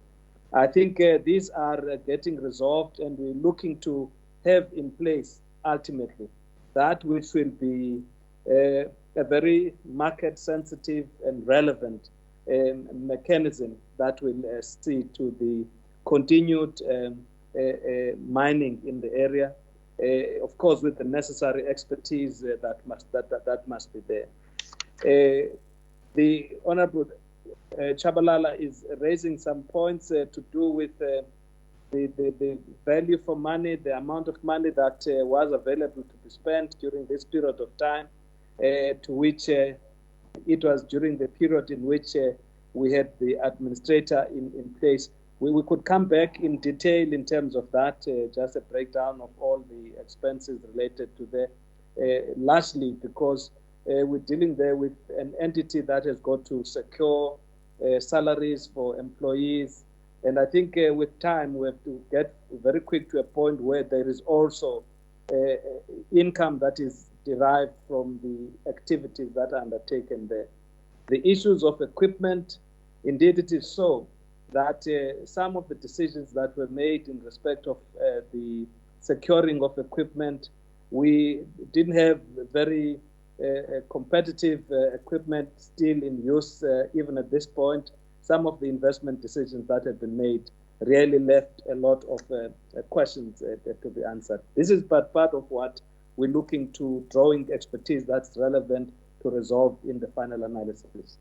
I think these are getting resolved, and we're looking to have in place ultimately that which will be a very market-sensitive and relevant mechanism that will see to the continued mining in the area, of course, with the necessary expertise that must be there. The Honourable Chabalala is raising some points to do with the value for money, the amount of money that was available to be spent during this period of time, to which it was during the period in which we had the administrator in place. We could come back in detail in terms of that, just a breakdown of all the expenses related to that, largely because we're dealing there with an entity that has got to secure salaries for employees. And I think with time, we have to get very quick to a point where there is also income that is derived from the activities that are undertaken there. The issues of equipment, indeed it is so that some of the decisions that were made in respect of the securing of equipment, we didn't have very competitive equipment still in use even at this point. Some of the investment decisions that have been made really left a lot of questions to be answered. This is but part of what we're looking to, drawing expertise that's relevant to resolve in the final analysis.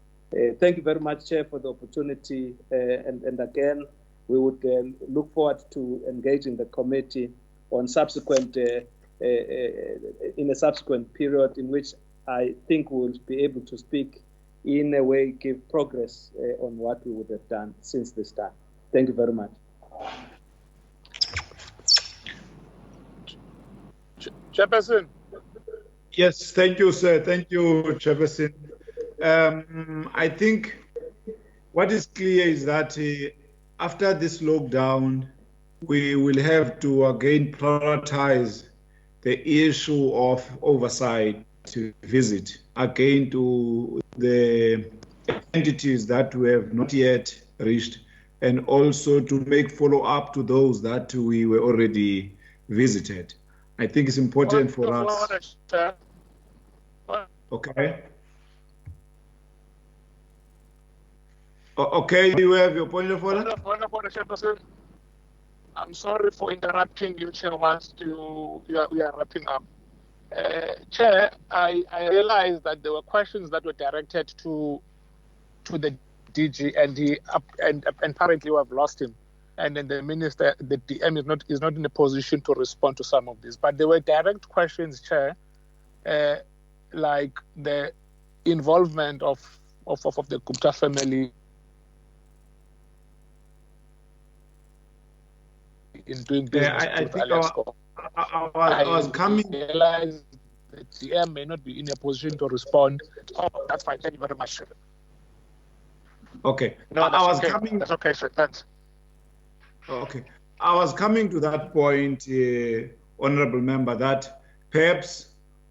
Thank you very much, Chair, for the opportunity. And again, we would look forward to engaging the committee on subsequent, in a subsequent period in which I think we'll be able to speak in a way, give progress on what we would have done since this time. Thank you very much. Chairperson. Yes, thank you, sir. Thank you, Chairperson. I think what is clear is that after this lockdown, we will have to again prioritize the issue of oversight, to visit again to the entities that we have not yet reached, and also to make follow-up to those that we were already visited. I think it's important for us. Okay. Okay, do you have your point of order? I'm sorry for interrupting you, Chair, whilst we are wrapping up. Chair, I realized that there were questions that were directed to the DG, and apparently we have lost him. And then the minister, the DM is not in a position to respond to some of these. But there were direct questions, Chair, like the involvement of the Gupta family in doing business. I think I was coming. I realized the DM may not be in a position to respond. Oh, that's fine. Thank you very much, sir. Okay. No, I was okay. coming. That's okay, sir. Thanks. Okay. I was coming to that point, Honourable Member, that perhaps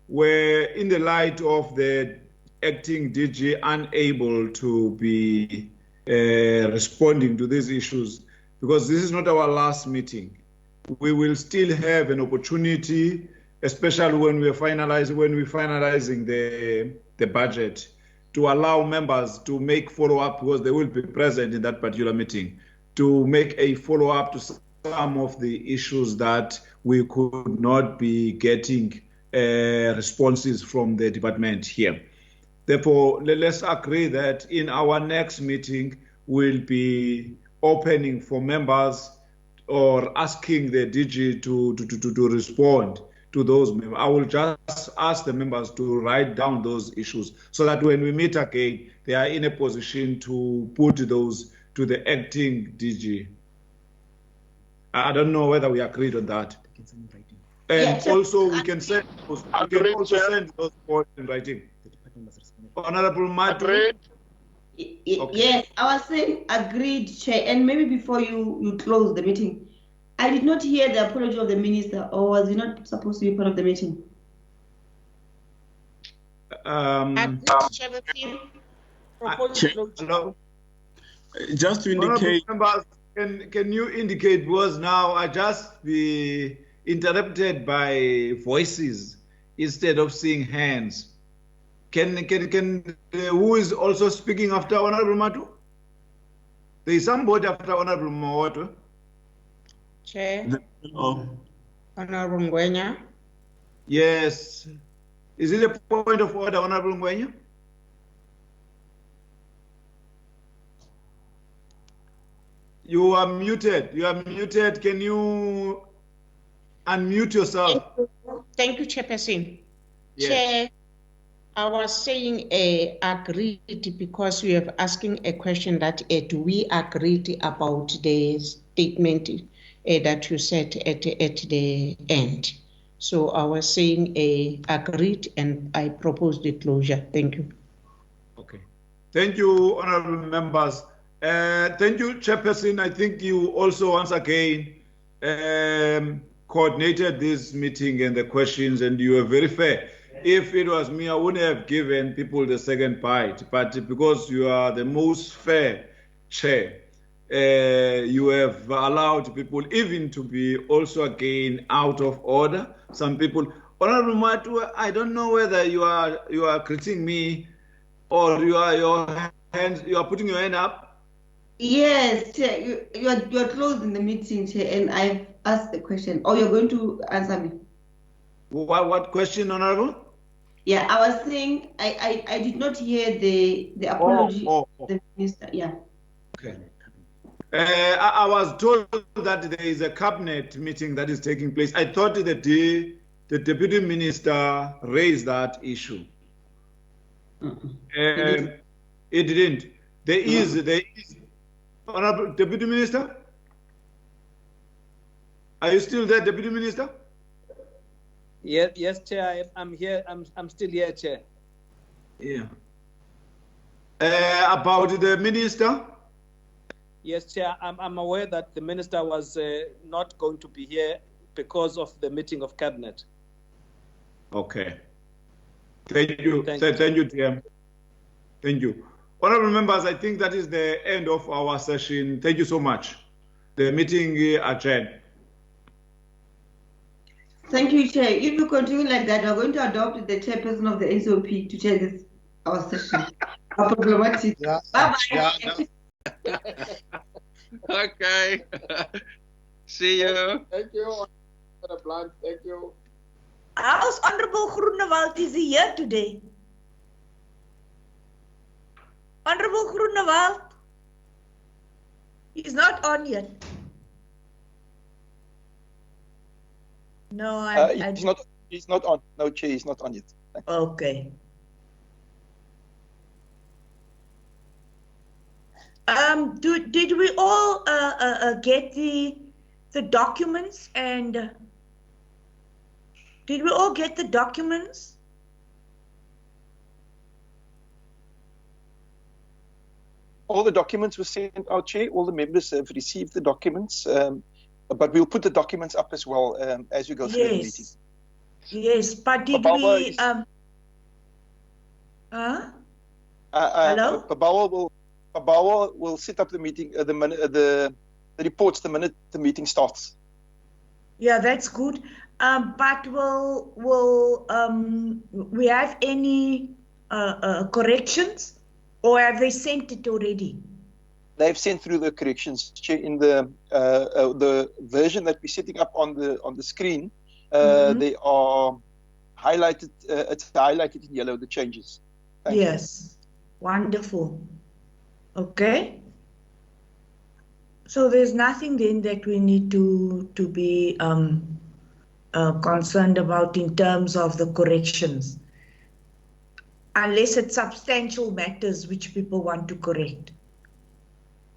we're in the light of the acting DG unable to be responding to these issues, because this is not our last meeting. We will still have an opportunity, especially when we're finalizing the budget, to allow members to make follow-up, because they will be present in that particular meeting, to make a follow-up to some of the issues that we could not be getting responses from the department here. Therefore, let's agree that in our next meeting, we'll be opening for members or asking the DG to respond to those members. I will just ask the members to write down those issues so that when we meet again, they are in a position to put those to the acting DG. I don't know whether we agreed on that. And also, we can send those, send those points in writing. Honorable Matu. Yes, I was saying agreed, Chair. And maybe before you close the meeting, I did not hear the apology of the minister, or was he not supposed to be part of the meeting? Just to indicate, members, can you indicate, because now I just be interrupted by voices instead of seeing hands. Can who is also speaking after Honorable Matu? There is somebody after Honorable Mawatu. Chair. Honorable Ngwenya. Yes. Is it a point of order, Honorable Ngwenya? You are muted. You are muted. Can you unmute yourself? Thank you, Chairperson. Yes. Chair, I was saying agreed because we are asking a question that do we agree about the statement that you said at the end. So I was saying agreed, and I propose the closure. Thank you. Okay. Thank you, honorable members. Thank you, Chairperson. I think you also once again coordinated this meeting and the questions, and you were very fair. If it was me, I wouldn't have given people the second bite, but because you are the most fair chair, you have allowed people even to be also again out of order. Some people, Honorable Matu, I don't know whether you are critiquing me or you are putting your hand up. Yes, Chair, you are closing the meeting, Chair, and I've asked the question. Or you're going to answer me? What question, Honorable? Yeah, I was saying I did not hear the apology of the minister. Yeah. Okay. I was told that there is a cabinet meeting that is taking place. I thought the deputy minister raised that issue. It didn't. There is. Honorable Deputy Minister? Are you still there, Deputy Minister? Yes, Chair. I'm here. I'm still here, Chair. Yeah. About the minister? Yes, Chair. I'm aware that the minister was not going to be here because of the meeting of cabinet. Okay. Thank you. Thank you, TM. Thank you. Honorable members, I think that is the end of our session. Thank you so much. The meeting adjourned. Thank you, Chair. If you continue like that, we're going to adopt the chairperson of the SOP to chair this our session. Problematic. Yeah. Bye-bye. Yeah. Okay. See you. Thank you, Mr. Blunt. Thank you. How's Honorable Groenewald? Is he here today? Honorable Groenewald? He's not on yet. No, He's not on. No, Chair, he's not on yet. Okay. Did we all get the documents, and did we all get the documents? All the documents were sent out, Chair. All the members have received the documents, but we'll put the documents up as well as we go through the meeting. Yes, but did we? Hello? Babawa will set up the meeting, the reports the minute the meeting starts. Yeah, that's good. But will we have any corrections, or have they sent it already? They've sent through the corrections, Chair, in the version that we're setting up on the screen. They are highlighted. It's highlighted in yellow, the changes. Yes, wonderful. Okay. So there's nothing then that we need to be concerned about in terms of the corrections, unless it's substantial matters which people want to correct.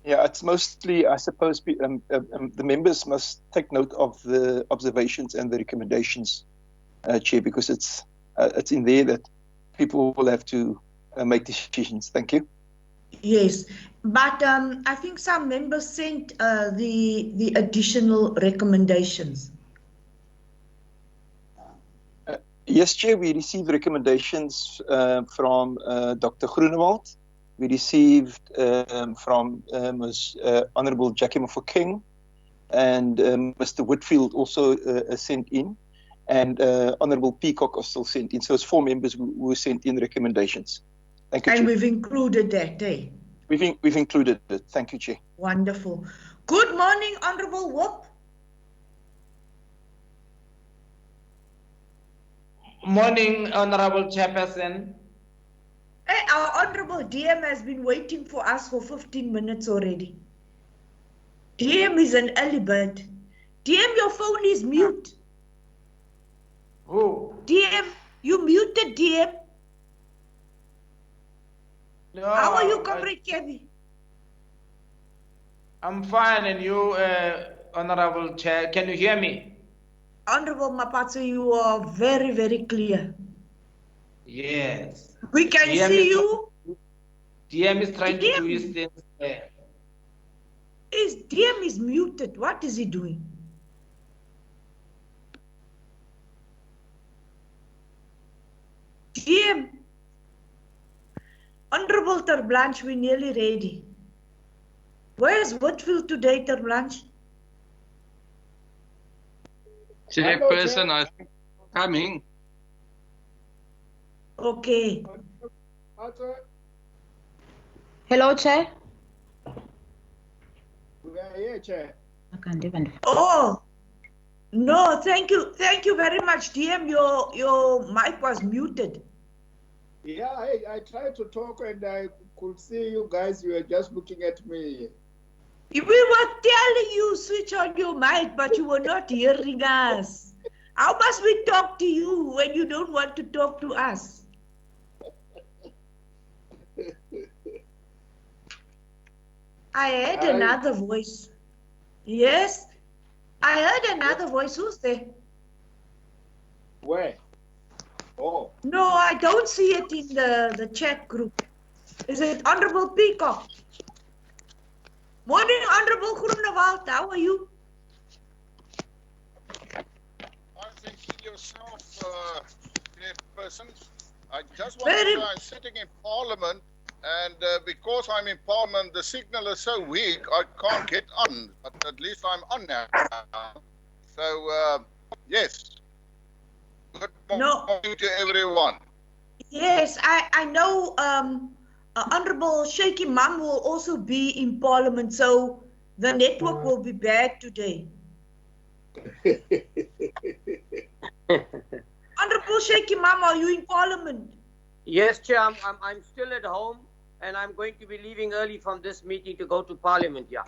Yeah, it's mostly, I suppose, the members must take note of the observations and the recommendations, Chair, because it's in there that people will have to make decisions. Thank you. Yes, but I think some members sent the additional recommendations. Yes, Chair, we received recommendations from Dr. Groenewald. We received from Ms. Honourable Jackie King, and Mr. Whitfield also sent in, and Honourable Peacock also sent in. So it's 4 members who sent in recommendations. Thank you, And Chair. we've included that, eh? We've included it. Thank you, Chair. Wonderful. Good morning, Honourable Whoop. Morning, Honourable Chairperson. Hey, our Honourable DM has been waiting for us for 15 minutes already. DM is an early bird. DM, your phone is mute. Who? DM, you muted, DM. No, How are you, Comrade Kevi? I'm fine, and you, Honourable Chair, can you hear me? Honourable Mapatso, you are very, very clear. Yes. We can see you. DM is trying to do his things there. His DM is muted. What is he doing? DM. Honourable Terblanche, we're nearly ready. Where is Whitfield today, Terblanche? Chairperson, I think coming. Okay. Hello, Chair. We are here, Chair. Oh, no, thank you. Thank you very much, DM. Your mic was muted. Yeah, I tried to talk and I could see you guys. You were just looking at me. We were telling you switch on your mic, but you were not hearing us. How must we talk to you when you don't want to talk to us? I heard another voice. Yes, I heard another voice. Who's there? Where? Oh. No, I don't see it in the chat group. Is it Honourable Peacock? Morning, Honourable Groenewald. How are you? I think yourself, Chairperson. I just want to say I'm sitting in Parliament, and because I'm in Parliament, the signal is so weak, I can't get on. But at least I'm on now. So, yes. Good morning to everyone. Yes, I know Honourable Shaky Mum will also be in Parliament, so the network will be bad today. Honourable Shaky Mum, are you in Parliament? Yes, Chair, I'm still at home, and I'm going to be leaving early from this meeting to go to Parliament, yeah.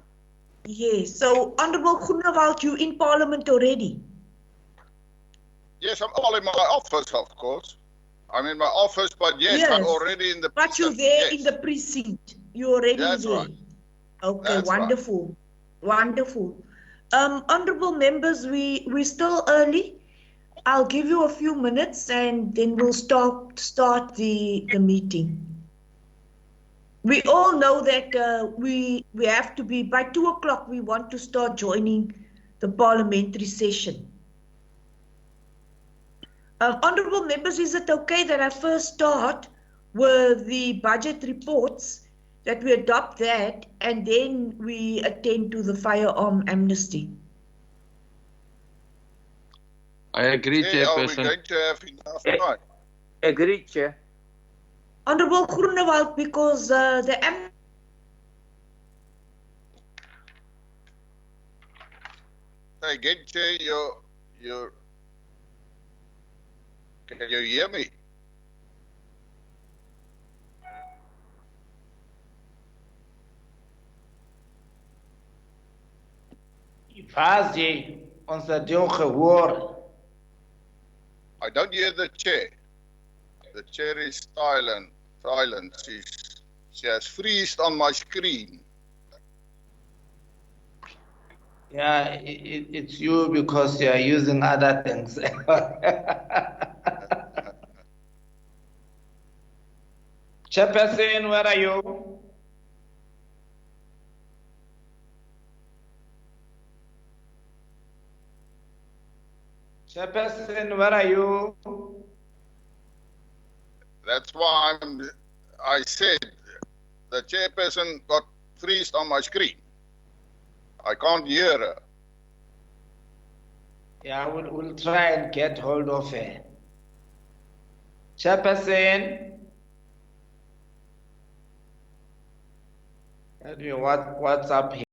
Yes, so Honourable Groenewald, you in Parliament already? Yes, I'm all in my office, of course. I'm in my office, but yes, I'm already in the precinct. But you're there in the precinct. You're already That's there. Right. Okay, That's wonderful. Right. Wonderful. Honourable members, we're still early. I'll give you a few minutes and then we'll start the meeting. We all know that we have to be, by 2 o'clock, we want to start joining the parliamentary session. Honourable members, is it okay that I first start with the budget reports, that we adopt that, and then we attend to the firearm amnesty? I agree, Chairperson. Are we going to have enough time? Agreed, Chair. Honourable Groenewald, because the Again, Chair, can you hear me? Fazi, onze deel gehoor. I don't hear the chair. The chair is silent. She has freezed on my screen. Yeah, it's you because you are using other things. Chairperson, where are you? Chairperson, where are you? That's why I said the chairperson got freezed on my screen. I can't hear her. Yeah, we'll try and get hold of her. Chairperson, tell me what's up here.